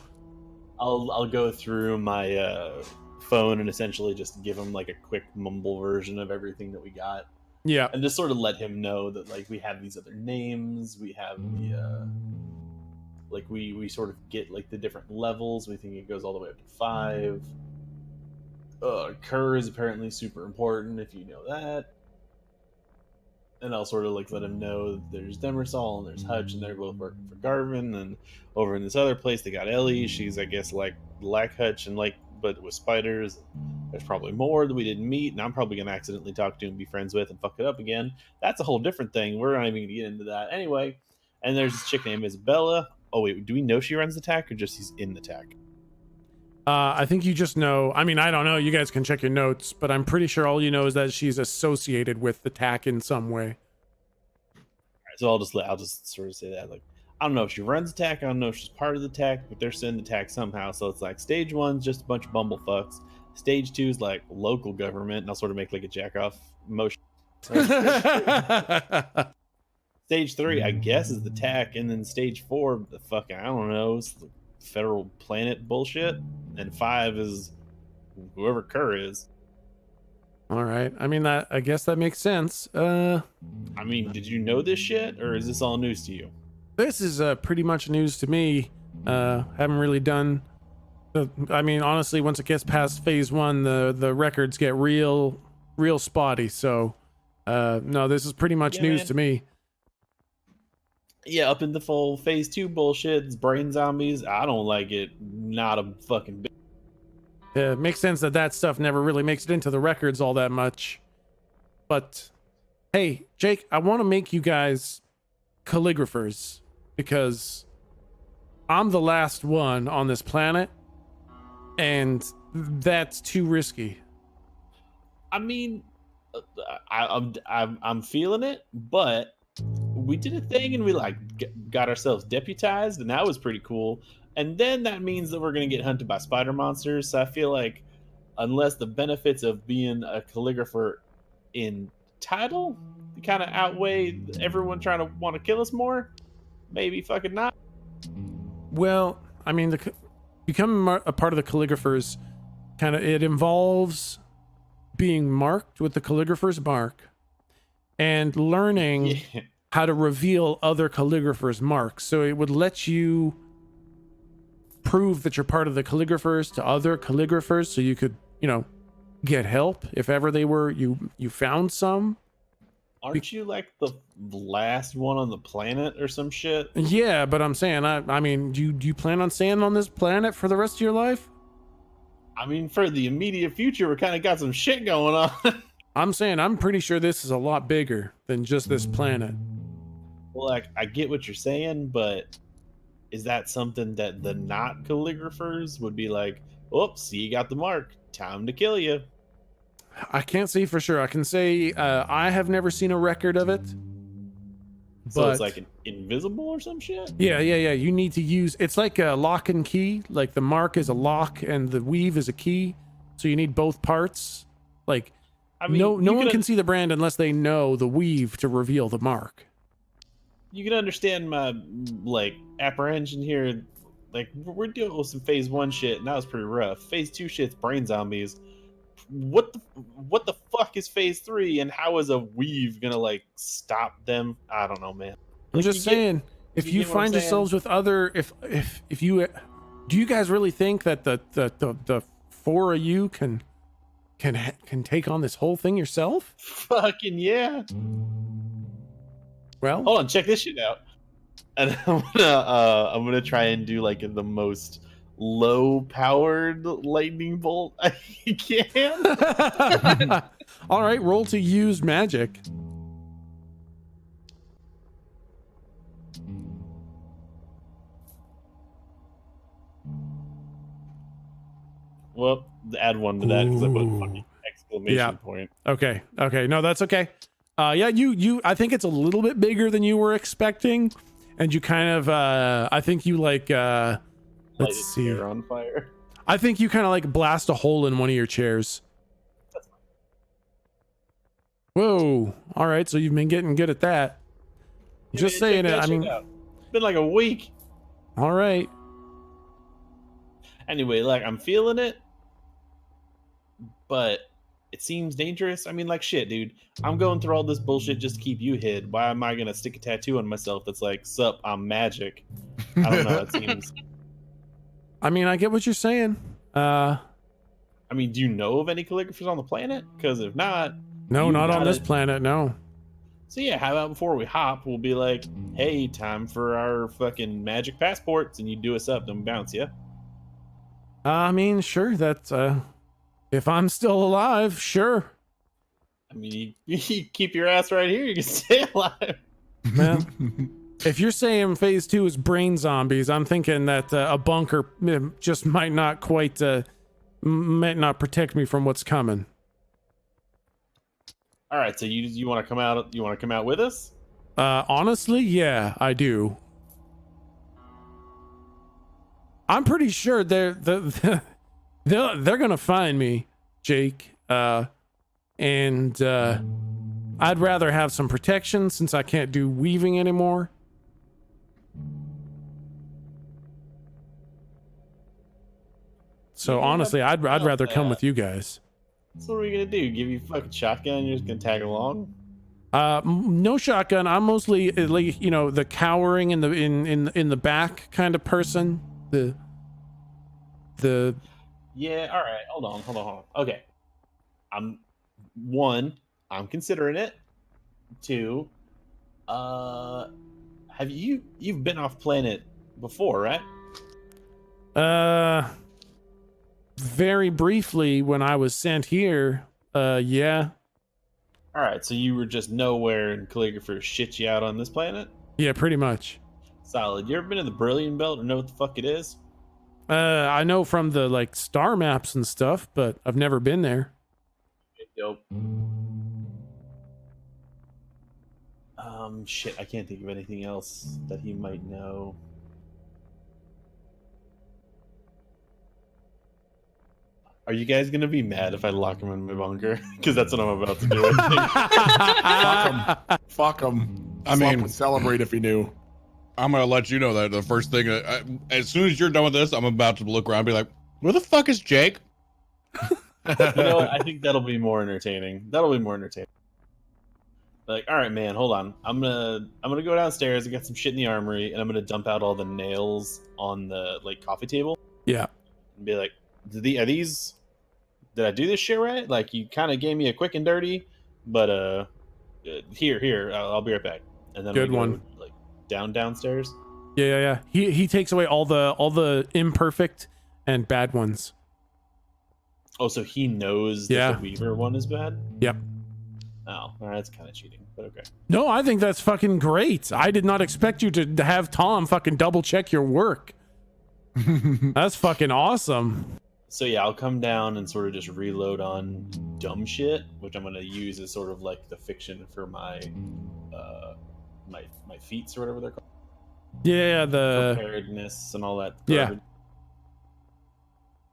D: I'll go through my phone and essentially just give him like a quick mumble version of everything that we got,
A: Yeah.
D: and just sort of let him know that like we have these other names, we have the like we sort of get like the different levels. We think it goes all the way up to 5. Kerr is apparently super important if you know that. And I'll sort of like let him know that there's Demersal and there's Hutch, and they're both working for Garvin. And over in this other place, they got Ellie. She's, I guess, like Hutch and like, but with spiders. There's probably more that we didn't meet, and I'm probably gonna accidentally talk to and be friends with and fuck it up again. That's a whole different thing. We're not even gonna get into that anyway. And there's this chick named Isabella. Oh wait, do we know she runs the TAC or just he's in the TAC?
A: I think you just know. I mean, I don't know. You guys can check your notes, but I'm pretty sure all you know is that she's associated with the TAC in some way.
D: Alright, so I'll just sort of say that. Like, I don't know if she runs the TAC, I don't know if she's part of the TAC, but they're sending the TAC somehow. So it's like stage 1's just a bunch of bumblefucks. Stage 2 is like local government, and I'll sort of make like a jack off motion. Stage 3, I guess, is the TAC, and then stage 4, the fucking, I don't know, it's the federal planet bullshit, and 5 is whoever Kerr is.
A: All right. I mean, I guess that makes sense.
D: I mean, did you know this shit, or is this all news to you?
A: This is pretty much news to me. Haven't really done. I mean, honestly, once it gets past phase 1, the records get real spotty. So, no, this is pretty much
D: Yeah,
A: news
D: man.
A: to me.
D: Yeah, up in the full phase 2 bullshit, it's brain zombies. I don't like it. Not a fucking bit.
A: It makes sense that stuff never really makes it into the records all that much. But, hey, Jake, I want to make you guys calligraphers because I'm the last one on this planet, and that's too risky.
D: I mean, I'm feeling it, but we did a thing and we like got ourselves deputized, and that was pretty cool. And then that means that we're gonna get hunted by spider monsters. So I feel like unless the benefits of being a calligrapher in title kind of outweigh everyone trying to want to kill us more, maybe fucking not.
A: Well, I mean, becoming a part of the calligraphers it involves being marked with the calligrapher's mark and learning
D: Yeah.
A: how to reveal other calligraphers' marks. So it would let you prove that you're part of the calligraphers to other calligraphers, so you could, get help if ever they were you found some.
D: Aren't you like the last one on the planet or some shit?
A: Yeah, but I'm saying, I mean, do you plan on staying on this planet for the rest of your life?
D: I mean, for the immediate future, we kind of got some shit going on.
A: I'm saying I'm pretty sure this is a lot bigger than just this planet.
D: Well, like, I get what you're saying, but is that something that the not calligraphers would be like, oops, you got the mark, time to kill you?
A: I can't say for sure. I can say I have never seen a record of it.
D: So it's
A: but-
D: like an invisible or some shit?
A: Yeah. You need to use, it's like a lock and key. Like the mark is a lock and the weave is a key. So you need both parts. Like,
D: I mean,
A: no
D: you
A: one can see the brand unless they know the weave to reveal the mark.
D: You can understand my, like, apprehension here. Like, we're dealing with some phase 1 shit, and that was pretty rough. Phase 2 shit's brain zombies. What the fuck is phase 3, and how is a weave gonna like stop them? I don't know, man.
A: I'm
D: Like,
A: just saying, if
D: you
A: you
D: get what I'm
A: find
D: saying?
A: yourselves with other, if you, do you guys really think that the four of you can take on this whole thing yourself?
D: Fucking yeah.
A: Well,
D: Hold on, check this shit out. And I'm gonna try and do like the most low powered lightning bolt I can.
A: all right, roll to use magic.
D: Well, add 1 to that because I put a
A: Ooh.
D: fucking exclamation
A: Yeah.
D: point.
A: Okay. No, that's okay. Yeah, you I think it's a little bit bigger than you were expecting, and you kind of I think you like
D: Light
A: let's
D: his
A: see.
D: hair on fire.
A: I think you kind of like blast a hole in one of your chairs. Whoa. All right, so you've been getting good at that.
D: Yeah,
A: Just
D: man,
A: saying
D: check
A: it.
D: that
A: I
D: shit
A: mean,
D: out. It's been like a week.
A: all right.
D: Anyway, like I'm feeling it, but it seems dangerous. I mean, like shit, dude. I'm going through all this bullshit just to keep you hid. Why am I gonna stick a tattoo on myself that's like, "Sup, I'm magic"? I don't know. It seems.
A: I mean, I get what you're saying.
D: I mean, do you know of any calligraphers on the planet? Because if not,
A: No,
D: you
A: not on
D: got
A: this
D: it.
A: planet. No.
D: So yeah, how about before we hop, we'll be like, "Hey, time for our fucking magic passports," and you do us up, then we bounce, yeah.
A: I mean, sure. That's if I'm still alive, sure.
D: I mean, you keep your ass right here, you can stay alive.
A: Man. If you're saying phase 2 is brain zombies, I'm thinking that a bunker just might not quite might not protect me from what's coming.
D: All right, so you want to come out? You want to come out with us?
A: Honestly, yeah, I do. I'm pretty sure they're gonna find me, Jake. And I'd rather have some protection since I can't do weaving anymore. So
D: Yeah,
A: honestly, I'd
D: about
A: rather come
D: that.
A: with you guys.
D: So what are we gonna do? Give you a fucking shotgun? And you're just gonna tag along?
A: No shotgun. I'm mostly like the cowering in the back kind of person. The
D: Yeah. All right. Hold on. Okay. I'm I'm considering it. 2, have you've been off planet before, right?
A: very briefly when I was sent here. Yeah.
D: All right. So you were just nowhere, and calligraphers shit you out on this planet.
A: Yeah, pretty much.
D: Solid. You ever been to the Brilliant Belt or know what the fuck it is?
A: I know from the like star maps and stuff, but I've never been there.
D: Dope. Shit, I can't think of anything else that he might know. Are you guys gonna be mad if I lock him in my bunker? Because that's what I'm about to do. I think.
C: Fuck him.
E: I
C: Slump
E: mean-
C: would celebrate if he knew.
E: I'm gonna let you know that the first thing, as soon as you're done with this, I'm about to look around and be like, where the fuck is Jake?
D: You know what? I think that'll be more entertaining. Like, all right, man, hold on. I'm gonna go downstairs and get some shit in the armory, and I'm gonna dump out all the nails on the like coffee table.
A: Yeah.
D: And be like, did I do this shit right? Like, you kind of gave me a quick and dirty, but here, I'll be right back. And then
A: Good
D: we go,
A: one.
D: like downstairs.
A: Yeah. He takes away all the imperfect and bad ones.
D: Oh, so he knows that
A: Yeah.
D: the Weaver one is bad?
A: Yep.
D: Oh, all right, that's kind of cheating, but okay.
A: No, I think that's fucking great. I did not expect you to have Tom fucking double check your work. That's fucking awesome.
D: So yeah, I'll come down and sort of just reload on dumb shit, which I'm gonna use as sort of like the fiction for my my feats or whatever they're called.
A: Yeah, the
D: Preparedness and all that.
A: Yeah.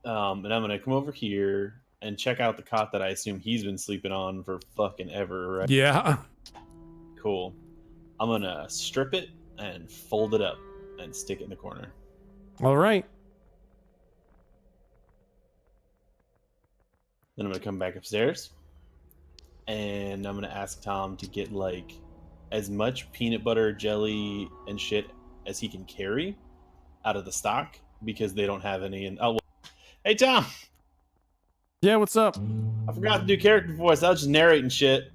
D: garbage. And I'm gonna come over here and check out the cot that I assume he's been sleeping on for fucking ever, right?
A: yeah.
D: Cool. I'm gonna strip it and fold it up and stick it in the corner.
A: All right.
D: Then I'm gonna come back upstairs, and I'm gonna ask Tom to get like as much peanut butter, jelly, and shit as he can carry out of the stock because they don't have any. And hey Tom,
A: Yeah, what's up?
D: I forgot to do character voice. I was just narrating shit.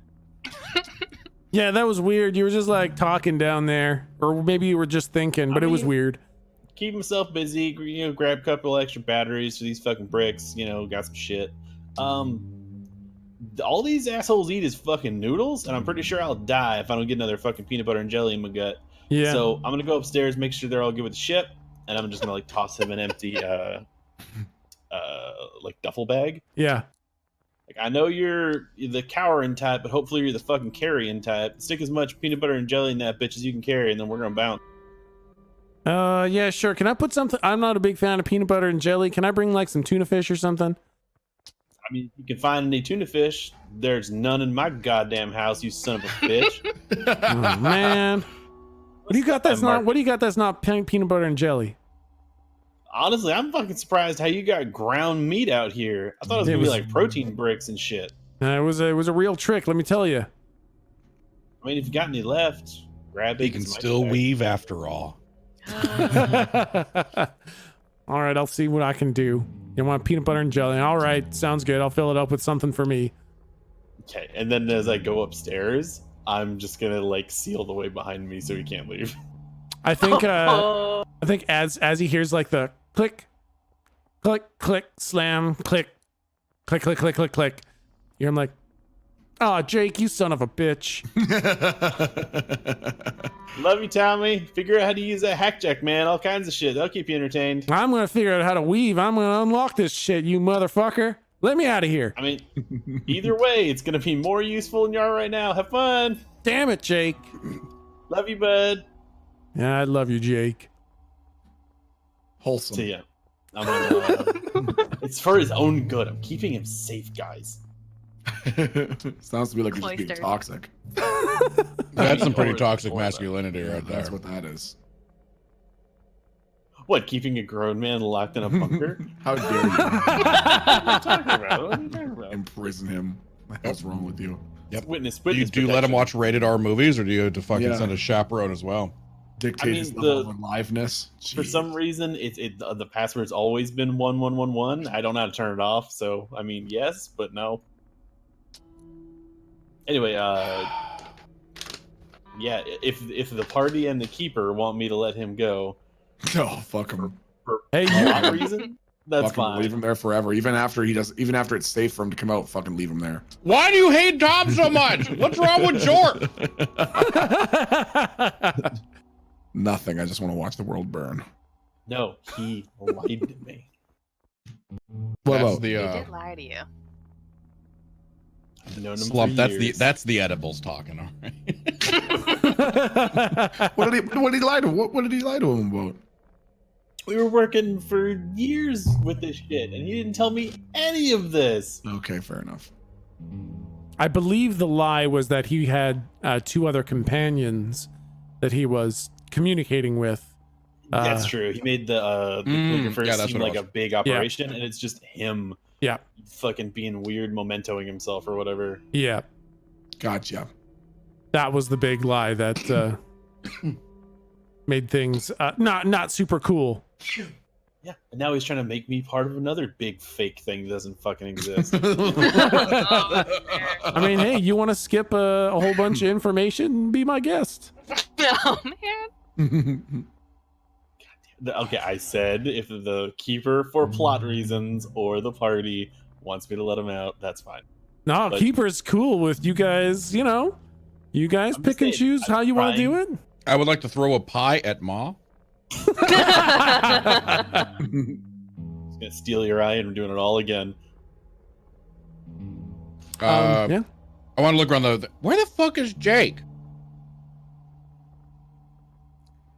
A: Yeah, that was weird. You were just like talking down there, or maybe you were just thinking, but it was weird.
D: Keep myself busy. You know, grab a couple extra batteries for these fucking bricks. You know, got some shit. All these assholes eat is fucking noodles, and I'm pretty sure I'll die if I don't get another fucking peanut butter and jelly in my gut.
A: Yeah.
D: So I'm gonna go upstairs, make sure they're all good with the ship, and I'm just gonna like toss him an empty like duffel bag.
A: Yeah.
D: Like, I know you're the cowering type, but hopefully you're the fucking carrying type. Stick as much peanut butter and jelly in that bitch as you can carry, and then we're gonna bounce.
A: Yeah, sure. Can I put something? I'm not a big fan of peanut butter and jelly. Can I bring like some tuna fish or something?
D: I mean, you can find any tuna fish. There's none in my goddamn house, you son of a bitch.
A: Oh man. What do you got that's not? What do you got that's not peanut butter and jelly?
D: Honestly, I'm fucking surprised how you got ground meat out here. I thought it was gonna be like protein bricks and shit.
A: It was a real trick, let me tell you.
D: I mean, if you got any left, grab it.
E: He can still weave after all.
A: All right, I'll see what I can do. You want peanut butter and jelly? All right, sounds good. I'll fill it up with something for me.
D: Okay, and then as I go upstairs, I'm just gonna like seal the way behind me so he can't leave.
A: I think as he hears like the click, click, click, slam, click, click, click, click, click, click, you're like, oh, Jake, you son of a bitch.
D: Love you, Tommy. Figure out how to use that hack jack, man. All kinds of shit. That'll keep you entertained.
A: I'm gonna figure out how to weave. I'm gonna unlock this shit, you motherfucker. Let me out of here.
D: I mean, either way, it's gonna be more useful than you are right now. Have fun.
A: Damn it, Jake.
D: Love you, bud.
A: Yeah, I love you, Jake.
C: Wholesome.
D: See ya. I'm gonna, it's for his own good. I'm keeping him safe, guys.
C: Sounds to me like you're just being
B: Cloistered.
C: toxic.
E: That's some pretty
D: Or-
E: toxic
D: or that.
E: masculinity right there.
C: That's what that is.
D: What, keeping a grown man locked in a bunker?
C: How dare you
D: What are you talking about? What are you talking about?
C: imprison him? What the hell's wrong with you?
E: Yep.
D: Witness
E: Do you let him
D: protection.
E: watch rated R movies, or do you have to fucking
C: Yeah.
E: send a chaperone as well?
C: Dictate
D: I mean,
C: his level
D: the-
C: of aliveness.
D: For some reason, the password's always been 1111. I don't know how to turn it off, so I mean, yes, but no. Anyway, yeah, if the party and the keeper want me to let him go
C: Oh, fuck him.
D: for
A: Hey,
D: a
A: you-
D: lot of reason, that's
C: Fucking
D: fine.
C: leave him there forever. Even after it's safe for him to come out, fucking leave him there.
E: Why do you hate Tom so much? What's wrong with Jort?
C: Nothing. I just want to watch the world burn.
D: No, he lied to me.
C: What
E: That's
C: about
E: the
B: He did lie to you.
D: I've known him
E: slump.
D: for
E: That's
D: years.
E: the edibles talking. All right.
C: What did he lie to? What did he lie to him about?
D: We were working for years with this shit, and he didn't tell me any of this.
C: Okay, fair enough.
A: I believe the lie was that he had 2 other companions that he was communicating with.
D: That's true. He made the first
E: yeah, that's
D: seem
E: what it
D: like a
E: was.
D: big operation, and it's just him.
A: Yeah.
D: Fucking being weird, mementoing himself or whatever.
A: Yeah.
C: Gotcha.
A: That was the big lie that made things not super cool.
D: Yeah, and now he's trying to make me part of another big fake thing that doesn't fucking exist.
A: I mean, hey, you want to skip a whole bunch of information? Be my guest.
B: Oh man.
D: Okay, I said if the keeper, for plot reasons, or the party wants me to let him out, that's fine.
A: No,
D: But-
A: Keeper's cool with you guys. You know, you guys
D: I'm
A: pick
D: just
A: and
D: saying,
A: choose how you want to do it.
E: I would like to throw a pie at Ma.
D: He's gonna steal your eye, and we're doing it all again.
A: Yeah.
E: I want to look around where the fuck is Jake?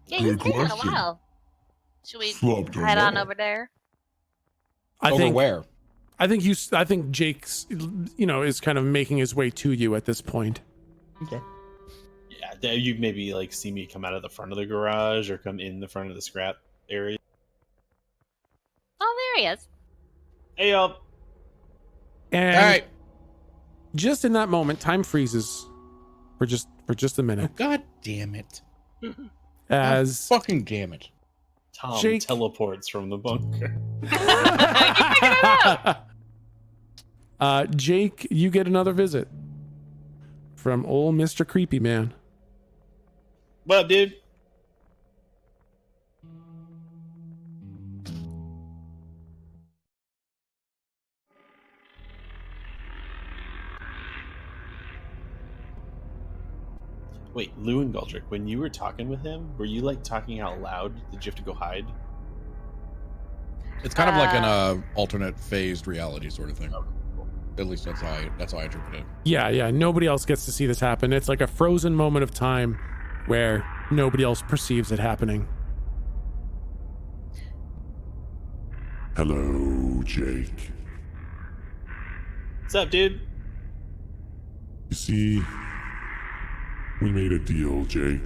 B: Yeah, he's
G: Good
B: been in a
G: question.
B: while. Should we
G: Slept
B: head on
G: lot.
B: over there?
A: I
E: Over
A: think
E: where?
A: I think Jake's, is kind of making his way to you at this point.
E: Okay.
D: Yeah, you maybe like see me come out of the front of the garage or come in the front of the scrap area.
B: Oh, there he is.
D: Hey, y'all.
A: And
E: All right.
A: just in that moment, time freezes for just a minute
E: God damn it.
A: as
E: Fucking damn it.
D: Tom
A: Jake-
D: teleports from the bunker.
A: Jake, you get another visit from old Mr. Creepy Man.
D: What up, dude? Wait, Lou and Goldrick, when you were talking with him, were you like talking out loud? Did you have to go hide?
E: It's kind of like an alternate phased reality sort of thing. At least that's how I interpret it.
A: Yeah. Nobody else gets to see this happen. It's like a frozen moment of time where nobody else perceives it happening.
G: Hello, Jake.
D: What's up, dude?
G: You see, we made a deal, Jake.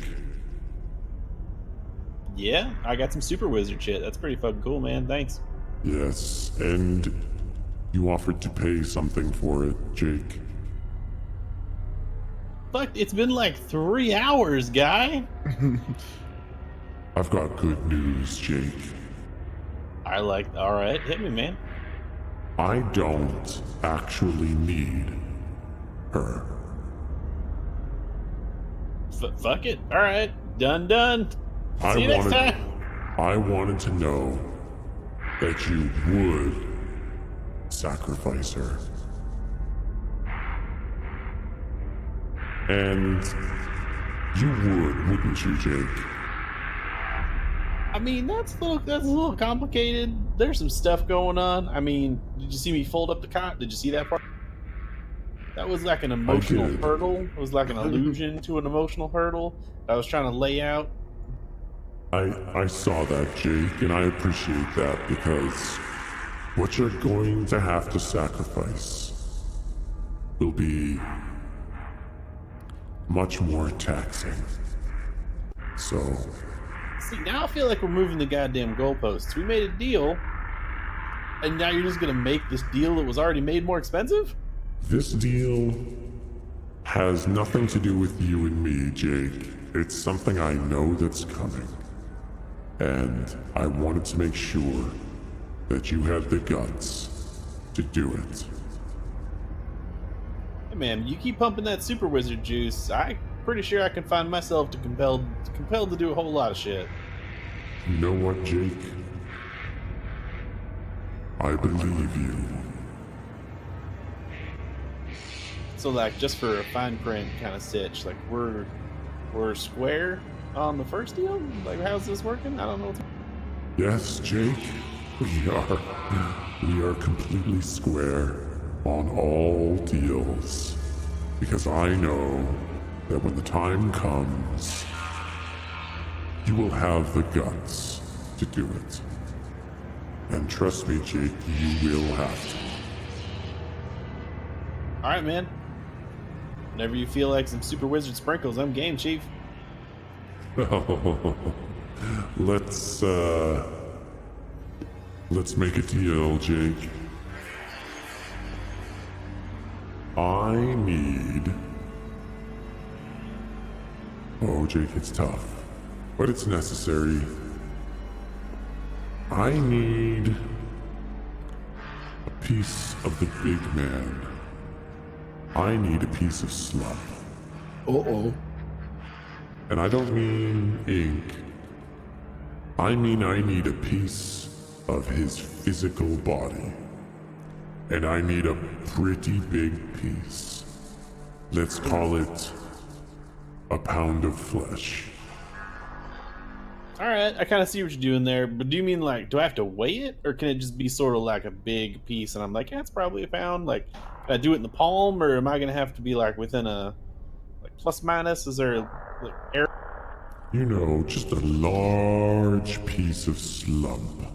D: Yeah, I got some super wizard shit. That's pretty fucking cool, man. Thanks.
G: Yes, and you offered to pay something for it, Jake.
D: Fuck, it's been like 3 hours, guy.
G: I've got good news, Jake.
D: Alright, hit me, man.
G: I don't actually need her.
D: Fuck it. Alright, done. See you next time.
G: I wanted to know that you would sacrifice her. And you would, wouldn't you, Jake?
D: I mean, that's a little complicated. There's some stuff going on. I mean, did you see me fold up the cot? Did you see that part? That was like an emotional
G: did.
D: hurdle. It was like an allusion to an emotional hurdle I was trying to lay out.
G: I saw that, Jake, and I appreciate that because what you're going to have to sacrifice will be much more taxing. So,
D: See, now I feel like we're moving the goddamn goalposts. We made a deal, and now you're just gonna make this deal that was already made more expensive?
G: this deal has nothing to do with you and me, Jake. It's something I know that's coming. And I wanted to make sure that you had the guts to do it.
D: Hey man, you keep pumping that super wizard juice. I'm pretty sure I can find myself compelled to do a whole lot of shit.
G: You know what, Jake? I believe you.
D: So like, just for a fine print kind of stitch, like we're square on the first deal. Like, how's this working? I don't know.
G: Yes, Jake, we are completely square on all deals. Because I know that when the time comes, you will have the guts to do it. And trust me, Jake, you will have to.
D: All right, man. Whenever you feel like some super wizard sprinkles, I'm game, Chief.
G: Let's make a deal, Jake. I need... Oh, Jake, it's tough, but it's necessary. I need a piece of the big man. I need a piece of slump.
F: Uh-oh.
G: And I don't mean ink. I mean I need a piece of his physical body. And I need a pretty big piece. Let's call it a pound of flesh.
D: All right, I kind of see what you're doing there, but do you mean like, do I have to weigh it, or can it just be sort of like a big piece and I'm like, yeah, it's probably a pound? Like, can I do it in the palm, or am I gonna have to be like within a like plus minus? Is there like air?
G: You know, just a large piece of slump.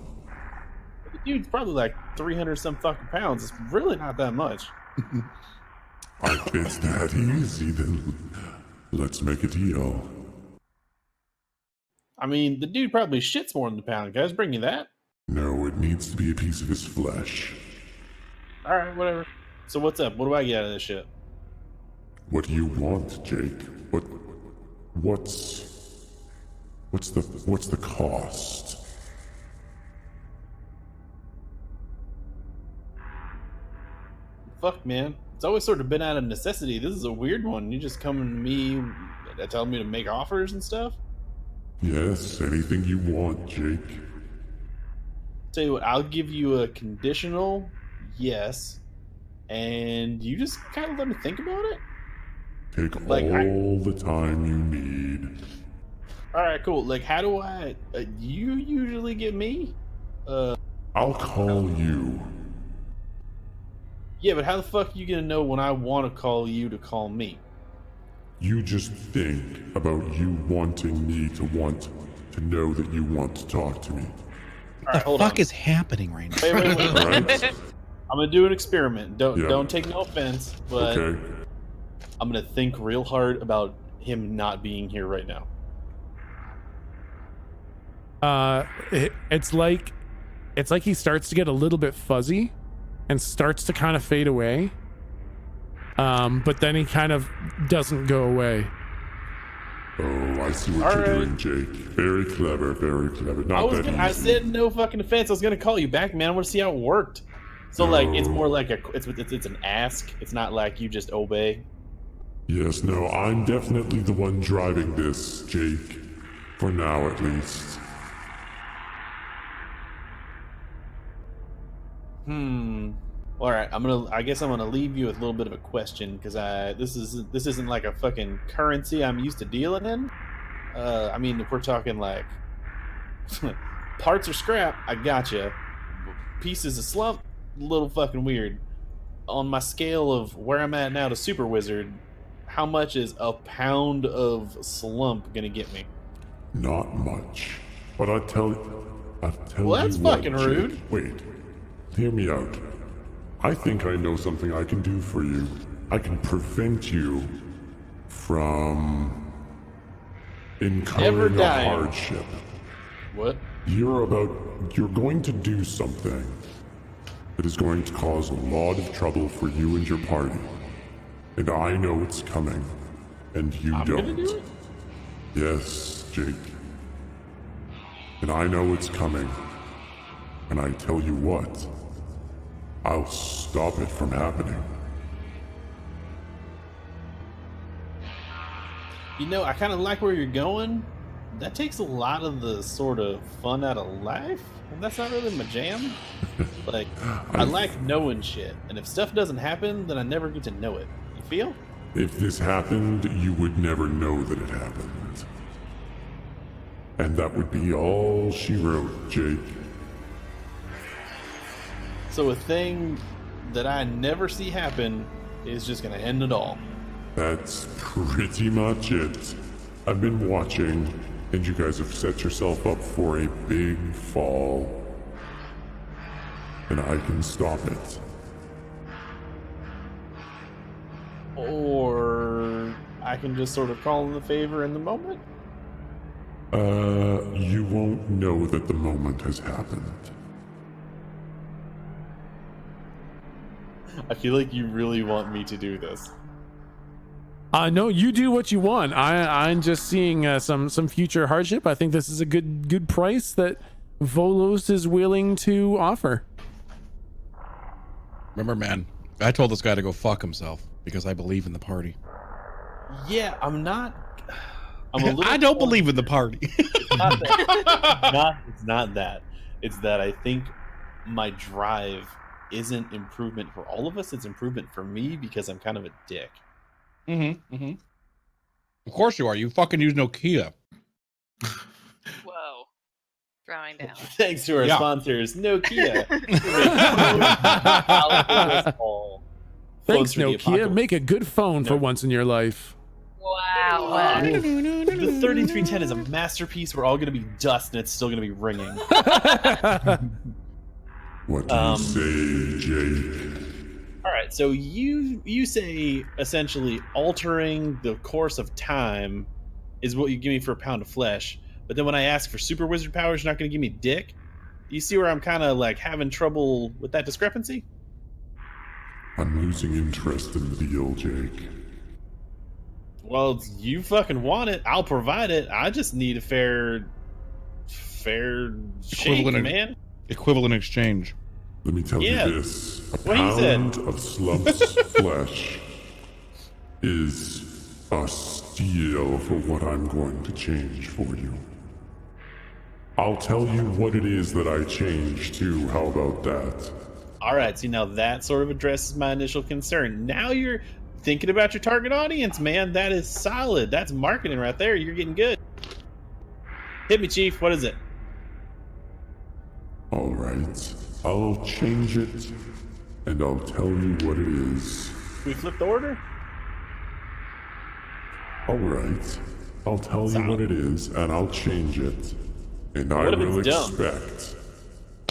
D: Dude, it's probably like 300 some fucking pounds. It's really not that much.
G: If it's that easy, then let's make a deal.
D: I mean, the dude probably shits more than a pound. Guys, bring you that.
G: No, it needs to be a piece of his flesh.
D: All right, whatever. So what's up? What do I get out of this shit?
G: What do you want, Jake? What's the cost?
D: Fuck, man. It's always sort of been out of necessity. This is a weird one. You just coming to me, telling me to make offers and stuff?
G: Yes, anything you want, Jake.
D: Tell you what, I'll give you a conditional yes, and you just kind of let me think about it.
G: Take
D: Like,
G: all the time you need.
D: All right, cool. Like, how do I? You usually get me?
G: I'll call you.
D: Yeah, but how the fuck are you gonna know when I want to call you to call me?
G: You just think about you wanting me to want to know that you want to talk to me.
D: All right, hold
E: Fuck
D: on.
E: is happening right now?
D: Wait.
G: Right?
D: I'm gonna do an experiment.
G: Yeah.
D: Don't take no offense, but
G: Okay.
D: I'm gonna think real hard about him not being here right now.
A: It's like he starts to get a little bit fuzzy and starts to kind of fade away. But then he kind of doesn't go away.
G: Oh, I see what
D: All
G: you're
D: right.
G: doing, Jake. Very clever, very clever. Not that
D: I
G: easy.
D: said no fucking offense. I was gonna call you back, man. I want to see how it worked. So like, it's more like it's an ask. It's not like you just obey.
G: Yes, no, I'm definitely the one driving this, Jake. For now, at least.
D: All right, I guess I'm gonna leave you with a little bit of a question, because this isn't like a fucking currency I'm used to dealing in. I mean, if we're talking like parts or scrap, I gotcha. Pieces of slump, a little fucking weird. On my scale of where I'm at now to Super Wizard, how much is a pound of slump gonna get me?
G: Not much. But I'll tell
D: Well, that's
G: you what,
D: fucking
G: Jake.
D: rude.
G: Wait. Hear me out. I think I know something I can do for you. I can prevent you from incurring a
D: dying.
G: hardship.
D: What?
G: You're going to do something that is going to cause a lot of trouble for you and your party. And I know it's coming, and you
D: I'm
G: don't.
D: gonna do it?
G: Yes, Jake. And I know it's coming. And I tell you what, I'll stop it from happening.
D: You know, I kind of like where you're going. That takes a lot of the sort of fun out of life, and that's not really my jam. Like, I like knowing shit, and if stuff doesn't happen, then I never get to know it. You feel?
G: If this happened, you would never know that it happened. And that would be all she wrote, Jake.
D: So a thing that I never see happen is just gonna end it all.
G: That's pretty much it. I've been watching, and you guys have set yourself up for a big fall. And I can stop it.
D: Or I can just sort of call in the favor in the moment?
G: You won't know that the moment has happened.
D: I feel like you really want me to do this.
A: No, you do what you want. I'm just seeing some future hardship. I think this is a good price that Volos is willing to offer.
E: Remember, man, I told this guy to go fuck himself because I believe in the party.
D: Yeah, I'm a little
E: I don't believe in the party.
D: It's not that. It's not that. It's that I think my drive isn't improvement for all of us. It's improvement for me because I'm kind of a dick.
E: Of course you are. You fucking use Nokia.
B: Whoa. Throwing down.
D: Thanks to our sponsors, Nokia.
A: Thanks, Nokia. Make a good phone for once in your life.
B: Wow.
D: The 3310 is a masterpiece. We're all going to be dust and it's still going to be ringing.
G: What do you say, Jake?
D: All right, so you say essentially altering the course of time is what you give me for a pound of flesh, but then when I ask for super wizard powers, you're not going to give me dick? Do you see where I'm kind of like having trouble with that discrepancy?
G: I'm losing interest in the deal, Jake.
D: Well, you fucking want it. I'll provide it. I just need a fair shake, man.
E: Equivalent exchange.
G: Let me tell you this. A
D: What he said.
G: pound of Slump's flesh is a steal for what I'm going to change for you. I'll tell you what it is that I changed to. How about that?
D: All right, see, now that sort of addresses my initial concern. Now you're thinking about your target audience, man. That is solid. That's marketing right there. You're getting good. Hit me, Chief. What is it?
G: All right. I'll change it, and I'll tell you what it is.
D: We flip the order?
G: All right. I'll tell you what it is, and I'll change it. And I
D: What if
G: will
D: it's dumb?
G: expect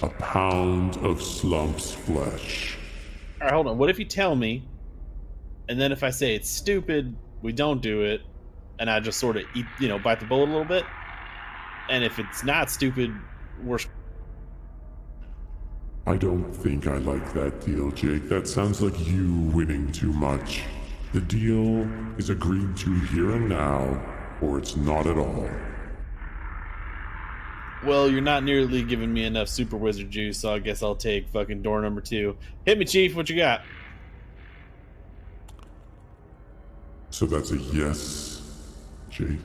G: a pound of Slump's flesh.
D: All right, hold on. What if you tell me, and then if I say it's stupid, we don't do it, and I just sort of eat, bite the bullet a little bit? And if it's not stupid, we're...
G: I don't think I like that deal, Jake. That sounds like you winning too much. The deal is agreed to here and now, or it's not at all.
D: Well, you're not nearly giving me enough super wizard juice, so I guess I'll take fucking door number 2. Hit me, Chief. What you got?
G: So that's a yes, Jake.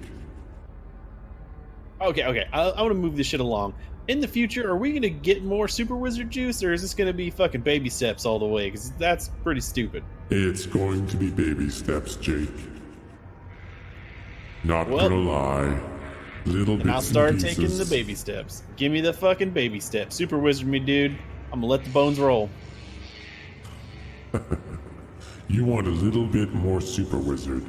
D: Okay. I want to move this shit along. In the future, are we going to get more super wizard juice, or is this going to be fucking baby steps all the way? Because that's pretty stupid.
G: It's going to be baby steps, Jake. Not
D: Well,
G: gonna lie. Little bits
D: And I'll start
G: and
D: taking
G: pieces.
D: the baby steps. Give me the fucking baby steps. Super wizard me, dude. I'm going to let the bones roll.
G: You want a little bit more super wizard.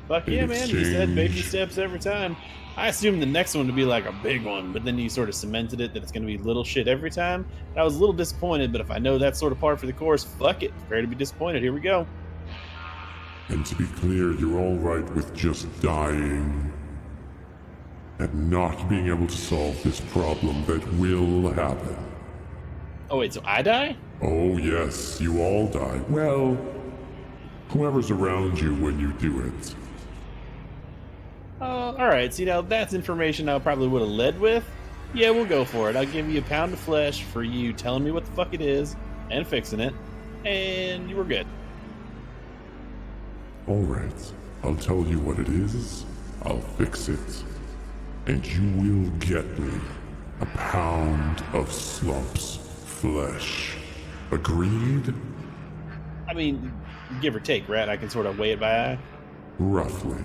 D: Fuck
G: In
D: yeah, man. You said baby
G: exchange-
D: steps every time. I assumed the next one to be like a big one, but then you sort of cemented it that it's going to be little shit every time. And I was a little disappointed, but if I know that's sort of par for the course, fuck it. Prepare to be disappointed. Here we go.
G: And to be clear, you're all right with just dying and not being able to solve this problem that will happen.
D: Oh, wait, so I die?
G: Oh yes, you all die. Well, whoever's around you when you do it.
D: Alright, see, now that's information I probably would have led with. Yeah, we'll go for it. I'll give you a pound of flesh for you telling me what the fuck it is and fixing it, and you were good.
G: All right, I'll tell you what it is. I'll fix it. And you will get me a pound of Slump's flesh. Agreed?
D: I mean, give or take, right? I can sort of weigh it by eye.
G: Roughly.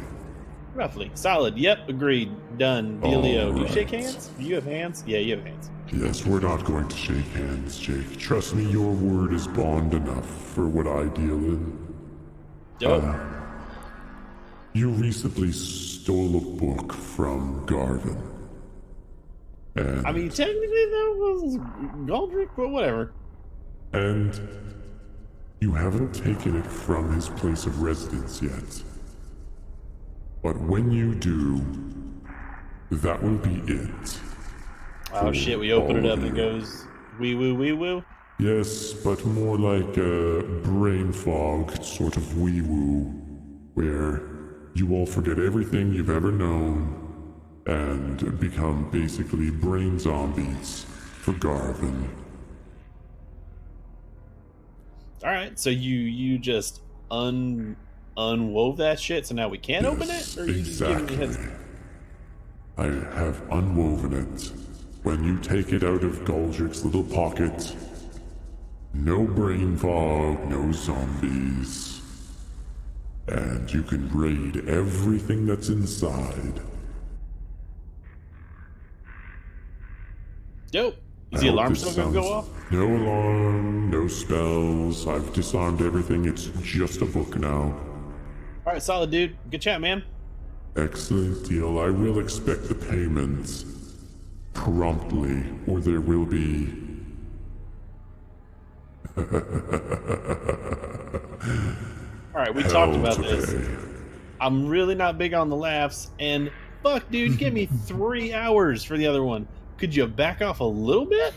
D: Roughly. Solid. Yep, agreed. Done. Dealio. Do you shake
G: Alright.
D: hands? Do you have hands? Yeah, you have hands.
G: Yes, we're not going to shake hands, Jake. Trust me, your word is bond enough for what I deal in.
D: Dope.
G: You recently stole a book from Garvin. And,
D: I mean, technically that was Goldrick, but whatever.
G: and you haven't taken it from his place of residence yet. But when you do, that will be it.
D: Oh shit, we open it
G: all
D: up and
G: of
D: it
G: you.
D: goes wee woo wee woo.
G: Yes, but more like a brain fog sort of wee-woo, where you all forget everything you've ever known and become basically brain zombies for Garvin.
D: Alright, so you just unwove that shit, so now we can't open it? Or are you just giving me
G: Exactly.
D: heads?
G: I have unwoven it. When you take it out of Goldrick's little pocket, no brain fog, no zombies. And you can raid everything that's inside.
D: Dope. Is
G: I
D: the
G: hope
D: alarm
G: this
D: still gonna go
G: sounds-
D: off?
G: No alarm, no spells. I've disarmed everything. It's just a book now.
D: Alright, solid dude. Good chat, man.
G: Excellent deal. I will expect the payment promptly, or there will be.
D: Alright, we
G: hell
D: talked about
G: to
D: this.
G: pay.
D: I'm really not big on the laughs, and fuck, dude, give me 3 hours for the other one. Could you back off a little bit?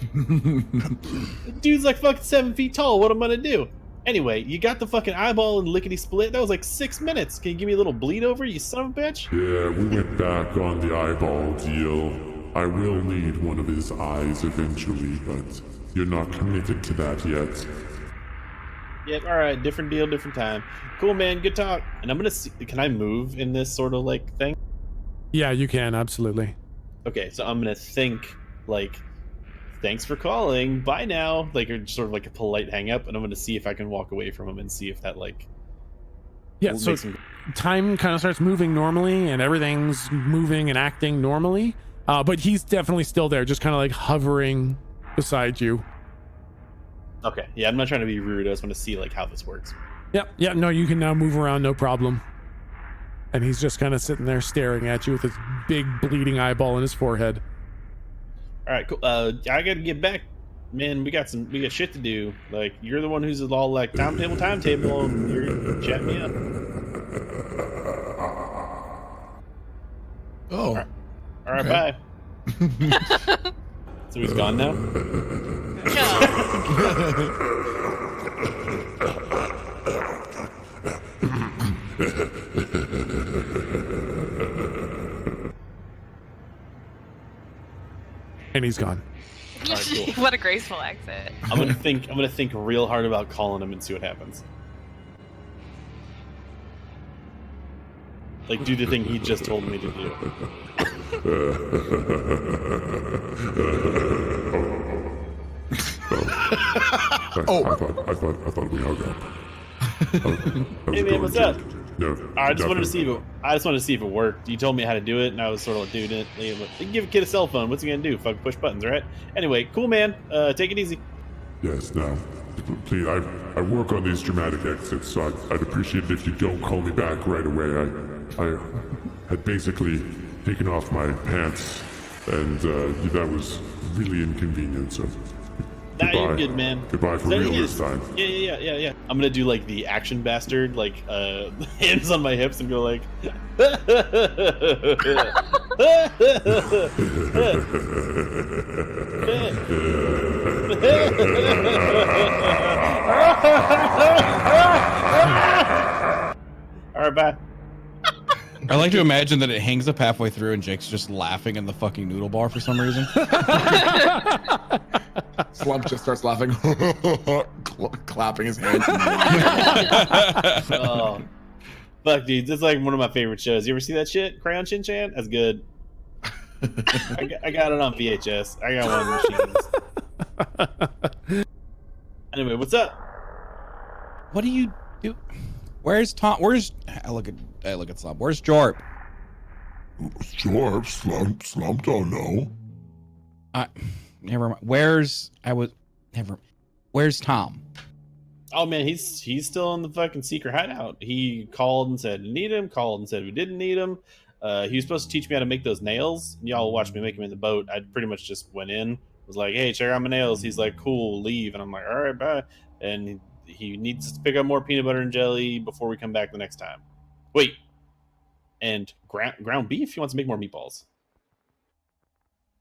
D: Dude's like fucking 7 feet tall. What am I gonna do? Anyway, you got the fucking eyeball and lickety split. That was like 6 minutes. Can you give me a little bleed over, you son of a bitch?
G: Yeah, we went back on the eyeball deal. I will need one of his eyes eventually, but you're not committed to that yet.
D: Yep, alright, different deal, different time. Cool, man, good talk. And I'm gonna see, can I move in this sort of like thing?
A: Yeah, you can, absolutely.
D: Okay, so I'm gonna think like, thanks for calling, bye now, like, or sort of like a polite hang up, and I'm gonna see if I can walk away from him and see if that like
A: Yeah,
D: will
A: so
D: make some.
A: time kind of starts moving normally and everything's moving and acting normally. But he's definitely still there, just kind of like hovering beside you.
D: Okay, yeah, I'm not trying to be rude. I just want to see like how this works.
A: Yep, yeah, no, you can now move around, no problem. And he's just kind of sitting there staring at you with his big bleeding eyeball in his forehead.
D: All right, cool. I gotta get back, man. We got shit to do. Like, you're the one who's all like timetable, and you're chatting me up.
C: Oh,
D: All right,
C: Okay.
D: bye. So he's gone now.
A: And he's gone.
D: Alright, cool.
B: What a graceful exit.
D: I'm gonna think real hard about calling him and see what happens. Like, do the thing he just told me to do.
G: I thought we hung up.
D: Hey, man, what's up?
G: No,
D: I just wanted to
G: nothing.
D: see if it worked. You told me how to do it, and I was sort of like doing it. You can give a kid a cell phone. What's he gonna do? Fucking push buttons, right? Anyway, cool, man. Take it easy.
G: Yes, now, please, I work on these dramatic exits, so I'd appreciate it if you don't call me back right away. I had basically taken off my pants, and that was really inconvenient, so
D: Nah, you're
G: goodbye.
D: good, man.
G: Goodbye for
D: So,
G: real
D: yeah,
G: this time.
D: Yeah. I'm gonna do like the action bastard, like hands on my hips, and go like. All right, bye.
E: I like to imagine that it hangs up halfway through and Jake's just laughing in the fucking noodle bar for some reason.
C: Slump just starts laughing, clapping his hands.
D: Oh, fuck, dude, this is like one of my favorite shows. You ever see that shit? Crayon Shin Chan? That's good. I got it on VHS. I got one of the machines. Anyway, what's up?
E: What do you do? Where's Tom? I look at Slump. Where's Jorp?
G: Sure, slump don't know.
E: Never mind. Where's Tom?
D: Oh man, he's still in the fucking secret hideout. He called and said need him. Called and said we didn't need him. He was supposed to teach me how to make those nails. Y'all watched me make him in the boat. I pretty much just went in, was like, "Hey, check out my nails." He's like, "Cool, leave." And I'm like, "All right, bye." And he needs to pick up more peanut butter and jelly before we come back the next time. Wait, and ground beef. He wants to make more meatballs.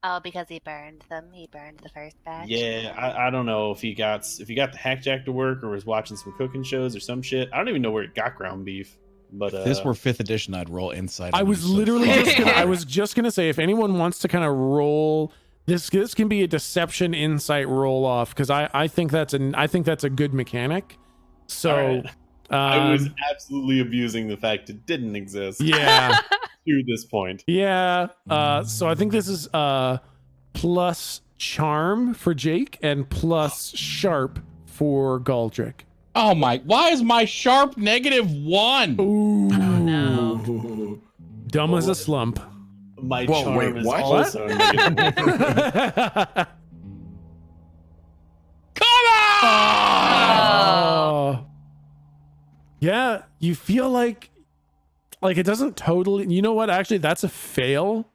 B: Oh, because he burned them. He burned the first batch.
D: Yeah, I don't know if he got the hack jack to work or was watching some cooking shows or some shit. I don't even know where he got ground beef. But
E: If this were 5th edition, I'd roll insight.
A: I
E: on
A: was
E: you, so
A: literally
E: fuck.
A: I was just gonna say, if anyone wants to kind of roll this can be a deception insight roll off, because I think that's a good mechanic. So
D: All right. I was absolutely abusing the fact it didn't exist.
A: yeah.
D: To this point.
A: Yeah. So I think this is plus charm for Jake and plus sharp for Galdrick.
E: Oh my! Why is my sharp -1?
A: Ooh.
F: No.
A: Dumb as a slump.
D: My
C: Whoa,
D: charm
C: wait,
D: is
C: what?
D: also negative.
E: Come on!
A: Oh. Yeah, you feel like it doesn't totally. You know what? Actually, that's a fail.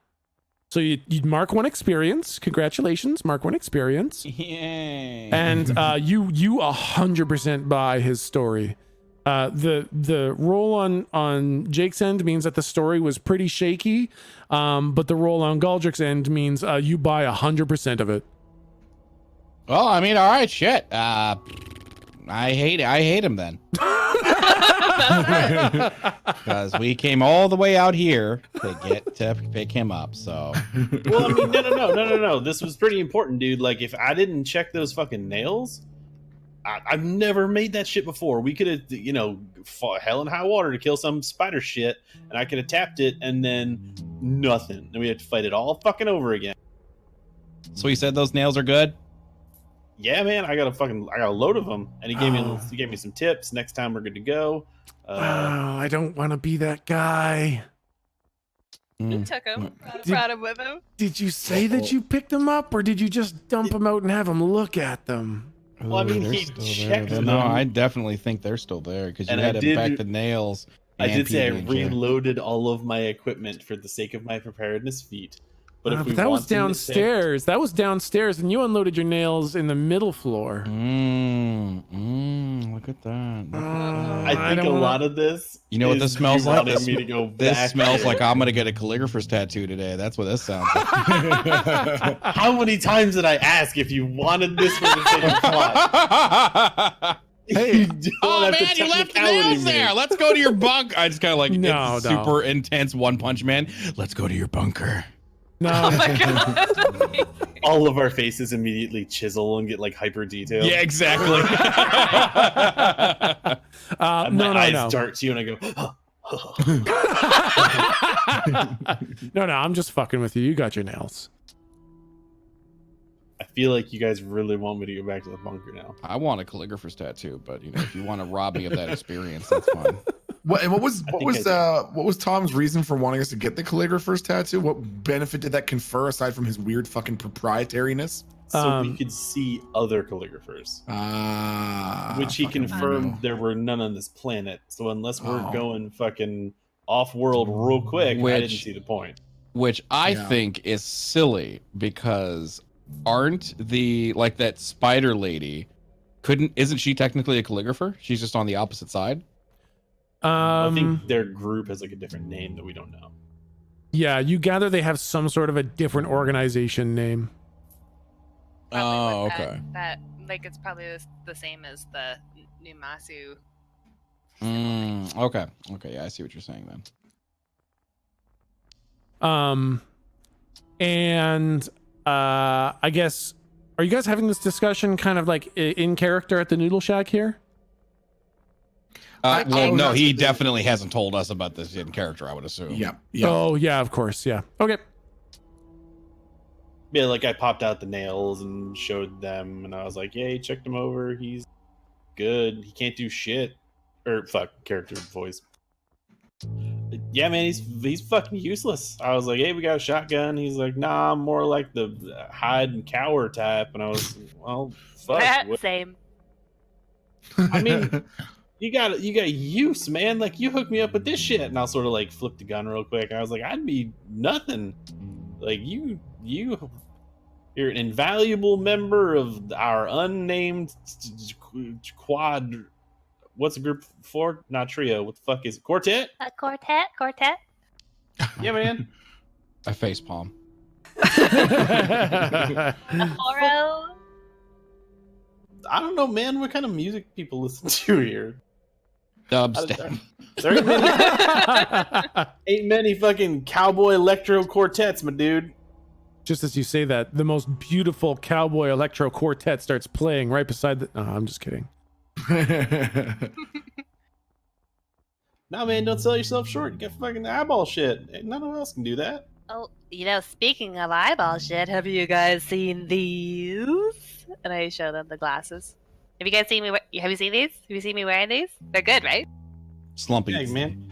A: So you'd mark 1 experience. Congratulations, mark 1 experience.
E: Yay.
A: And you 100% buy his story. The roll on Jake's end means that the story was pretty shaky, but the roll on Galdrick's end means you buy 100% of it.
E: Well, I mean, all right, shit. I hate him then. Because we came all the way out here to get to pick him up. So,
D: Well, I mean, no. This was pretty important, dude. Like, if I didn't check those fucking nails, I've never made that shit before. We could have, fought hell and high water to kill some spider shit, and I could have tapped it, and then nothing. And we had to fight it all fucking over again.
E: so he said those nails are good.
D: Yeah, man, I got a load of them, and he gave me some tips. Next time we're good to go.
A: I don't want to be that guy.
B: He took him. Brought him with him.
A: Did you say that you picked them up, or did you just dump them out and have him look at them?
D: Well, I mean,
E: They're
D: he
E: still
D: checked
E: there.
D: them.
E: No, I definitely think they're still there because you
D: And I
E: had him
D: did-
E: back the nails.
D: I
E: and
D: did say I
E: PB&J.
D: reloaded all of my equipment for the sake of my preparedness feat. But if we
A: But that was
D: want to nitpick-
A: downstairs. That was downstairs, and you unloaded your nails in the middle floor.
E: Look at that.
D: I think a lot of this.
E: You know what
D: is
E: this smells
D: you
E: like?
D: wanting me to go
E: This
D: back
E: smells
D: in.
E: like I'm gonna get a calligrapher's tattoo today. That's what this sounds like.
D: How many times did I ask if you wanted this for the sake of plot?
A: Hey.
D: You don't
E: Oh
D: have
E: man,
D: to
E: you left the
D: technicality
E: nails
D: me.
E: there. Let's go to your bunk. I just kind of like
A: No,
E: it's
A: no.
E: super intense One Punch Man. Let's go to your bunker.
A: No.
B: Oh my god.
D: All of our faces immediately chisel and get like hyper detailed.
E: Yeah, exactly.
D: And
A: no,
D: my eyes
A: no.
D: dart to you and I go,
A: No, I'm just fucking with you. You got your nails.
D: I feel like you guys really want me to go back to the bunker now.
E: I want a calligrapher's tattoo, but if you want to rob me of that experience, that's fine.
C: What was
D: think I
C: what was Tom's reason for wanting us to get the calligrapher's tattoo? What benefit did that confer aside from his weird fucking proprietariness?
D: So we could see other calligraphers. Which he
C: fucking
D: confirmed
C: weirdo.
D: there were none on this planet. So unless we're
C: Oh.
D: going fucking off-world real quick, I
E: Which-
D: didn't see the point.
E: Which I
C: Yeah.
E: think is silly because aren't that spider lady isn't she technically a calligrapher? She's just on the opposite side.
D: I think their group has like a different name that we don't know.
A: Yeah, you gather they have some sort of a different organization name.
B: Probably
E: Oh,
B: with
E: okay.
B: That it's probably the same as the Numasu.
E: Okay. Yeah, I see what you're saying then.
A: And I guess, are you guys having this discussion kind of like in character at the Noodle Shack here?
E: No, he definitely hasn't told us about this in character, I would assume.
C: Yeah.
A: Oh yeah, of course. Yeah. Okay.
D: Yeah, like I popped out the nails and showed them, and I was like, "Yeah, he checked him over. He's good. He can't do shit." Or fuck, character voice. Yeah, man, he's fucking useless. I was like, "Hey, we got a shotgun." He's like, "Nah, I'm more like the hide and cower type." And I was, "Well, fuck."
B: That
D: what-
B: same.
D: I mean, you got use, man. Like, you hooked me up with this shit, and I'll sort of like flip the gun real quick. I was like, I'd be nothing. Like, you're an invaluable member of our unnamed quad. What's a group for? Not trio. What the fuck is it? Quartet?
B: A quartet?
D: Yeah, man.
E: I facepalm.
B: A foro?
D: I don't know, man. What kind of music people listen to here?
E: Dubstep.
D: There ain't many fucking cowboy electro quartets, my dude.
A: Just as you say that, the most beautiful cowboy electro quartet starts playing right beside the. Oh, I'm just kidding.
D: Nah, man, don't sell yourself short. You got fucking eyeball shit. Ain't none else can do that.
B: Oh, speaking of eyeball shit, have you guys seen these? And I show them the glasses. Have you guys seen me? Have you seen these? Have you seen me wearing these? They're good, right?
E: Slumpy.
D: Hey, man.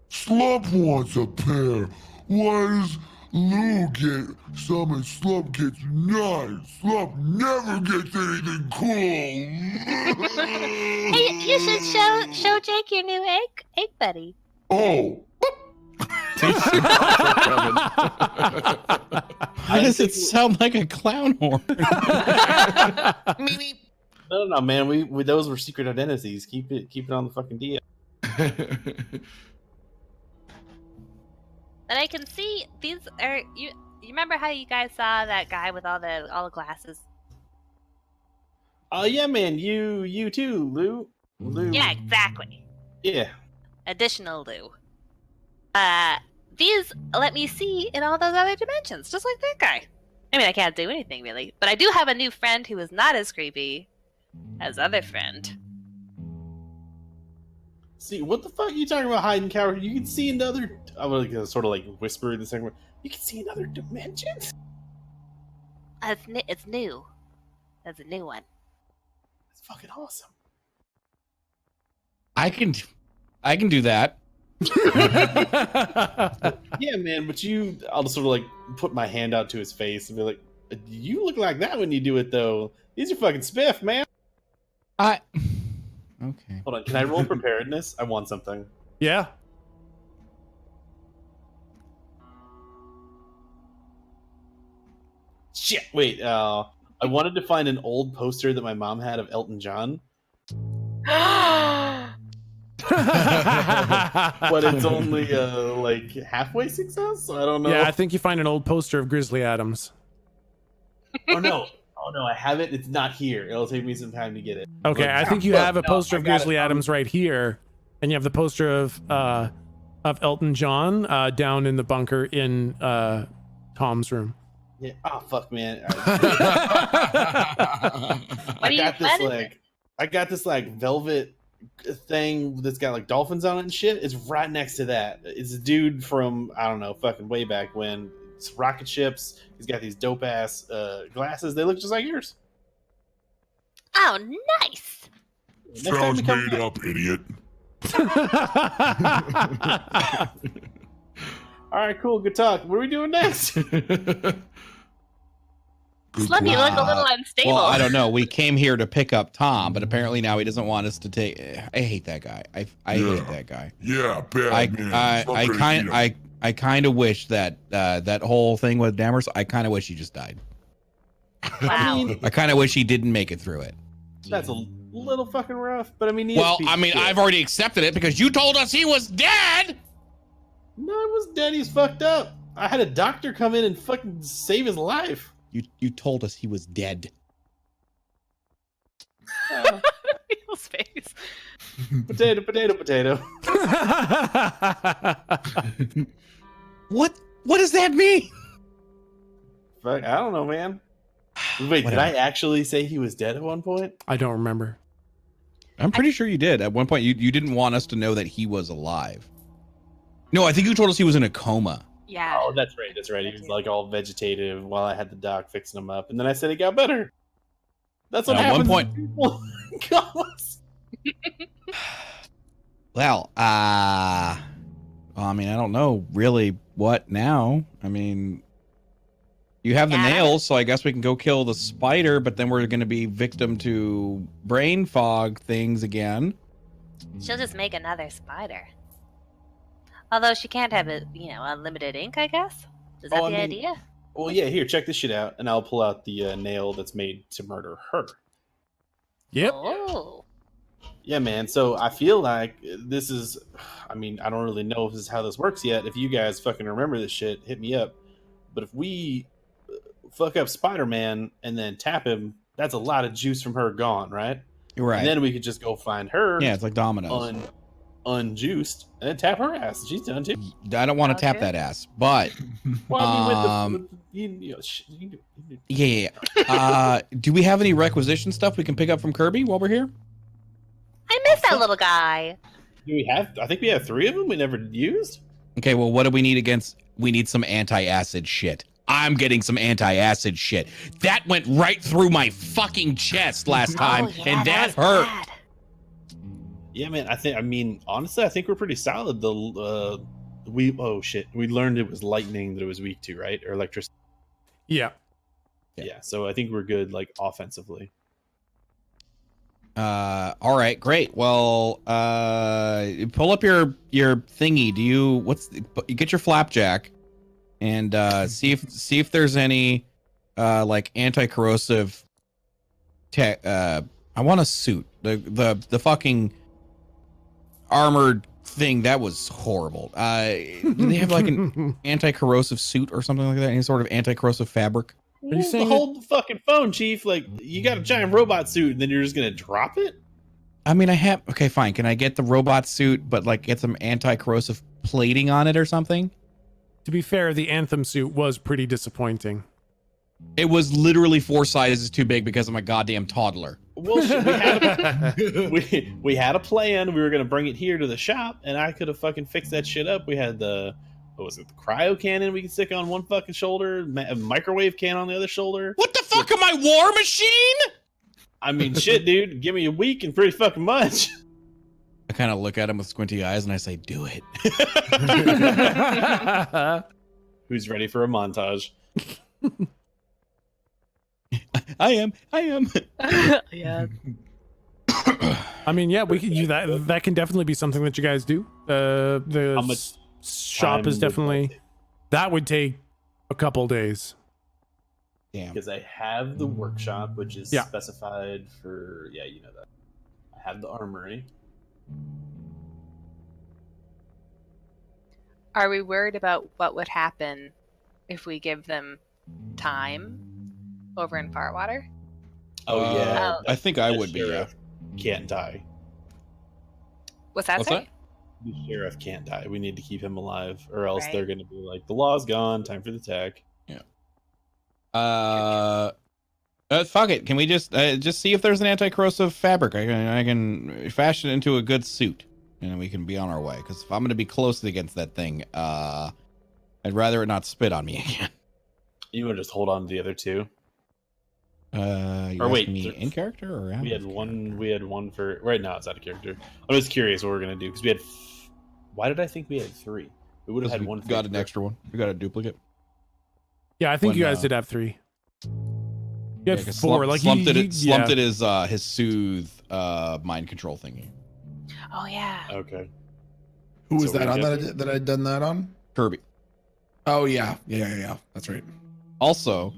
G: Slump wants a pair. Why does Lou get some and Slump gets none? Slump never gets anything cool.
B: Hey, you should show Jake your new egg buddy.
G: Oh.
E: Why does it sound like a clown horn?
D: No, man. We those were secret identities. Keep it on the fucking DL.
B: And I can see these are you. You remember how you guys saw that guy with all the glasses?
D: Oh yeah, man. You too, Lou. Lou.
B: Yeah, exactly.
D: Yeah.
B: Additional Lou. These let me see in all those other dimensions, just like that guy. I mean, I can't do anything really, but I do have a new friend who is not as creepy as other friend.
D: See, what the fuck are you talking about hiding cower? You can see another. I'm gonna sort of like whisper in the second word. You can see another dimensions.
B: It's new. That's a new one.
D: It's fucking awesome.
E: I can do that.
D: Yeah, man. But I'll just sort of like put my hand out to his face and be like, "You look like that when you do it, though. These are fucking spiff, man."
E: Okay.
D: Hold on. Can I roll preparedness? I want something.
A: Yeah.
D: Shit. Wait. I wanted to find an old poster that my mom had of Elton John, but it's only like halfway success. So I don't know.
A: Yeah, I think you find an old poster of Grizzly Adams.
D: Oh no, I have it. It's not here. It'll take me some time to get it.
A: Okay,
D: But-
A: I think you have a
D: No,
A: poster
D: I
A: of
D: got
A: Grizzly
D: it.
A: Adams right here, and you have the poster of Elton John down in the bunker in Tom's room.
D: Yeah. Oh fuck, man.
B: What
D: I
B: do you
D: got this
B: what is
D: like, I got this like velvet thing that's got like dolphins on it and shit. It's right next to that. It's a dude from I don't know, fucking way back when. It's rocket ships. He's got these dope ass glasses. They look just like yours.
B: Oh, nice.
D: Next time
G: Sounds
D: you come
G: made
D: back-
G: up, idiot.
D: All right, cool. Good talk. What are we doing next?
B: Slim, you look a little unstable.
E: Well, I don't know. We came here to pick up Tom, but apparently now he doesn't want us to take. I hate that guy. I hate that guy.
G: Yeah, bad man.
E: I kind of wish that that whole thing with Dammers. I kind of wish he just died.
B: Wow.
E: I kind of wish he didn't make it through it.
D: That's a little fucking rough, but I mean,
E: Well, I mean, I've already accepted it because you told us he was dead.
D: No, I was dead. He's fucked up. I had a doctor come in and fucking save his life.
E: You told us he was dead.
B: Feels face.
D: Potato, potato, potato.
E: What does that mean?
D: Fuck, I don't know, man. Wait, did I actually say he was dead at one point?
A: I don't remember.
E: I'm pretty sure you did. At one point, you didn't want us to know that he was alive. No, I think you told us he was in a coma.
B: Yeah.
D: Oh, that's right. That's right. He was like all vegetative while I had the doc fixing him up, and then I said he got better. That's what
E: At
D: happens.
E: one point-
D: to people in comas.
E: Well, I mean, I don't know really what now. I mean, You have the
B: Yeah.
E: nails, so I guess we can go kill the spider, but then we're going to be victim to brain fog things again.
B: She'll just make another spider. Although she can't have it, unlimited ink, I guess. Is that
D: Oh, I
B: the
D: mean-
B: idea?
D: Well, yeah. Here, check this shit out, and I'll pull out the nail that's made to murder her.
A: Yep.
B: Oh.
D: Yeah, man. So I feel like this is. I mean, I don't really know if this is how this works yet. If you guys fucking remember this shit, hit me up. But if we fuck up Spider-Man and then tap him, that's a lot of juice from her gone, right?
E: Right.
D: And then we could just go find her.
E: Yeah, it's like dominoes.
D: Unjuiced, and then tap her ass. She's done too.
E: I don't want to tap
B: Okay.
E: that ass, but
D: Well, I mean,
E: yeah. Do we have any requisition stuff we can pick up from Kirby while we're here?
B: I miss that little guy.
D: do we have? I think we have 3 of them we never used.
E: Okay, well, what do we need against? We need some anti-acid shit. I'm getting some anti-acid shit. That went right through my fucking chest last time,
B: Oh, yeah,
E: and that
B: was
E: hurt.
B: bad.
D: Yeah, man. Honestly, I think we're pretty solid. We learned it was lightning that it was weak to, right? Or electricity.
A: Yeah.
D: Yeah. So I think we're good, like offensively.
E: All right, great. Well, pull up your thingy. You get your flapjack and see if there's any like anti-corrosive tech. I want a suit. The fucking armored thing that was horrible. Do they have like an anti-corrosive suit or something like that? Any sort of anti-corrosive fabric?
A: Are you saying
D: hold the fucking phone, Chief? Like, you got a giant robot suit, and then you're just gonna drop it?
E: I mean, okay, fine. Can I get the robot suit, but like get some anti-corrosive plating on it or something?
A: To be fair, the Anthem suit was pretty disappointing.
E: It was literally 4 sizes too big because I'm a goddamn toddler.
D: Well, shit, we had a plan. We were gonna bring it here to the shop, and I could have fucking fixed that shit up. We had the the cryo cannon we could stick on one fucking shoulder, a microwave can on the other shoulder.
E: What the fuck am I, War Machine?
D: I mean, shit, dude. Give me a week and pretty fucking much.
E: I kind of look at him with squinty eyes and I say, "Do it."
D: Who's ready for a montage?
E: I am.
B: Yeah.
A: I mean, yeah, we could use that. That can definitely be something that you guys do. The
D: How much
A: shop
D: time
A: is
D: would that
A: definitely
D: take?
A: that would take a couple days.
E: Damn.
D: Because I have the workshop, which is
A: Yeah.
D: specified for you know that. I have the armory.
B: Are we worried about what would happen if we give them time over in Farwater?
D: Oh yeah,
B: Oh.
E: I think I
D: the
E: would be. Yeah.
D: sheriff can't die.
B: What's that
E: What's
B: say?
D: The sheriff can't die. We need to keep him alive, or else
B: Right.
D: they're going to be like, the law's gone. Time for the attack.
E: Fuck it. Can we just see if there's an anti-corrosive fabric? I can fashion it into a good suit, and we can be on our way. Because if I'm going to be close against that thing, I'd rather it not spit on me again.
D: You want to just hold on to the other 2?
E: You
D: Or wait,
E: asking me
D: th-
E: in character or out
D: We had
E: of
D: one.
E: character?
D: We had one for right now. It's out of character. I'm just curious what we're gonna do because we had. Why did I think we had 3? We would have had
E: We
D: one.
E: got
D: for-
E: an extra one. We got a duplicate.
A: Yeah, I think
E: When,
A: you guys did have 3. You had
E: 'cause
A: 4.
E: Slumped
A: you,
E: it his soothe mind control thingy.
B: Oh yeah.
D: Okay.
F: Who was
D: So
F: that
D: we
F: on
D: get-
F: that I'd done that on?
E: Kirby.
F: Oh yeah. That's right.
E: Also,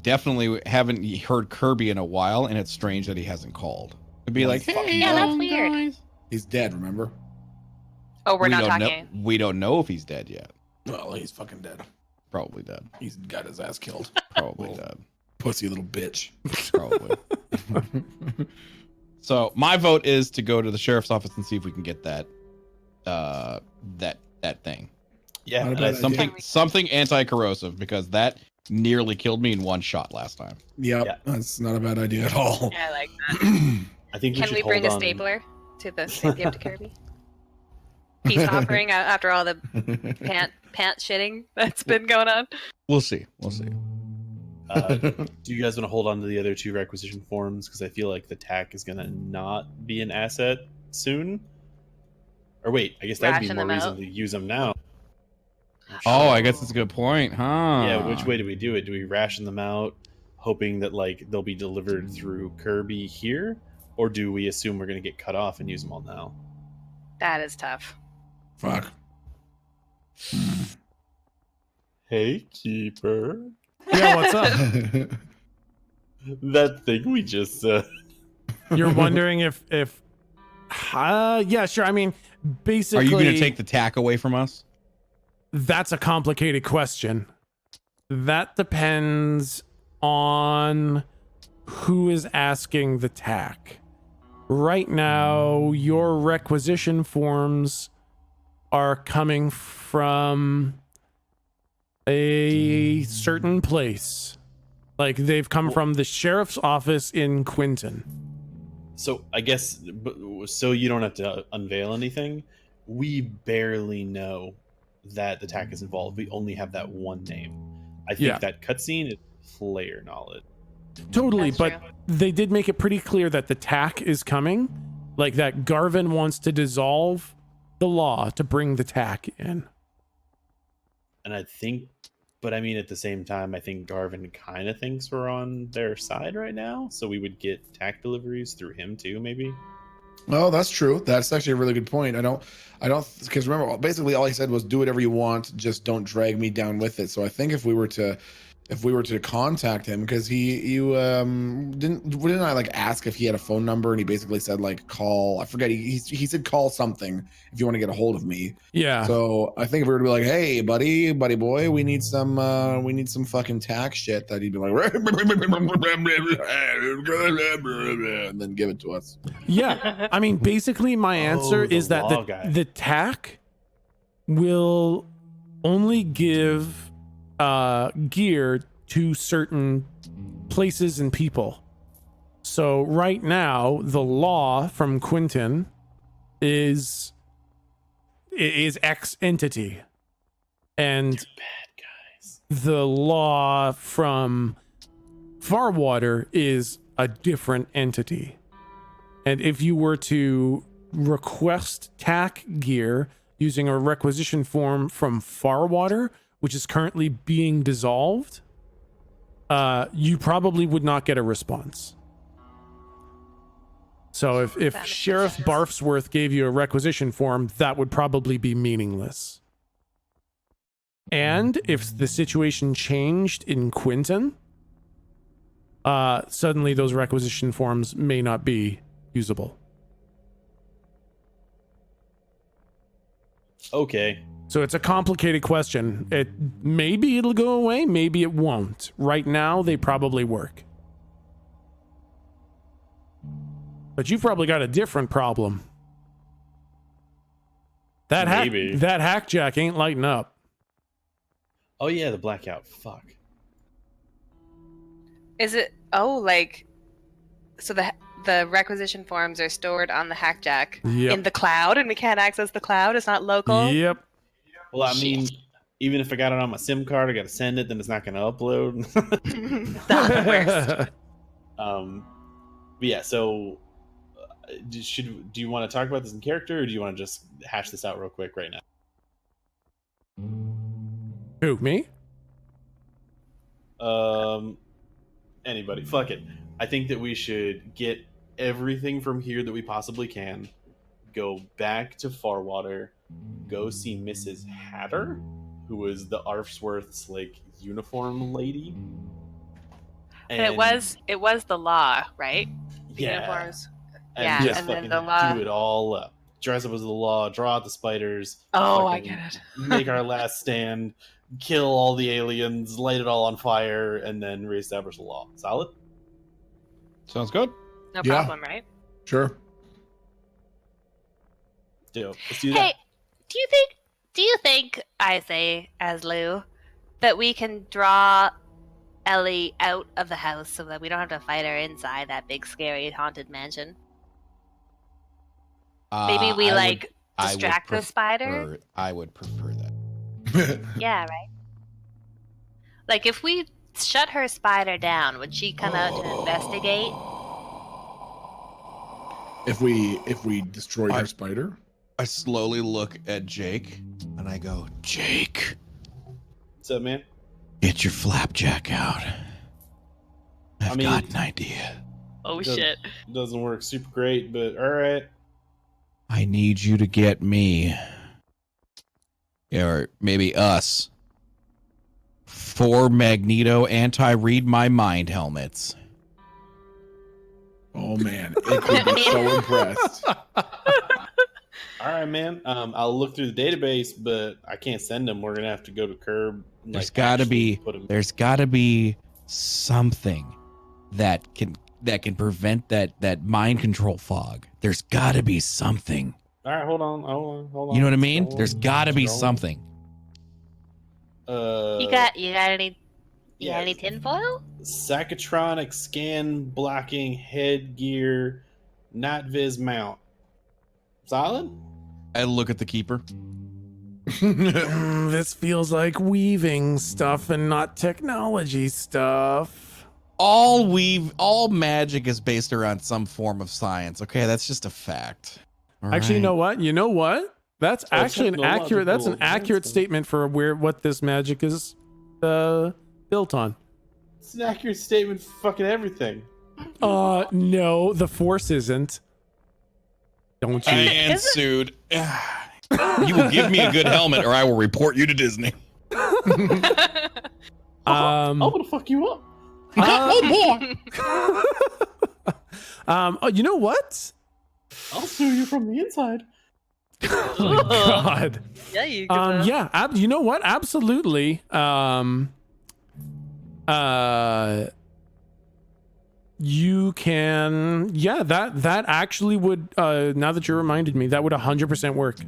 E: definitely haven't heard Kirby in a while, and it's strange that he hasn't called. To be like, hey,
B: Yeah, that's weird.
E: guys.
F: He's dead, remember?
B: Oh, we're not
E: don't
B: talking.
E: Know, we don't know if he's dead yet.
F: Well, he's fucking dead.
E: Probably dead.
F: He's got his ass killed.
E: Probably
F: Well,
E: dead.
F: Pussy little bitch.
E: Probably. So my vote is to go to the sheriff's office and see if we can get that that thing.
D: Yeah.
F: Not a
D: and
F: bad
D: I-
F: idea.
E: Something anti-corrosive, because that nearly killed me in one shot last time.
F: Yep,
D: Yeah.
F: that's not a bad idea at all.
B: Yeah, I like that.
D: I think
B: Can
D: should
B: we bring
D: hold
B: a
D: on-
B: stapler to the gift to Kirby? Peace offering after all the pant shitting that's been going on.
E: We'll see.
D: Do you guys want to hold on to the other 2 requisition forms? Because I feel like the TAC is gonna not be an asset soon. Or wait, I guess that'd be
B: Ration
D: more
B: them
D: reason
B: out.
D: to use them now.
E: Oh, I guess that's a good point, huh?
D: Yeah, which way do we do it? Do we ration them out, hoping that like they'll be delivered through Kirby here, or do we assume we're gonna get cut off and use them all now?
B: That is tough.
C: Fuck.
D: Hey, keeper,
A: Yeah, what's up?
D: that thing we just said.
A: You're wondering if yeah, sure. I mean, basically,
E: Are you going to take the tack away from us?
A: that's a complicated question. That depends on who is asking the tack. Right now, your requisition forms are coming from a certain place. Like, they've come from the sheriff's office in Quinton.
D: So I guess, so you don't have to unveil anything. We barely know that the tack is involved. We only have that one name. I think
A: Yeah.
D: that cutscene is player knowledge.
A: Totally,
B: That's
A: but
B: true.
A: they did make it pretty clear that the tack is coming. Like, that Garvin wants to dissolve the law to bring the tack in.
D: And I think, but I mean, at the same time, I think Garvin kind of thinks we're on their side right now. So we would get tack deliveries through him too, maybe.
C: Oh, that's true. That's actually a really good point. I don't, because remember, basically all he said was do whatever you want, just don't drag me down with it. So I think if we were to contact him, because didn't I like ask if he had a phone number, and he basically said like call, I forget, he said call something if you want to get a hold of me.
A: Yeah.
C: So I think if we were to be like, hey buddy boy, we need some fucking tax shit, that he'd be like and then give it to us.
A: Yeah. I mean, basically, my answer
D: the
A: is that
D: law guy.
A: the tack will only give gear to certain places and people. So right now, the law from Quinton is X entity, and
D: Bad guys.
A: the law from Farwater is a different entity. And if you were to request tack gear using a requisition form from Farwater, which is currently being dissolved, you probably would not get a response. So if
B: That makes
A: Sheriff
B: sense.
A: Barfsworth gave you a requisition form, that would probably be meaningless. And if the situation changed in Quinton, suddenly those requisition forms may not be usable.
D: Okay.
A: So it's a complicated question. Maybe it'll go away, maybe it won't. Right now, they probably work. But you've probably got a different problem. That
D: Maybe.
A: hackjack ain't lighting up.
D: Oh yeah, the blackout. Fuck.
B: Is it? So the requisition forms are stored on the hackjack
A: Yep.
B: in the cloud, and we can't access the cloud. It's not local.
A: Yep.
D: Well, I mean, even if I got it on my SIM card, I got to send it. Then it's not going to upload.
B: Not the worst.
D: But yeah. So, do you want to talk about this in character, or do you want to just hash this out real quick right now?
A: Who, me?
D: Anybody? Fuck it. I think that we should get everything from here that we possibly can. Go back to Farwater. Go see Mrs. Hatter, who is the Arfsworth's like uniform lady.
B: And it was the law, right? The
D: Yeah.
B: uniforms.
D: And
B: Yeah,
D: just
B: and then
D: fucking
B: the law-
D: do it all up. Dress up as the law, draw out the spiders.
B: Oh, I
D: fucking
B: get it.
D: Make our last stand, kill all the aliens, light it all on fire, and then reestablish the law. Solid?
E: Sounds good.
B: No
C: Yeah.
B: problem, right?
C: Sure.
D: Let's do that.
B: Hey, do you think, I say as Lou, that we can draw Ellie out of the house so that we don't have to fight her inside that big scary haunted mansion? Maybe we
E: I would
B: distract the spider?
E: I would prefer that.
B: Yeah, right. Like if we shut her spider down, would she come out to investigate?
C: If we destroy her spider.
E: I slowly look at Jake and I go, Jake,
D: What's up, man?
E: Get your flapjack out. I've got an idea.
B: Oh shit.
D: Doesn't work super great, but all right.
E: I need you to get me, or maybe us, 4 Magneto anti-read my mind helmets.
C: Oh man, it could be so impressed.
D: All right, man. I'll look through the database, but I can't send them. We're gonna have to go to Curb. And,
E: There's
D: like,
E: gotta
D: actually
E: be
D: put 'em-
E: there's gotta be something that can prevent that mind control fog. There's gotta be something.
D: All right, hold on.
E: You know what I mean?
D: Scroll,
E: There's gotta be
D: scroll.
E: something.
B: You got any
D: yeah.
B: any tinfoil?
D: Psychotronic scan blocking headgear, night vis mount. Solid?
E: I look at the keeper.
A: This feels like weaving stuff and not technology stuff.
E: All magic is based around some form of science. Okay, that's just a fact. All
A: Actually,
E: right.
A: you know what? That's
D: So
A: actually an accurate
D: technological
A: statement for what this magic is built on.
D: It's an accurate statement for fucking everything.
A: No, the force isn't. Don't you?
E: And sued. You will give me a good helmet, or I will report you to Disney.
D: I'm gonna fuck you up.
E: Oh boy!
A: You know what?
D: I'll sue you from the inside.
A: Oh my God.
B: Yeah, you can.
A: Yeah. You know what? Absolutely. You can. Yeah. That actually would. Now that you reminded me, that would 100% work.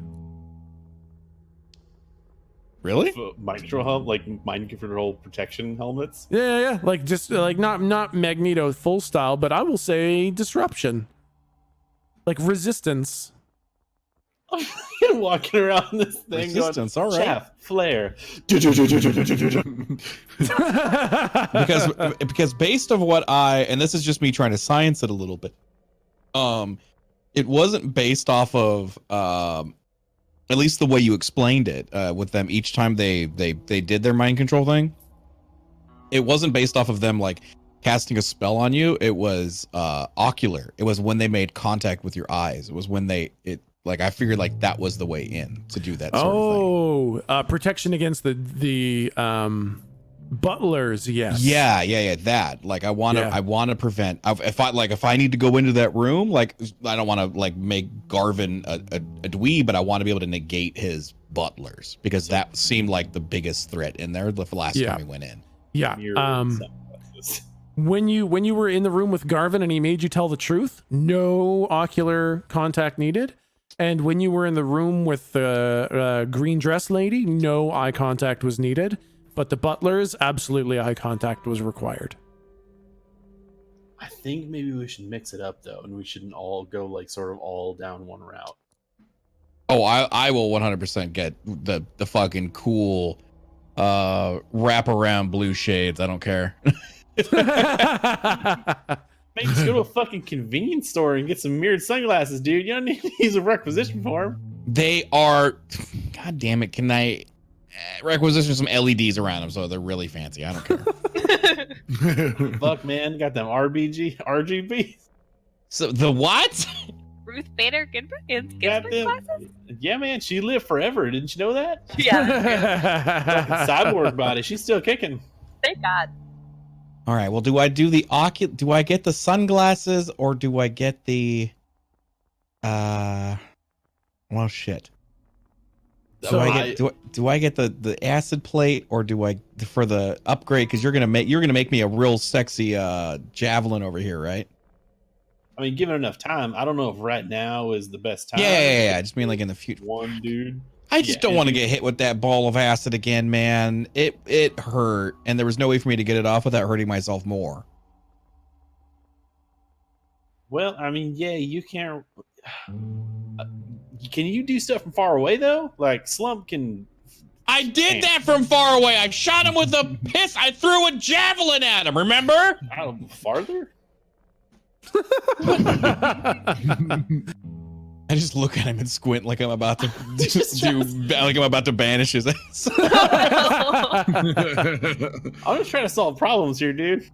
E: Really?
D: Mind control helmet, like mind control protection helmets.
A: Yeah. Like just like not Magneto full style, but I will say disruption. Like resistance.
D: I'm walking around this thing
E: Resistance,
D: going,
E: all right.
D: chaff, flare.
E: because based of what and this is just me trying to science it a little bit. It wasn't based off of at least the way you explained it with them each time they did their mind control thing. It wasn't based off of them like casting a spell on you. It was ocular. It was when they made contact with your eyes. It was when I figured like that was the way in to do that sort of thing.
A: Protection against the butlers, yes.
E: Yeah, that. Like I want to prevent if I need to go into that room, like I don't want to like make Garvin a dweeb, but I want to be able to negate his butlers because that seemed like the biggest threat in there the last time we went in.
A: Yeah.
D: Mirror sunglasses.
A: When you were in the room with Garvin and he made you tell the truth, no ocular contact needed. And when you were in the room with the green dress lady, no eye contact was needed. But the butlers, absolutely eye contact was required.
D: I think maybe we should mix it up though, and we shouldn't all go like sort of all down one route.
E: Oh, I will 100% get the fucking cool wrap around blue shades. I don't care.
D: Man, just go to a fucking convenience store and get some mirrored sunglasses, dude. You don't need to use a requisition for them.
E: They are, god damn it, can I requisition some LEDs around them so they're really fancy? I don't care.
D: Fuck, man, got them RGB.
E: So the what?
B: Ruth Bader Ginsburg
D: Got them.
B: glasses?
D: Yeah, man, she lived forever. Didn't you know that?
B: Yeah,
D: Fucking cyborg body. She's still kicking.
B: thank God.
E: All right. Well, do I do the do I get the sunglasses or do I get the well shit.
A: So
E: Do I get the acid plate or do I for the upgrade cuz you're going to make me a real sexy javelin over here, right?
D: I mean, given enough time, I don't know if right now is the best time.
E: Yeah. I just mean like in the future.
D: One dude.
E: I just don't want to get hit with that ball of acid again, man. It hurt, and there was no way for me to get it off without hurting myself more.
D: Well, I mean, yeah, you can't. Can you do stuff from far away though? Like Slump can.
E: I did that from far away. I shot him with a piss. I threw a javelin at him. Remember? I just look at him and squint like I'm about to like I'm about to banish his ass.
D: I'm just trying to solve problems here, dude.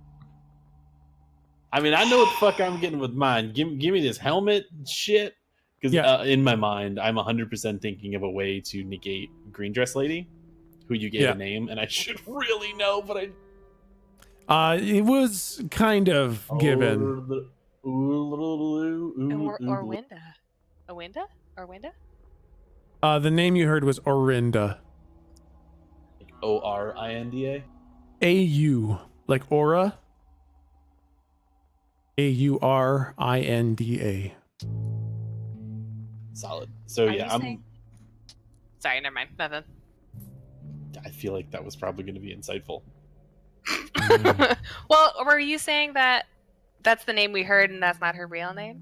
D: I mean, I know what the fuck I'm getting with mine. Give me this helmet shit. Because in my mind, I'm 100% thinking of a way to negate Green Dress Lady, who you gave a name, and I should really know, but
A: it was kind of given.
B: Orwinda. Orwinda? Orwinda?
A: The name you heard was Orinda.
D: Orinda?
A: A-U, like aura. A-U-R-I-N-D-A.
D: Solid. So
B: Sorry, never mind. Nothing.
D: I feel like that was probably going to be insightful.
B: Well, were you saying that that's the name we heard and that's not her real name?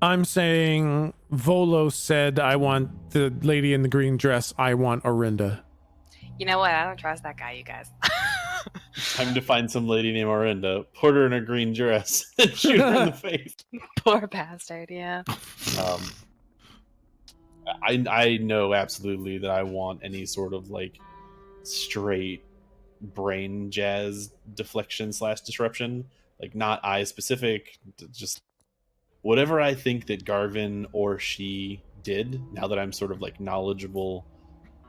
A: I'm saying Volo said, I want the lady in the green dress. I want Orinda.
B: You know what? I don't trust that guy, you guys.
D: Time to find some lady named Orinda, put her in a green dress, and shoot her in the face.
B: Poor bastard, yeah.
D: I know absolutely that I want any sort of like straight brain jazz deflection / disruption, like not eye specific, just whatever I think that Garvin or she did. Now that I'm sort of like knowledgeable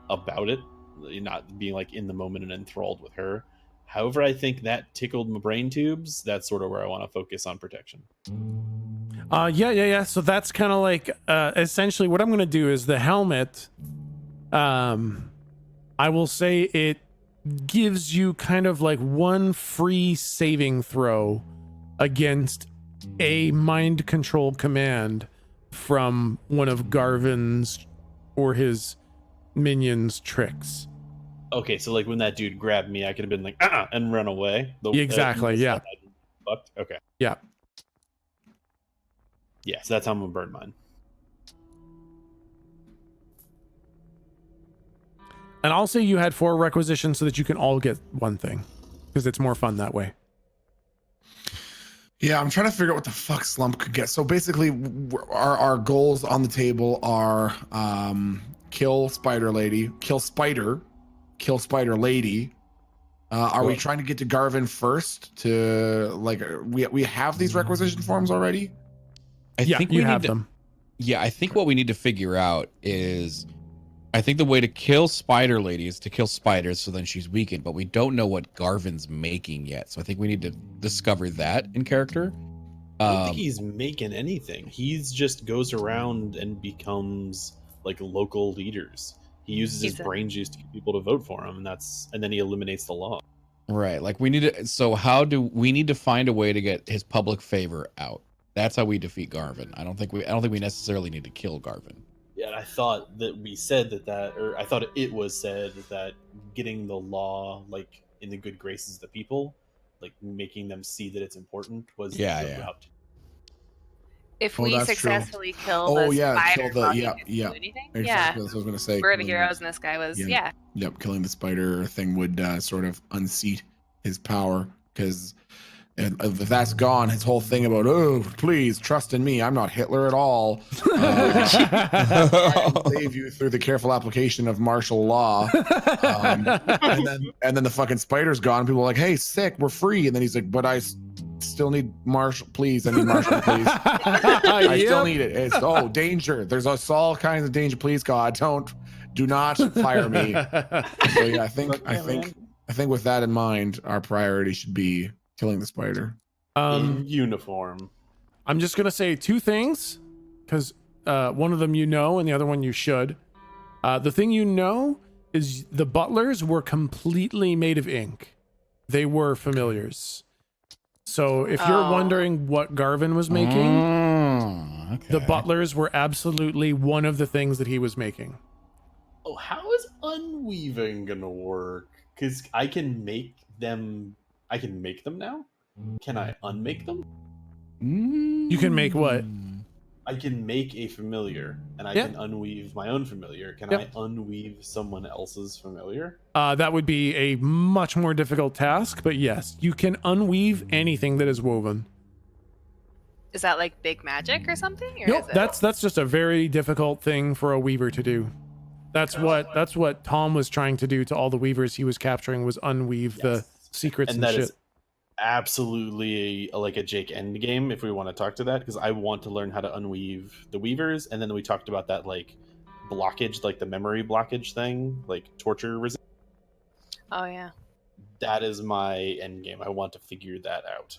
D: about it, not being like in the moment and enthralled with her. However, I think that tickled my brain tubes. That's sort of where I want to focus on protection.
A: Yeah. So that's kind of like essentially what I'm going to do is the helmet. I will say it gives you kind of like one free saving throw against a mind control command from one of Garvin's or his minions' tricks.
D: Okay, so like when that dude grabbed me, I could have been like, and run away.
A: Exactly, yeah.
D: Fucked. Okay.
A: Yeah.
D: Yeah, so that's how I'm gonna burn mine.
A: And I'll say you had 4 requisitions so that you can all get one thing, because it's more fun that way.
C: Yeah, I'm trying to figure out what the fuck Slump could get. So basically, our goals on the table are kill Spider Lady, kill Spider Lady. Are we trying to get to Garvin first? To like, we have these requisition forms already.
E: I think we
A: have
E: need
A: them.
E: Yeah, I think what we need to figure out is, I think the way to kill Spider Lady is to kill spiders, so then she's weakened. But we don't know what Garvin's making yet, so I think we need to discover that in character.
D: I don't think he's making anything. He's just goes around and becomes like local leaders. He uses his brain juice to get people to vote for him, and then he eliminates the law.
E: Right. Like we need to. So we need to find a way to get his public favor out? That's how we defeat Garvin. I don't think we necessarily need to kill Garvin.
D: Yeah, I thought that we said or I thought it was said that getting the law like in the good graces of the people, like making them see that it's important, was the route.
B: If we successfully kill the spider,
C: kill
B: do anything?
C: Exactly. That's what I was gonna say.
B: We're the heroes, and this guy was
C: Yep, killing the spider thing would sort of unseat his power, because if that's gone, his whole thing about please trust in me, I'm not Hitler at all. I can save you through the careful application of martial law. And then the fucking spider's gone. People are like, hey, sick, we're free. And then he's like, but I still need Marshall, please. I need Marshall, please. I still need it. It's danger. There's all kinds of danger. Please, God, do not fire me. So yeah, I think with that in mind, our priority should be killing the spider.
D: In uniform.
A: I'm just gonna say 2 things, because one of them and the other one you should. The thing is the butlers were completely made of ink. They were familiars. So if you're wondering what Garvin was making, the butlers were absolutely one of the things that he was making.
D: Oh, how is unweaving gonna work? Because I can make them now? Can I unmake them?
A: You can make what?
D: I can make a familiar, and I can unweave my own familiar. Can I unweave someone else's familiar?
A: That would be a much more difficult task, but yes, you can unweave anything that is woven.
B: Is that like big magic or something? Or
A: Nope,
B: is it...
A: that's just a very difficult thing for a weaver to do. That's what Tom was trying to do to all the weavers he was capturing, was unweave the secrets and
D: that
A: shit.
D: is absolutely like a Jake end game if we want to talk to that, because I want to learn how to unweave the weavers. And then we talked about that like blockage, like the memory blockage thing, like torture resist.
B: Oh yeah.
D: That is my end game. I want to figure that out.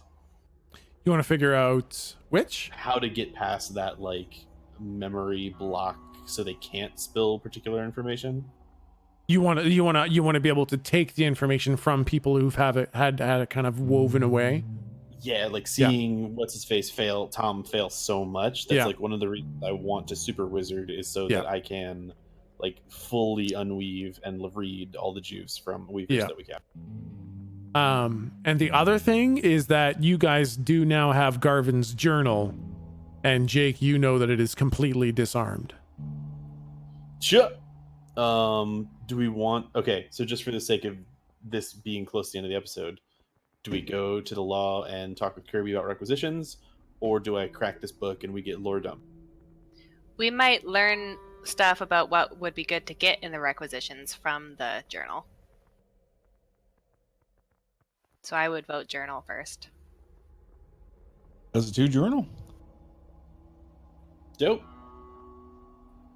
A: You want to figure out which?
D: How to get past that like memory block so they can't spill particular information.
A: You want to be able to take the information from people who've had it kind of woven away.
D: Yeah, like seeing what's his face Tom fail so much. That's like one of the reasons I want to super wizard, is so that I can like fully unweave and read all the juice from weavers that we can.
A: And the other thing is that you guys do now have Garvin's journal, and Jake, you know that it is completely disarmed.
D: Sure. Do we want... Okay, so just for the sake of this being close to the end of the episode, do we go to the law and talk with Kirby about requisitions, or do I crack this book and we get lore dump?
B: We might learn stuff about what would be good to get in the requisitions from the journal. So I would vote journal first.
E: Does it do journal?
D: Dope.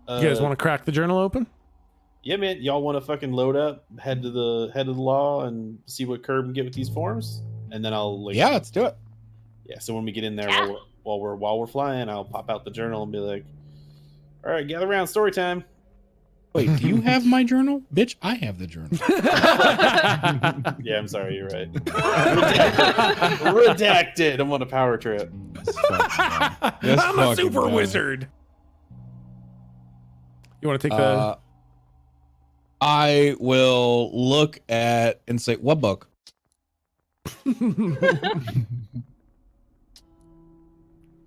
A: You guys want to crack the journal open?
D: Yeah, man. Y'all want to fucking load up, head to the law, and see what Curb can get with these forms, and then I'll like.
E: Yeah, let's do it.
D: Yeah. So when we get in there, while we're flying, I'll pop out the journal and be like, "All right, gather around, story time."
E: Wait, do you have my journal, bitch? I have the journal.
D: Yeah, I'm sorry. You're right. Redacted. I'm on a power trip.
A: I'm a super wizard. You want to take the?
E: I will look at and say, what book?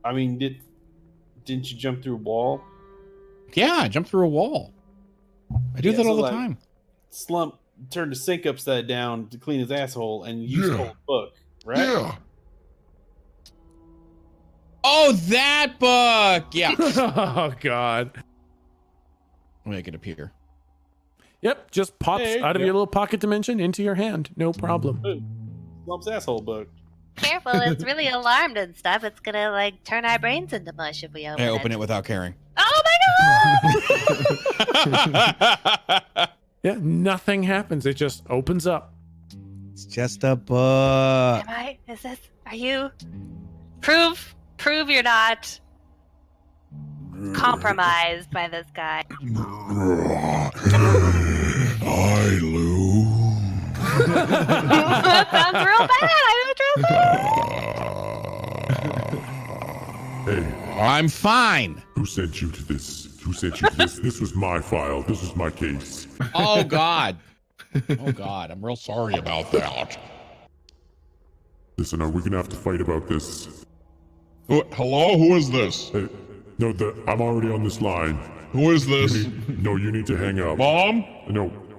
D: I mean, didn't you jump through a wall?
E: Yeah, I jumped through a wall. I do that all the time.
D: Slump turned the sink upside down to clean his asshole, and you stole a book, right?
C: Yeah.
E: Oh, that book! Yeah.
A: Oh, God.
E: Make it appear.
A: Yep, just pops out of your little pocket dimension into your hand. No problem.
D: Ooh, Slump's asshole book.
B: Careful, it's really alarmed and stuff. It's gonna like turn our brains into mush if we open it.
E: I open it without caring.
B: Oh my god!
A: Yeah, nothing happens. It just opens up.
E: It's just a book.
B: Are you? Prove you're not compromised by this guy.
G: Hi, Lou.
B: That sounds real bad. I
G: Hey,
E: I'm fine.
G: who sent you to this? Who sent you to this? This was my file. This was my case.
E: Oh, God. Oh, God. I'm real sorry about that.
G: Listen, are we gonna have to fight about this?
H: Hello? Who is this?
G: Hey, no, I'm already on this line.
H: Who is this?
G: You need to hang up.
H: Mom?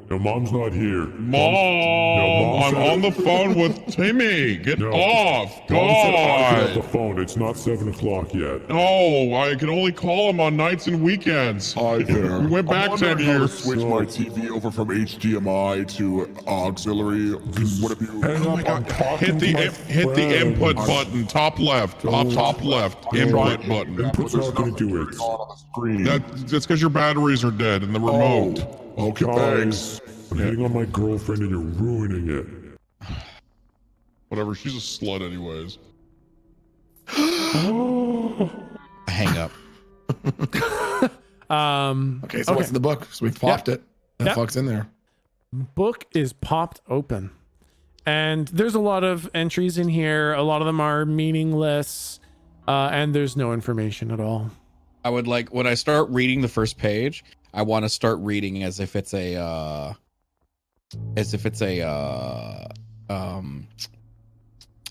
G: No, Mom's not here.
H: Mom, I'm on the phone with Timmy. Get off. God.
G: The phone. It's not 7 o'clock yet.
H: No, I can only call him on nights and weekends.
G: Hi there.
H: We went back 10 years.
G: Switch my TV over from HDMI to auxiliary. What have you?
H: Oh my God. Hit the input button. Top left. Top left. Input button.
G: Input's not going to do it.
H: That's because your batteries are dead in the remote.
G: Okay, thanks. I'm hitting on my girlfriend and you're ruining it.
H: Whatever, she's a slut anyways.
E: I hang up.
C: Okay, so what's in the book? So we popped it. That fuck's in there.
A: Book is popped open. And there's a lot of entries in here. A lot of them are meaningless. And there's no information at all.
E: I would like, when I start reading the first page, I want to start reading as if it's a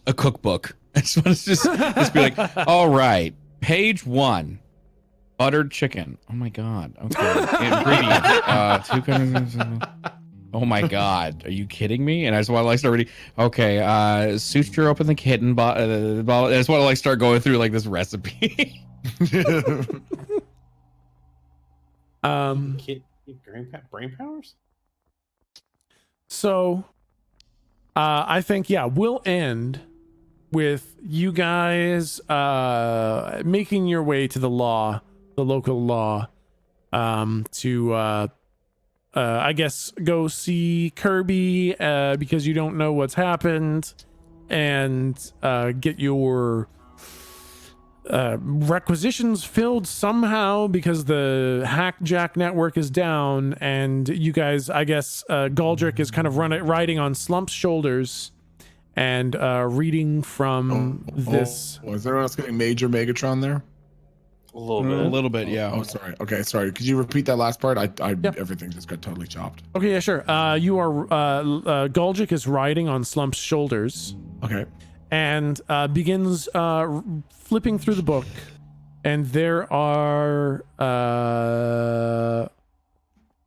E: cookbook. I just want to just be like, all right, page 1, buttered chicken. Oh my God. Okay. Ingredients. 2 kinds of, Oh my god, are you kidding me? And I just want to like start reading. Okay, suture open the kitten. I just want to like start going through like this recipe.
D: Kid, brain powers.
A: So, I think we'll end with you guys making your way to the local law, to I guess go see Kirby because you don't know what's happened, and get your requisitions filled somehow because the Hackjack network is down, and you guys, I guess, Galdrick is kind of riding on Slump's shoulders and reading from this.
C: Is everyone else getting Major Megatron there?
D: A little bit.
E: A little bit, yeah.
C: Oh, sorry. Okay, sorry. Could you repeat that last part? Everything just got totally chopped.
A: Okay, yeah, sure. You are Galdrick is riding on Slump's shoulders.
C: Okay.
A: And begins flipping through the book, and there are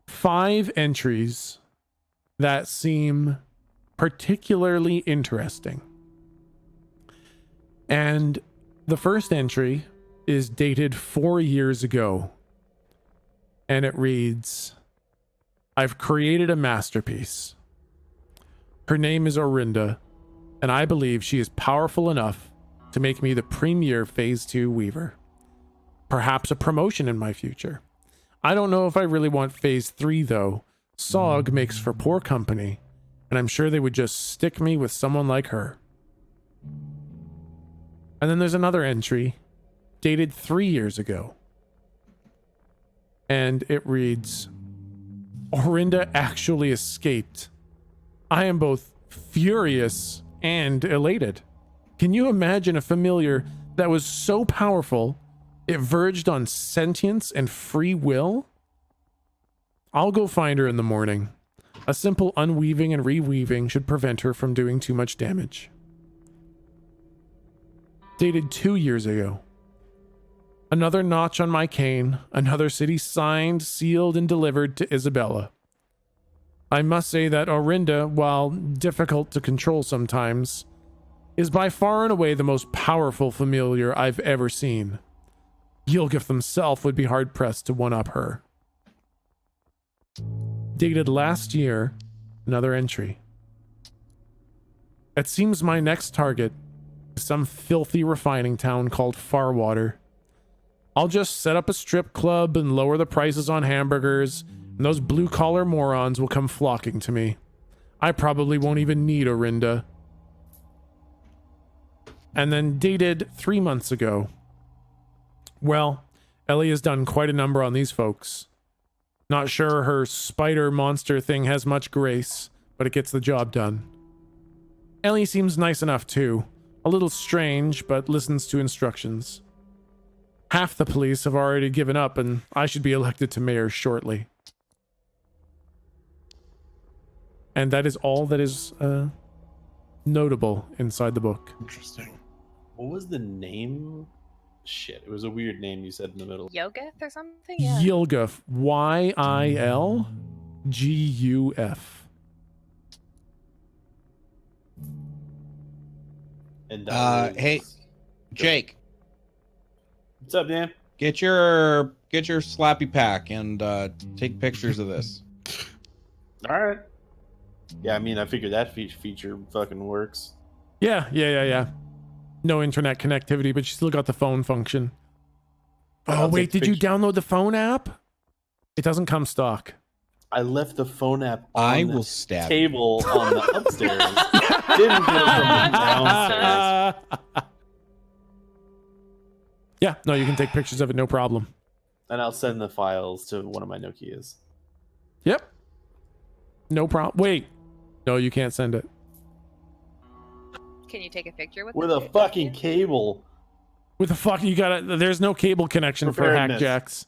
A: 5 entries that seem particularly interesting. And the first entry is dated 4 years ago, and it reads, "I've created a masterpiece. Her name is Orinda, and I believe she is powerful enough to make me the premier Phase 2 Weaver. Perhaps a promotion in my future. I don't know if I really want Phase 3 though. Sog makes for poor company, and I'm sure they would just stick me with someone like her." And then there's another entry dated 3 years ago, and it reads, "Orinda actually escaped. I am both furious and elated. Can you imagine a familiar that was so powerful it verged on sentience and free will? I'll go find her in the morning. A simple unweaving and reweaving should prevent her from doing too much damage." Dated 2 years ago. "Another notch on my cane, another city signed, sealed, and delivered to Isabella. I must say that Orinda, while difficult to control sometimes, is by far and away the most powerful familiar I've ever seen. Yilgif himself would be hard-pressed to one-up her." Dated last year, another entry. "It seems my next target is some filthy refining town called Farwater. I'll just set up a strip club and lower the prices on hamburgers, and those blue-collar morons will come flocking to me. I probably won't even need Orinda." And then dated 3 months ago. "Well, Ellie has done quite a number on these folks. Not sure her spider monster thing has much grace, but it gets the job done. Ellie seems nice enough too. A little strange, but listens to instructions. Half the police have already given up, and I should be elected to mayor shortly." And that is all that is notable inside the book.
C: Interesting.
D: What was the name? Shit, it was a weird name you said in the middle.
B: Yogeth or something? Yeah.
A: Yilguf. YILGUF.
D: And that was-
E: Hey, Jake,
D: what's up, Dan?
E: get your slappy pack and take pictures of this.
D: All right. Yeah, I mean, I figured that feature fucking works.
A: Yeah. No internet connectivity, but you still got the phone function.
D: I'll
A: Wait,
D: take
A: did you
D: pictures.
A: download the phone app? It doesn't come stock.
D: I left the phone app on
E: I
D: the
E: will stab you.
D: table on the upstairs. Didn't get it from the downstairs.
A: Yeah, no, you can take pictures of it, no problem.
D: And I'll send the files to one of my Nokias.
A: Yep. No problem. Wait. No, you can't send it.
B: Can you take a picture with
D: With
B: the
D: a fucking cable.
A: With the fuck, you gotta, there's no cable connection for
D: Preparedness.
A: Hackjacks.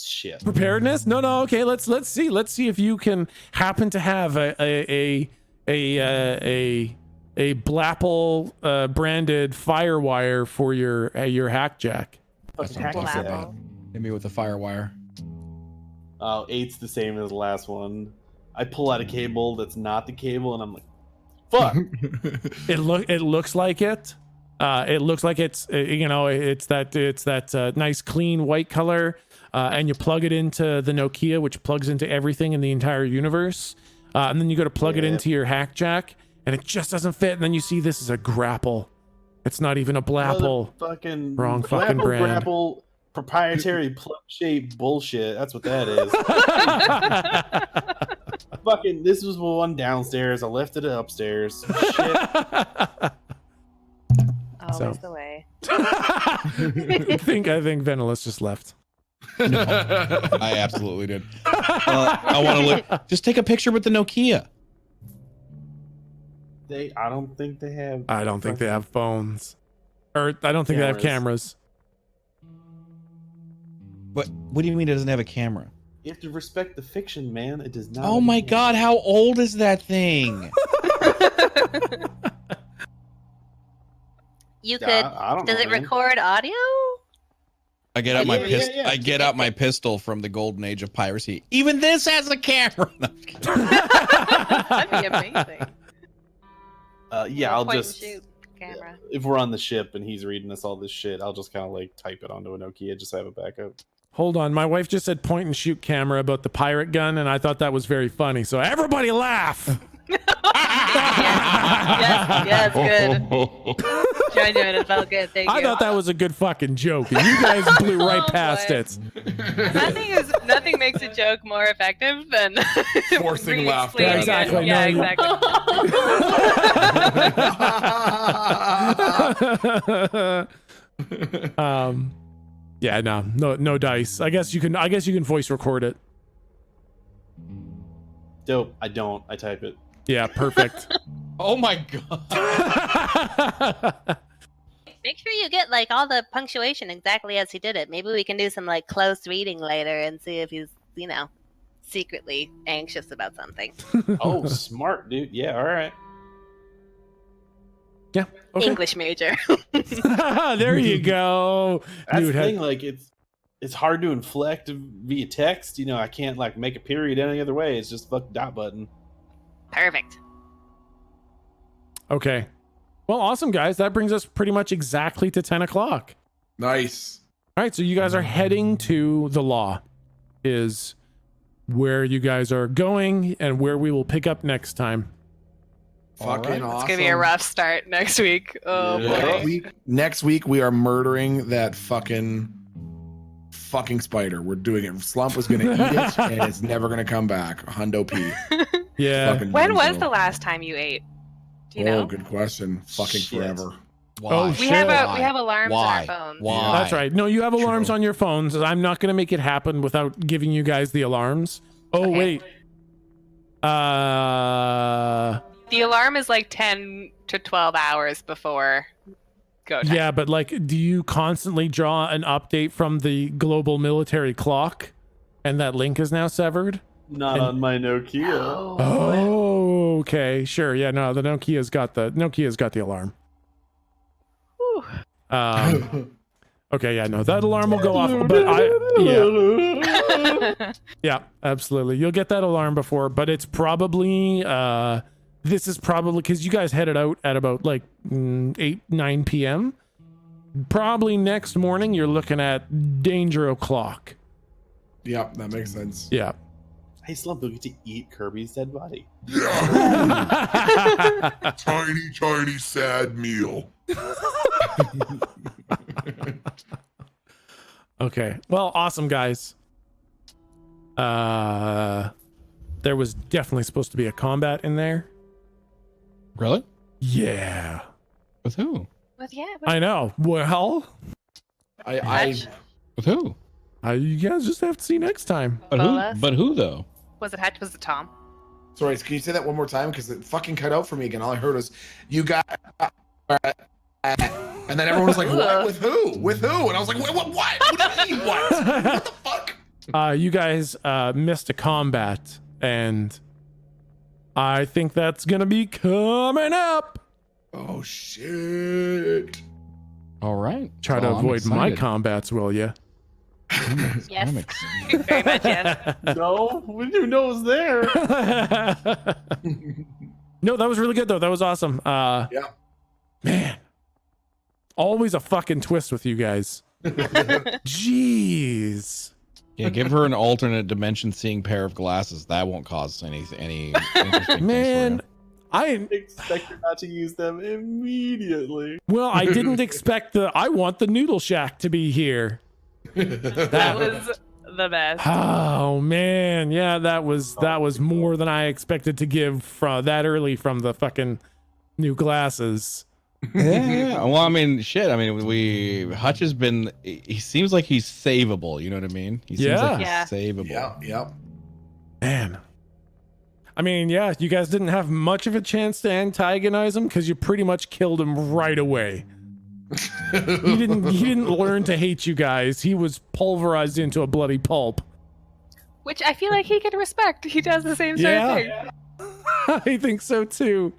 D: Shit.
A: Preparedness? No, okay, let's see if you can happen to have a Blapple branded firewire for your Hackjack.
D: Fucking
E: That's
D: hacky sack.
B: Blapple.
E: Hit me with the firewire.
D: Oh, 8's the same as the last one. I pull out a cable that's not the cable, and I'm like, "Fuck!"
A: It looks like it. It looks like it's it's that nice clean white color, and you plug it into the Nokia, which plugs into everything in the entire universe, and then you go to plug it into your hack jack, and it just doesn't fit. And then you see this is a grapple. It's not even a blapple.
D: Fucking
A: Wrong fucking brand.
D: Grapple, proprietary plug-shaped bullshit. That's what that is. Fucking, this was one downstairs. I left it upstairs. Shit.
B: Always the way.
A: I think Venalis just left.
E: No, I absolutely did. I want to look. Just take a picture with the Nokia.
D: I don't think they have.
A: I don't think they have phones, or I don't think they have cameras.
E: What do you mean it doesn't have a camera?
D: You have to respect the fiction, man. It does not.
E: Oh my God! How old is that thing?
B: You could.
D: I don't
B: Does
D: know,
B: it
D: man.
B: record audio?
E: I get out my
D: Yeah.
E: I get out my pistol from the golden age of piracy. Even this has a camera.
B: That'd be amazing.
D: Yeah, I'll
B: Point and
D: just.
B: shoot camera.
D: If we're on the ship and he's reading us all this shit, I'll just kind of like type it onto a Nokia, just have a backup.
A: Hold on, my wife just said point and shoot camera about the pirate gun, and I thought that was very funny. So everybody laugh.
B: yes, good. Genuine, it felt good. Thank you.
A: I thought that was a good fucking joke, and you guys blew right past
B: boy.
A: it.
B: Nothing makes a joke more effective than
C: Forcing laughter.
B: re-explaining
A: Exactly,
B: it. Yeah,
A: no,
B: exactly.
A: Yeah, no dice. I guess you can voice record it.
D: Dope. I don't. I type it.
A: Yeah, perfect.
E: Oh my God.
B: Make sure you get like all the punctuation exactly as he did it. Maybe we can do some like close reading later and see if he's, secretly anxious about something.
D: Oh, smart, dude. Yeah, all right.
A: Yeah. Okay.
B: English major.
A: There you go.
D: That's
A: Dude,
D: the thing. Like, it's hard to inflect via text. I can't like make a period any other way. It's just fuck dot button.
B: Perfect.
A: Okay. Well, awesome, guys. That brings us pretty much exactly to 10 o'clock.
C: Nice.
A: All right, so you guys are heading to the law, is where you guys are going and where we will pick up next time.
C: Fucking awesome.
B: It's gonna be a rough start next week. Oh
D: Yeah.
B: boy.
C: Next week we are murdering that fucking spider. We're doing it. Slump is gonna eat it, and it's never gonna come back. Hundo P.
A: Yeah.
C: Fucking
B: When was
C: Dunzo.
B: the last time you ate? Do you know?
C: Oh, good question. Fucking
D: Shit.
C: forever.
E: Why?
A: Oh,
B: We
A: shit.
B: have alarms
E: Why?
B: on our phones.
E: Why?
A: That's right. No, you have alarms
E: True.
A: on your phones. I'm not going to make it happen without giving you guys the alarms. Oh,
B: Okay.
A: wait.
B: The alarm is like 10 to 12 hours before go time.
A: Yeah, but like, do you constantly draw an update from the global military clock? And that link is now severed?
D: Not on my Nokia.
A: Oh, okay. Sure. Yeah, no, the Nokia's got the alarm.
B: Whew.
A: Okay, yeah, no, that alarm will go off, but yeah, absolutely. You'll get that alarm before, but it's probably, this is probably, because you guys headed out at about like 8, 9 p.m. Probably next morning, you're looking at danger o'clock.
C: Yep, that makes sense.
A: Yeah.
D: Hey, Slump, you'll get to eat Kirby's dead body.
H: Tiny sad meal.
A: Okay. Well, awesome, guys. There was definitely supposed to be a combat in there.
E: Really?
A: Yeah.
E: With who?
A: I know. Well,
C: I
E: With who?
A: you guys just have to see next time.
E: But
B: Bolas?
E: who? But who though?
B: Was it Hatch? Was it Tom?
C: sorry, can you say that one more time? Because it fucking cut out for me again. All I heard was you got and then everyone was like, what? With who? With who? And I was like, what? What do you mean what? What the fuck?
A: You guys missed a combat, and I think that's gonna be coming up.
C: Oh shit.
E: All right.
A: Try to
E: Well, I'm
A: avoid my
E: excited.
A: combats, will you?
B: Yes.
E: I'm excited.
B: Very much, yes.
D: No, we didn't know it was there.
A: No, that was really good though. That was awesome.
C: Yeah.
A: Man, always a fucking twist with you guys. Jeez.
E: Yeah, give her an alternate dimension seeing pair of glasses. That won't cause any interesting
A: Man, I
D: Expect her not to use them immediately.
A: well, I didn't expect I want the noodle shack to be here.
B: That was the best.
A: Oh man, yeah, that was more than I expected to give from that early from the fucking new glasses.
E: Yeah. Well, I mean, shit. I mean, Hutch has been. He seems like he's savable. You know what I mean? He seems like he's
B: Yeah.
E: savable.
C: Yeah.
A: Man. I mean, yeah, you guys didn't have much of a chance to antagonize him because you pretty much killed him right away. He didn't learn to hate you guys. He was pulverized into a bloody pulp.
B: Which I feel like he can respect. He does the same sort of thing.
A: I think so too.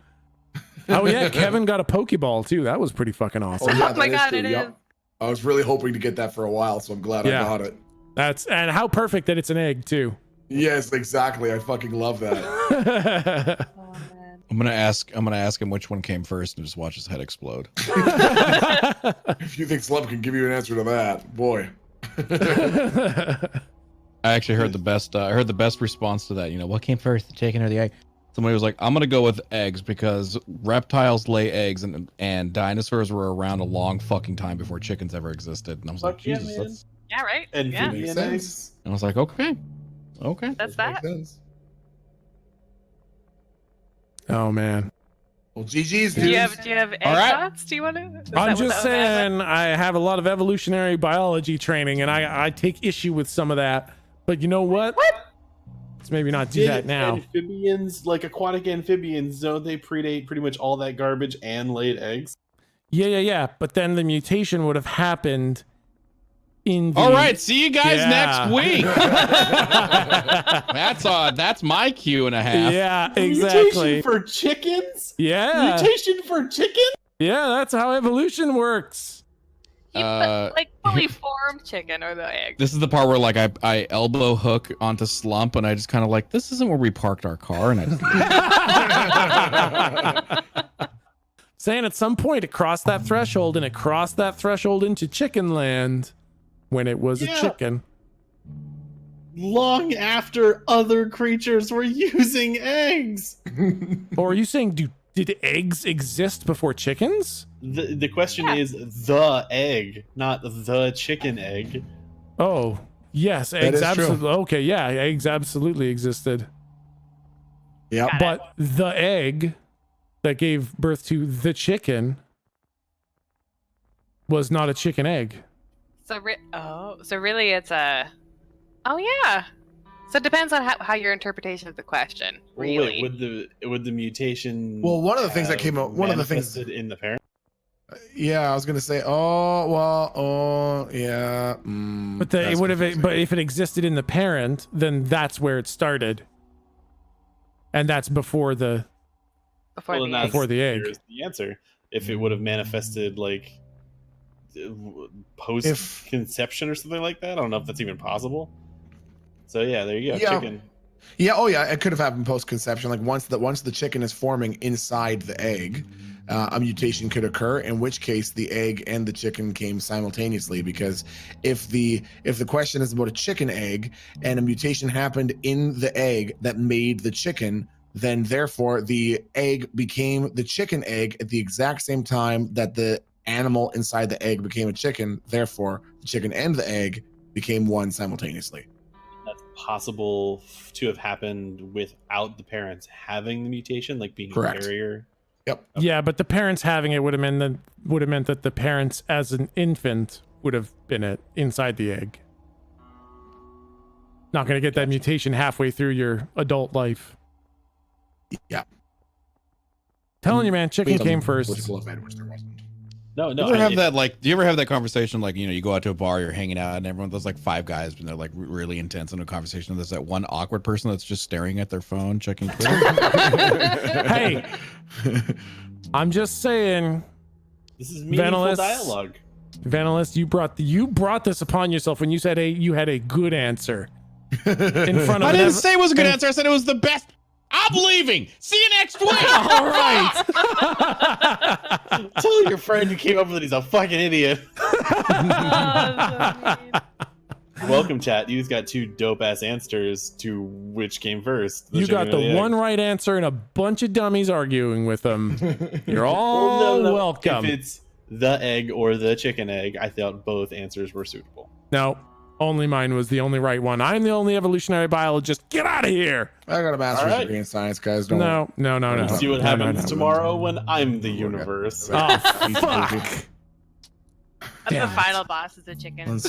A: Oh yeah, Kevin got a Pokeball too. That was pretty fucking awesome.
C: yeah,
B: Oh my
C: that
B: God,
C: true.
B: it
C: Yep.
B: is.
C: I was really hoping to get that for a while, so I'm glad
A: Yeah.
C: I got it.
A: And how perfect that it's an egg too.
C: Yes, exactly. I fucking love that.
B: Oh, man.
E: I'm gonna ask him which one came first and just watch his head explode.
C: If you think Slub can give you an answer to that, boy.
E: I actually heard the best. I heard the best response to that. You know, what came first, the chicken or the egg? Somebody was like, "I'm gonna go with eggs because reptiles lay eggs, and dinosaurs were around a long fucking time before chickens ever existed." And I was like,
D: Fuck yeah,
E: "Jesus,"
D: man.
E: that's.
B: Yeah, right?
D: And
B: Yeah,
C: Makes
D: Makes
C: sense.
E: And I was like, "Okay, okay."
B: that's that.
C: Makes sense.
A: Oh man.
C: Well, GG's,
B: Do
C: dude.
B: you have egg
E: All right.
B: thoughts? Do you want to?
A: I'm just saying I have a lot of evolutionary biology training and I take issue with some of that. But you know what? Let's maybe not do that now.
D: Amphibians, like aquatic amphibians, don't they predate pretty much all that garbage and laid eggs?
A: Yeah. But then the mutation would have happened in the
E: All right, see you guys
A: Yeah.
E: next week. That's my cue and a half.
A: Yeah,
D: Mutation
A: exactly.
D: for chickens?
A: Yeah.
D: Mutation for chickens?
A: Yeah, that's how evolution works.
B: Like fully formed chicken or the egg.
E: This is the part where like I elbow hook onto Slump and I just kind of like, this isn't where we parked our car, and I just
A: Saying at some point it crossed that threshold and it crossed that threshold into chicken land when it was a
D: Yeah.
A: chicken.
D: Long after other creatures were using eggs.
A: Or are you saying did eggs exist before chickens?
D: The question
B: Yeah.
D: is the egg, not the chicken egg.
A: Oh, yes,
C: That
A: eggs
C: is true.
A: absolutely. Okay, yeah, eggs absolutely existed.
C: Yep.
B: Got it.
A: But the egg that gave birth to the chicken was not a chicken egg.
B: So really it's a. Oh yeah. So it depends on how your interpretation of the question. Really.
D: Wait, would the mutation?
C: Well, one of the things that
D: have
C: came out- one of the things-
D: manifested in the parent.
C: Yeah, I was gonna say. Yeah.
A: But it would have. But if it existed in the parent, then that's where it started, and that's before the.
B: Before
D: Well,
B: the
D: then
B: egg.
A: Before the egg.
D: Here's the answer. If it would have manifested like post conception or something like that, I don't know if that's even possible. So yeah, there you go.
C: Yeah.
D: Chicken.
C: Yeah. Oh, yeah. It could have happened post-conception. Like once the chicken is forming inside the egg, a mutation could occur. In which case, the egg and the chicken came simultaneously. Because if the question is about a chicken egg and a mutation happened in the egg that made the chicken, then therefore the egg became the chicken egg at the exact same time that the animal inside the egg became a chicken. Therefore, the chicken and the egg became one simultaneously.
D: That's possible to have happened without the parents having the mutation, like being
C: Correct.
D: a carrier.
C: Yep.
A: Yeah, but the parents having it would have meant that the parents as an infant would have been inside the egg. Not going to get that mutation halfway through your adult life.
C: Yeah.
A: Telling you, man, chicken came first.
C: Political event, which there wasn't.
D: No.
E: Do you ever have that like? Do you ever have that conversation like you go out to a bar, you're hanging out, and everyone there's like five guys, and they're like really intense in a conversation. And there's that one awkward person that's just staring at their phone, checking Twitter.
A: Hey, I'm just saying.
D: This is meaningful
A: Venalis.
D: dialogue.
A: Venalis, you brought this upon yourself when you said you had a good answer. In front of
E: I didn't say it was a good answer. I said it was the best. I'm leaving. See you next week.
A: All right.
D: Tell your friend you came up with it. He's a fucking idiot. Welcome, chat. You just got 2 dope ass answers to which came first.
A: You got the one right answer and a bunch of dummies arguing with them. You're all welcome.
D: If it's the egg or the chicken egg, I thought both answers were suitable.
A: No, only mine was the only right one. I'm the only evolutionary biologist. Get out of here.
C: I got a master's degree in science, guys. Don't
A: No.
D: We'll see what happens tomorrow when I'm the universe.
A: Oh, fuck.
B: The final boss is a chicken.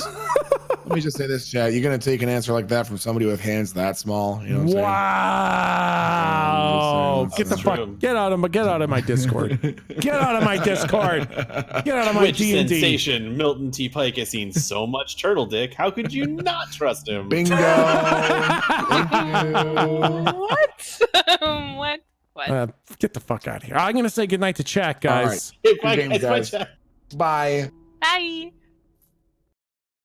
C: Let me just say this, chat. You're gonna take an answer like that from somebody with hands that small. You know what I'm
A: Wow.
C: saying?
A: Get out of my Discord. Get out of my Discord. Get out of my
D: Which
A: D&D.
D: sensation? Milton T. Pike has seen so much turtle dick. How could you not trust him?
C: Bingo. Thank you.
B: What? What?
A: Get the fuck out of here. I'm gonna say goodnight to chat, guys.
C: All right. Good games, guys. Bye.
B: Bye.